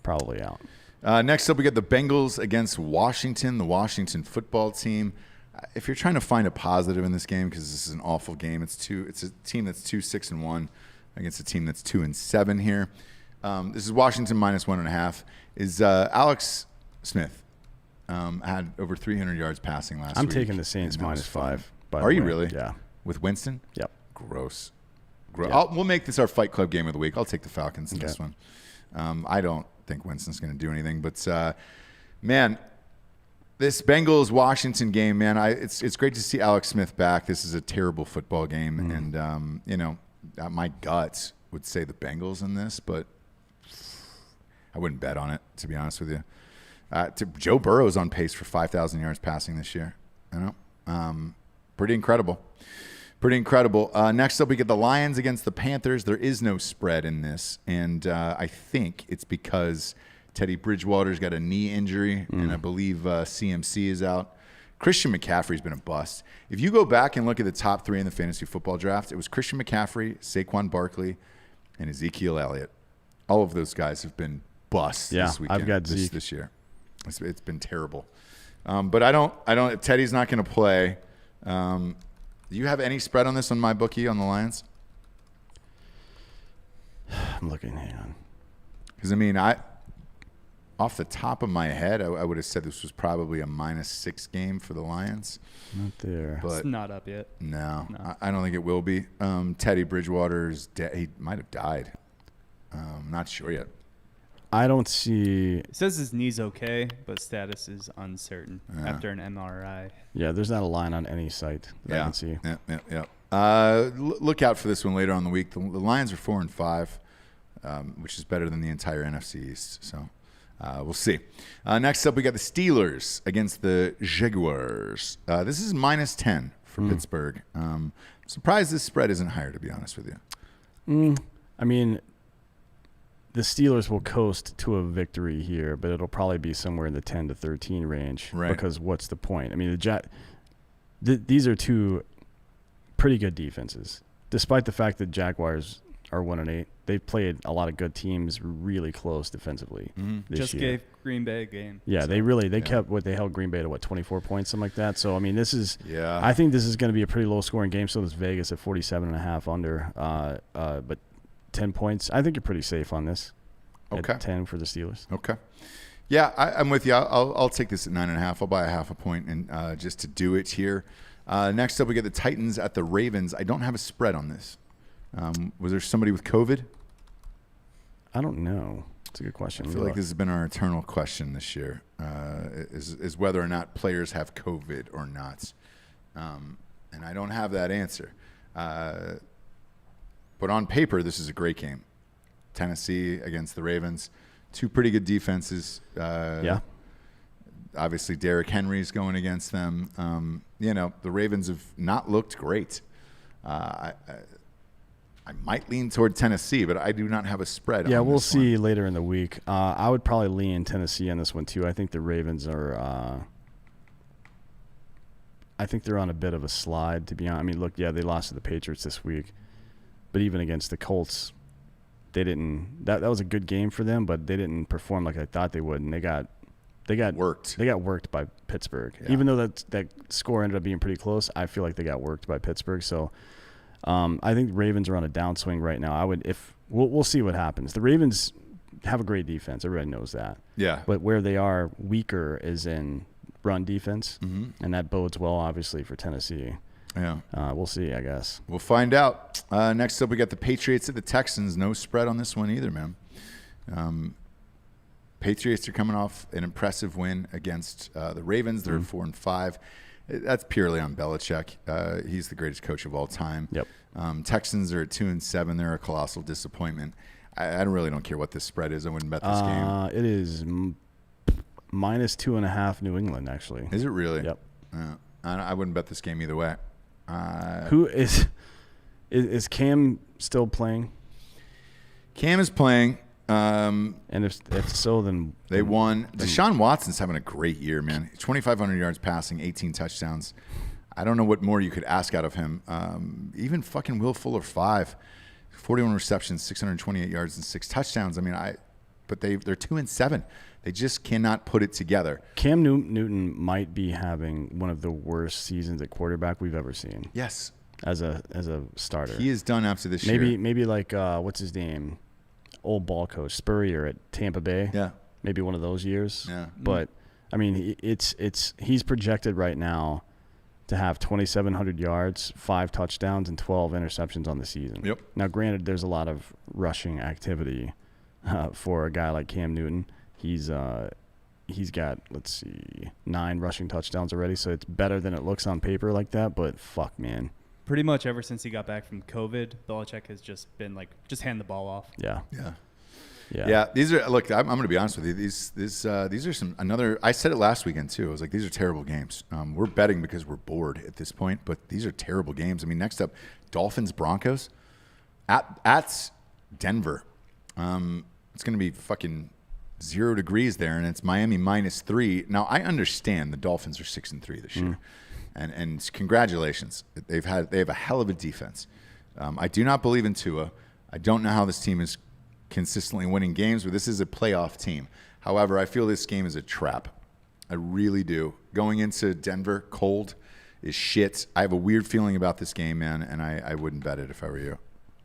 probably out. Next up, we got the Bengals against Washington, the Washington football team. If you're trying to find a positive in this game, because this is an awful game, it's a team that's 2-6-1 against a team that's 2-7 here. This is Washington -1.5. Is Alex Smith had over 300 yards passing last week. I'm taking the Saints and that was fun. -5. by the Are you way. really? Yeah. With Winston? Yep. Gross. Yeah. We'll make this our Fight Club game of the week. I'll take the Falcons in Okay. this one. I don't think Winston's going to do anything, but man, this Bengals-Washington game, man, it's great to see Alex Smith back. This is a terrible football game, and my guts would say the Bengals in this, but I wouldn't bet on it, to be honest with you. Joe Burrow's on pace for 5,000 yards passing this year. Pretty incredible. Next up, we get the Lions against the Panthers. There is no spread in this, and I think it's because Teddy Bridgewater's got a knee injury, and I believe CMC is out. Christian McCaffrey's been a bust. If you go back and look at the top 3 in the fantasy football draft, it was Christian McCaffrey, Saquon Barkley, and Ezekiel Elliott. All of those guys have been busts this weekend. I've got Zeke this year. It's been terrible. But I don't. If Teddy's not going to play. Do you have any spread on this on my bookie on the Lions? I'm looking. Hang on. Because off the top of my head, I would have said this was probably a -6 game for the Lions. Not there. But It's not up yet. no. No. I don't think it will be. Teddy Bridgewater's he might have died. Not sure yet. I don't see. It says his knee's okay, but status is uncertain Yeah. after an MRI. Yeah, there's not a line on any site that I can see. Yeah. Look out for this one later on in the week. The Lions are 4-5, which is better than the entire NFC East. So we'll see. Next up, we got the Steelers against the Jaguars. This is -10 for Pittsburgh. Surprised this spread isn't higher, to be honest with you. I mean, the Steelers will coast to a victory here, but it'll probably be somewhere in the 10 to 13 range. Right. Because what's the point? I mean, these are two pretty good defenses. Despite the fact that Jaguars are 1-8, they've played a lot of good teams really close defensively this Just year. gave Green Bay a game. Yeah, they kept they held Green Bay to 24 points, something like that. So I mean, this is Yeah. I think this is going to be a pretty low scoring game. So does Vegas at 47.5 under, but 10 points. I think you're pretty safe on this. Okay. At 10 for the Steelers. Okay. Yeah, I'm with you. I'll take this at 9.5. I'll buy a half a point and just to do it here. Next up, we get the Titans at the Ravens. I don't have a spread on this. Was there somebody with COVID? I don't know. It's a good question. I feel like this has been our eternal question this year, is whether or not players have COVID or not. And I don't have that answer. But on paper, this is a great game. Tennessee against the Ravens. Two pretty good defenses. Yeah. Obviously, Derrick Henry's going against them. The Ravens have not looked great. I might lean toward Tennessee, but I do not have a spread. Yeah, on we'll this see one. later in the week. I would probably lean Tennessee on this one too. I think the Ravens are. I think they're on a bit of a slide, to be honest. I mean, look, yeah, they lost to the Patriots this week, but even against the Colts, they didn't. That was a good game for them, but they didn't perform like I thought they would, and they got worked. They got worked by Pittsburgh. Yeah. Even though that score ended up being pretty close, I feel like they got worked by Pittsburgh. So I think the Ravens are on a downswing right now. We'll see what happens. The Ravens have a great defense. Everybody knows that. Yeah. But where they are weaker is in run defense, and that bodes well, obviously, for Tennessee. Yeah. We'll see, I guess. We'll find out. Next up, we got the Patriots at the Texans. No spread on this one either, man. Patriots are coming off an impressive win against the Ravens. They're 4-5. That's purely on Belichick. He's the greatest coach of all time. Yep. Texans are at 2-7. They're a colossal disappointment. I really don't care what this spread is. I wouldn't bet this game. It is -2.5 New England, actually. Is it really? Yep. I wouldn't bet this game either way. Who is Cam still playing? Cam is playing. And if so, then They won. Deshaun Watson's having a great year, man. 2,500 yards passing, 18 touchdowns. I don't know what more you could ask out of him. Even fucking Will Fuller, 41 receptions, 628 yards, and 6 touchdowns. I mean, but they're 2-7. They just cannot put it together. Cam Newton might be having one of the worst seasons at quarterback we've ever seen Yes, as a starter. he is done after this year. Maybe like what's his name, old ball coach Spurrier at Tampa Bay. Yeah. Maybe one of those years. Yeah. But I mean, he's projected right now to have 2,700 yards, 5 touchdowns, and 12 interceptions on the season. Yep. Now, granted, there's a lot of rushing activity for a guy like Cam Newton. He's got, 9 rushing touchdowns already, so it's better than it looks on paper like that, but fuck, man. Pretty much ever since he got back from COVID, Belichick has just been just hand the ball off. Yeah. These are, look, I'm going to be honest with you. These are some, I said it last weekend too. I was like, these are terrible games. We're betting because we're bored at this point, but these are terrible games. I mean, next up, Dolphins, Broncos at Denver. It's going to be fucking 0 degrees there, and it's Miami -3. Now, I understand the Dolphins are 6-3 this year. And congratulations. They have a hell of a defense. I do not believe in Tua. I don't know how this team is consistently winning games, but this is a playoff team. However, I feel this game is a trap. I really do. Going into Denver cold is shit. I have a weird feeling about this game, man, and I wouldn't bet it if I were you.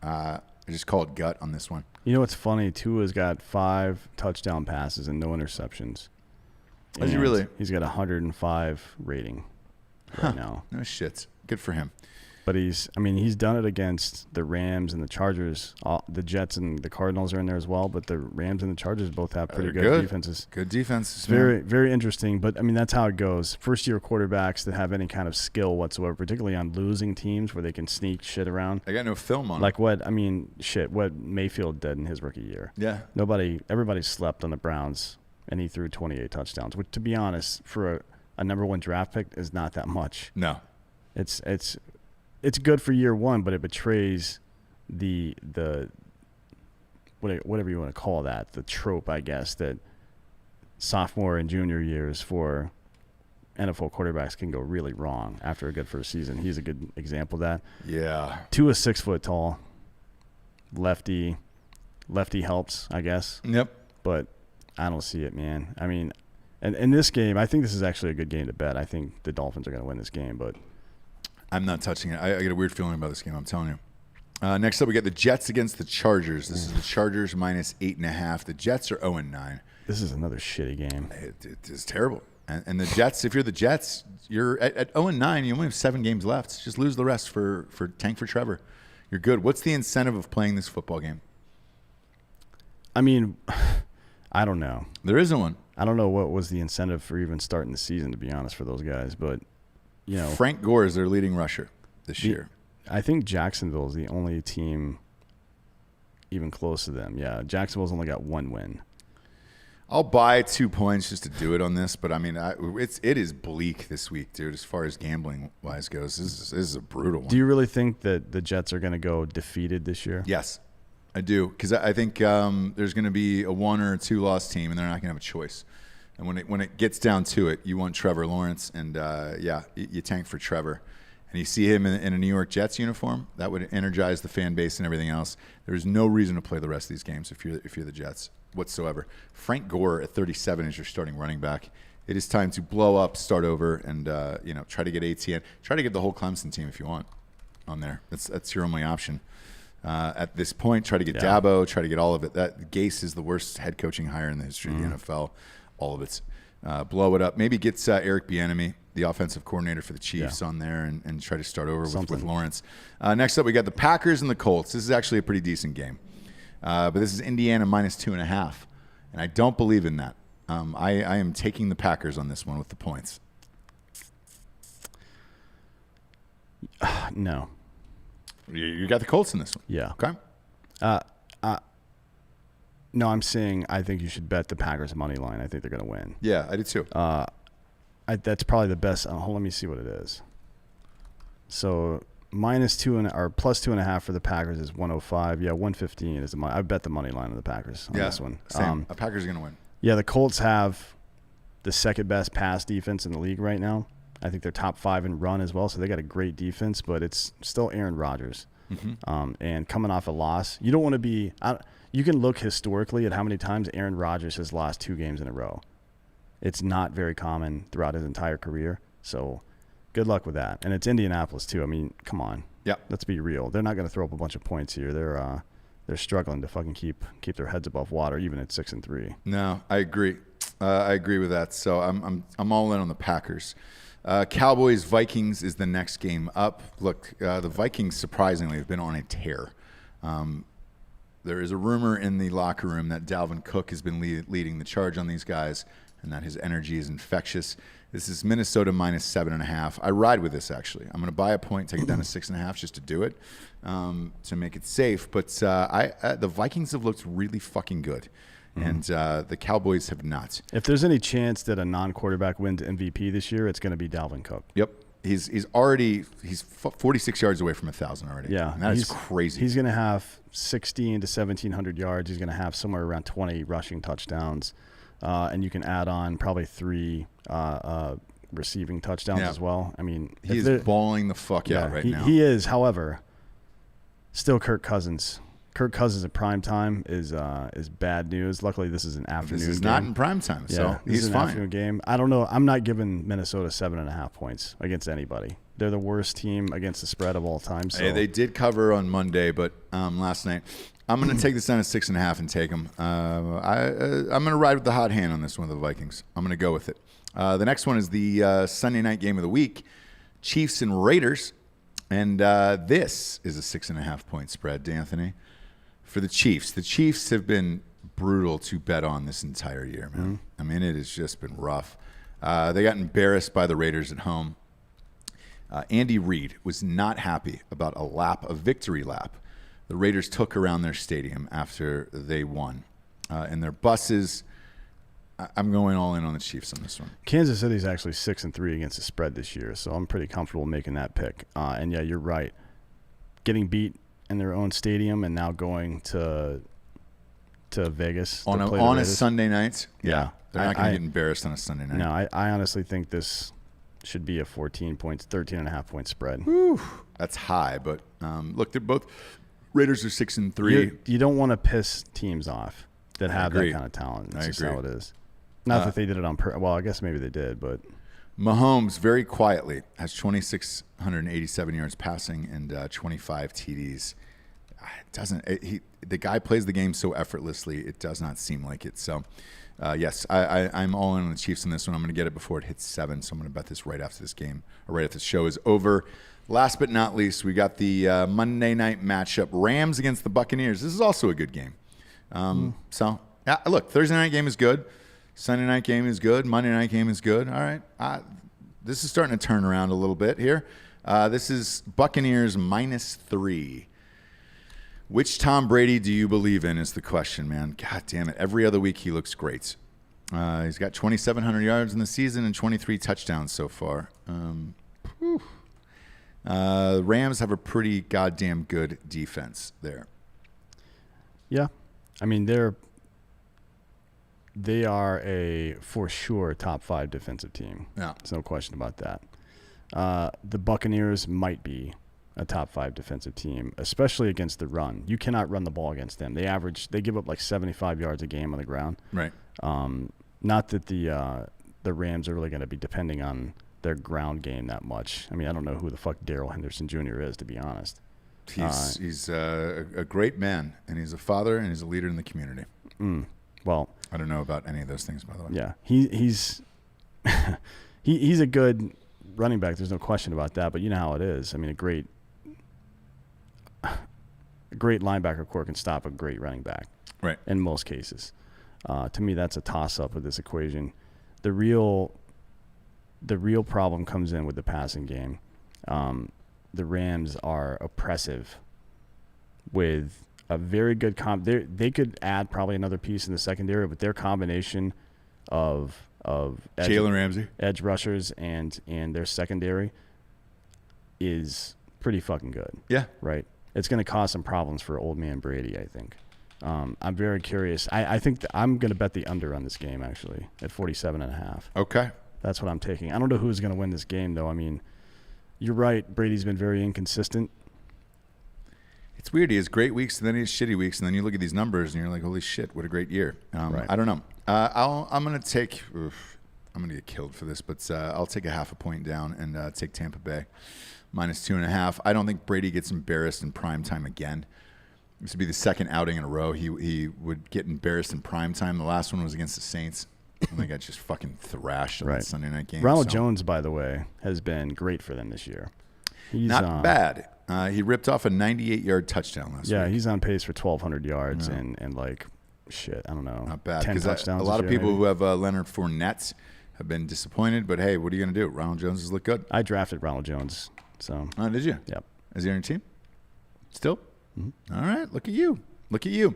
I just call it gut on this one. You know what's funny? Tua's got 5 touchdown passes and no interceptions. Is he really? He's got 105 rating right now. No shit. Good for him. But he's done it against the Rams and the Chargers. The Jets and the Cardinals are in there as well, but the Rams and the Chargers both have pretty good defenses. Good defenses. It's very, very interesting. But, that's how it goes. First-year quarterbacks that have any kind of skill whatsoever, particularly on losing teams where they can sneak shit around. I got no film on like what Mayfield did in his rookie year. Yeah. Everybody slept on the Browns, and he threw 28 touchdowns, which, to be honest, for a number 1 draft pick is not that much. No. It's good for year 1, but it betrays the whatever you want to call that, the trope, I guess, that sophomore and junior years for NFL quarterbacks can go really wrong after a good first season. He's a good example of that. Yeah. Tua's 6 foot tall. Lefty helps, I guess. Yep. But I don't see it, man. And in this game, I think this is actually a good game to bet. I think the Dolphins are going to win this game, but I'm not touching it. I get a weird feeling about this game, I'm telling you. Next up, we got the Jets against the Chargers. This is the Chargers -8.5. The Jets are 0-9. This is another shitty game. It is terrible. And the Jets, if you're the Jets, you're at 0-9. You only have 7 games left. Just lose the rest for tank for Trevor. You're good. What's the incentive of playing this football game? I don't know. There isn't one. I don't know what was the incentive for even starting the season, to be honest, for those guys. But, Frank Gore is their leading rusher this year. I think Jacksonville is the only team even close to them. Yeah, Jacksonville's only got 1 win. I'll buy 2 points just to do it on this, but it is bleak this week, dude. As far as gambling wise goes, this is a brutal one. Do you really think that the Jets are going to go defeated this year? Yes, I do, because I think there's going to be a 1 or 2 loss team, and they're not going to have a choice. And when it gets down to it, you want Trevor Lawrence, and you tank for Trevor. And you see him in a New York Jets uniform, that would energize the fan base and everything else. There's no reason to play the rest of these games if you're the Jets whatsoever. Frank Gore at 37 is your starting running back. It is time to blow up, start over, and try to get ATN. Try to get the whole Clemson team if you want on there. That's your only option. At this point, try to get Dabo, try to get all of it. That Gase is the worst head coaching hire in the history of the NFL. All of it. Blow it up. Maybe get Eric Bieniemy, the offensive coordinator for the Chiefs, on there and try to start over with Lawrence. Next up, we got the Packers and the Colts. This is actually a pretty decent game. But this is Indiana -2.5. And I don't believe in that. I am taking the Packers on this one with the points. No. You got the Colts in this one? Yeah. Okay. No, I'm saying I think you should bet the Packers money line. I think they're going to win. Yeah, I do too. That's probably the best. Let me see what it is. So -2 or +2.5 for the Packers is 105. Yeah, 115 is the money. I bet the money line on the Packers on this one. Same. The Packers are going to win. Yeah, the Colts have the second best pass defense in the league right now. I think they're top 5 in run as well, so they got a great defense, but it's still Aaron Rodgers. Mm-hmm. And coming off a loss, you don't want to be. You can look historically at how many times Aaron Rodgers has lost 2 games in a row. It's not very common throughout his entire career. So good luck with that. And it's Indianapolis too. Come on. Yeah. Let's be real. They're not going to throw up a bunch of points here. They're struggling to fucking keep their heads above water, even at 6-3. No, I agree. I agree with that. So I'm all in on the Packers. Cowboys Vikings is the next game up. Look, the Vikings surprisingly have been on a tear. There is a rumor in the locker room that Dalvin Cook has been leading the charge on these guys, and that his energy is infectious. This is Minnesota minus 7.5. I ride with this, actually. I'm going to buy a point, take it down to 6.5 just to do it, to make it safe. But the Vikings have looked really fucking good, and the Cowboys have not. If there's any chance that a non-quarterback wins MVP this year, it's going to be Dalvin Cook. Yep. He's 46 yards away from 1,000 already. Yeah. And that is crazy. He's going to have 1,600 to 1,700 yards. He's going to have somewhere around 20 rushing touchdowns. And you can add on probably 3 receiving touchdowns as well. I mean, he is balling the fuck out right now. He is, however, still Kirk Cousins. Kirk Cousins at prime time is bad news. Luckily, this is an afternoon game. This is not in prime time, so he's an fine. Afternoon game. I don't know. I'm not giving Minnesota 7.5 points against anybody. They're the worst team against the spread of all time. So. Hey, they did cover on Monday, but last night. I'm going to take this down to 6.5 and take them. I'm going to ride with the hot hand on this one, the Vikings. I'm going to go with it. The next one is the Sunday night game of the week, Chiefs and Raiders. And this is a 6.5 point spread, D'Anthony. For the Chiefs. The Chiefs have been brutal to bet on this entire year, man. I mean, it has just been rough. They got embarrassed by the Raiders at home. Andy Reid was not happy about a victory lap the Raiders took around their stadium after they won. And their buses, I'm going all in on the Chiefs on this one. Kansas City's actually 6-3 against the spread this year, so I'm pretty comfortable making that pick. And yeah, you're right. Getting beat in their own stadium and now going to Vegas on a Sunday night. Yeah. They're not going to get embarrassed on a Sunday night. No, I honestly think this should be a 13.5 point spread. Whew, that's high, but look, they're both Raiders are 6-3. You don't want to piss teams off that have that kind of talent. That's just how it is. Not that they did it on purpose. Well, I guess maybe they did, but Mahomes very quietly has 2,687 yards passing and 25 TDs. The guy plays the game so effortlessly, it does not seem like it. So, yes, I'm all in on the Chiefs in this one. I'm going to get it before it hits 7, so I'm going to bet this right after this game, or right after the show is over. Last but not least, we got the Monday night matchup, Rams against the Buccaneers. This is also a good game. So, yeah, look, Thursday night game is good. Sunday night game is good. Monday night game is good. All right. This is starting to turn around a little bit here. This is Buccaneers -3. Which Tom Brady do you believe in is the question, man. God damn it. Every other week he looks great. He's got 2,700 yards in the season and 23 touchdowns so far. The Rams have a pretty goddamn good defense there. Yeah. I mean, they are a, for sure, top 5 defensive team. Yeah. There's no question about that. The Buccaneers might be a top 5 defensive team, especially against the run. You cannot run the ball against them. They give up like 75 yards a game on the ground. Right. Not that the Rams are really going to be depending on their ground game that much. I mean, I don't know who the fuck Darrell Henderson Jr. is, to be honest. He's a great man, and he's a father, and he's a leader in the community. Well, I don't know about any of those things, by the way. Yeah, he's he's a good running back. There's no question about that. But you know how it is. I mean, a great linebacker core can stop a great running back. Right. In most cases, to me, that's a toss-up with this equation. The real problem comes in with the passing game. The Rams are oppressive with a very good they could add probably another piece in the secondary, but their combination of Jalen Ramsey, edge rushers and their secondary is pretty fucking good. Yeah. Right. It's going to cause some problems for old man Brady, I think. I'm very curious. I think I'm going to bet the under on this game, actually, at 47.5. Okay. That's what I'm taking. I don't know who's going to win this game, though. I mean, you're right. Brady's been very inconsistent. It's weird. He has great weeks, and then he has shitty weeks, and then you look at these numbers, and you're like, holy shit, what a great year. Right. I don't know. I'm going to take – I'm going to get killed for this, but I'll take a 0.5 point down and take Tampa Bay -2.5. I don't think Brady gets embarrassed in prime time again. This would be the second outing in a row he would get embarrassed in prime time. The last one was against the Saints. And they got just fucking thrashed in that Sunday night game. Ronald Jones, by the way, has been great for them this year. He's not bad. He ripped off a 98-yard touchdown last week. Yeah, he's on pace for 1,200 yards and like, shit, I don't know. Not bad. 10 touchdowns A lot of this year, people maybe. who have Leonard Fournette have been disappointed, but hey, what are you going to do? Ronald Jones has looked good. I drafted Ronald Jones, so. Oh, did you? Yep. Is he on your team? Still? Mm-hmm. All right. Look at you. Look at you.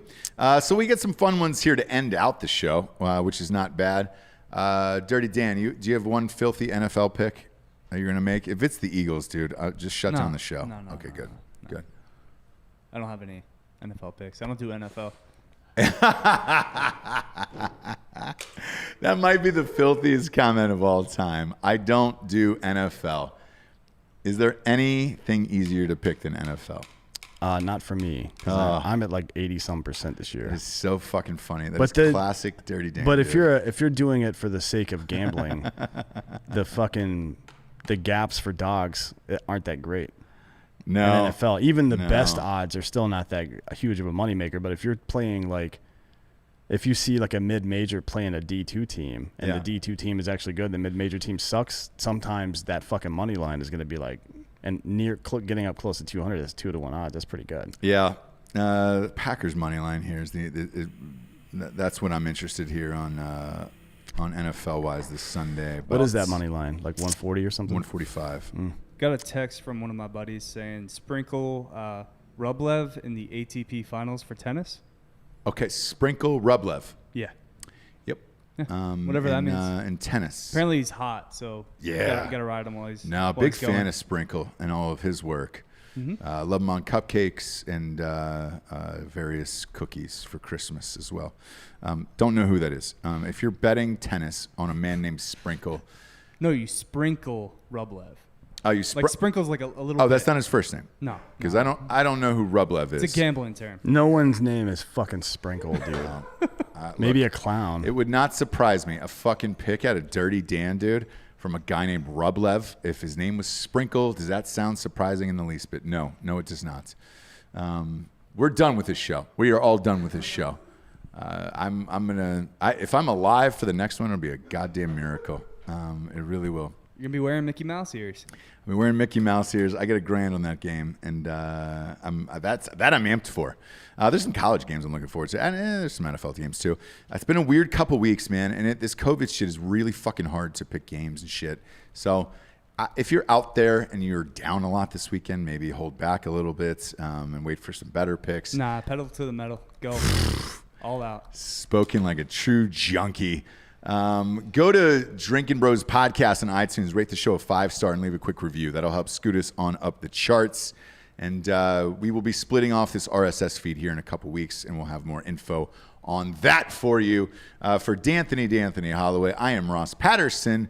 So we get some fun ones here to end out the show, which is not bad. Dirty Dan, do you have one filthy NFL pick that you're going to make? If it's the Eagles, dude, just shut down the show. No, okay, good. No. Good. I don't have any NFL picks. I don't do NFL. That might be the filthiest comment of all time. I don't do NFL. Is there anything easier to pick than NFL? Not for me. 'Cause I'm at like 80-some% this year. It's so fucking funny. That But is classic Dirty Dan. But if you're doing it for the sake of gambling, the gaps for dogs aren't that great. No. In NFL, even the best odds are still not that huge of a moneymaker. But if you're playing if you see like a mid-major playing a D2 team and the D2 team is actually good, the mid-major team sucks, sometimes that fucking money line is going to be like, and getting up close to 200, that's 2-1 odds. That's pretty good. Yeah. The Packers money line here is that's what I'm interested here on NFL wise this Sunday. What is that money line? Like 140 or something? 145. Got a text from one of my buddies saying sprinkle Rublev in the ATP finals for tennis. Okay, sprinkle Rublev. Yeah. Yep. Whatever that means. In tennis. Apparently he's hot, so Yeah. you gotta ride him while he's Big he's going. fan of Sprinkle and all of his work. Love him on cupcakes and various cookies for Christmas as well. Don't know who that is. If you're betting tennis on a man named Sprinkle. No, you sprinkle Rublev. Oh, you Like sprinkles like a little. Oh, that's bit. not his first name. No. Because I don't know who Rublev is. It's a gambling term. No one's name is fucking Sprinkle, dude. Maybe a clown. It would not surprise me. A fucking pick out of Dirty Dan, dude, from a guy named Rublev. If his name was Sprinkle, does that sound surprising in the least bit? No, it does not. We're done with this show. We are all done with this show. If I'm alive for the next one, it'll be a goddamn miracle. It really will. You're gonna be wearing Mickey Mouse ears. I'm wearing Mickey Mouse ears. I get $1,000 on that game, and I'm amped for. There's some college games I'm looking forward to, and there's some NFL games too. It's been a weird couple weeks, man, and this COVID shit is really fucking hard to pick games and shit. So if you're out there and you're down a lot this weekend, maybe hold back a little bit and wait for some better picks. Nah, pedal to the metal. Go. All out. Spoken like a true junkie. Go to Drinkin Bros podcast on iTunes, rate the show a 5-star and leave a quick review. That'll help scoot us on up the charts. And we will be splitting off this RSS feed here in a couple weeks, and we'll have more info on that for you. For D'Anthony Holloway, I am Ross Patterson.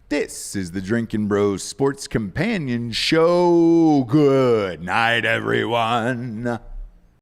This is the Drinkin Bros Sports Companion Show. Good night, everyone.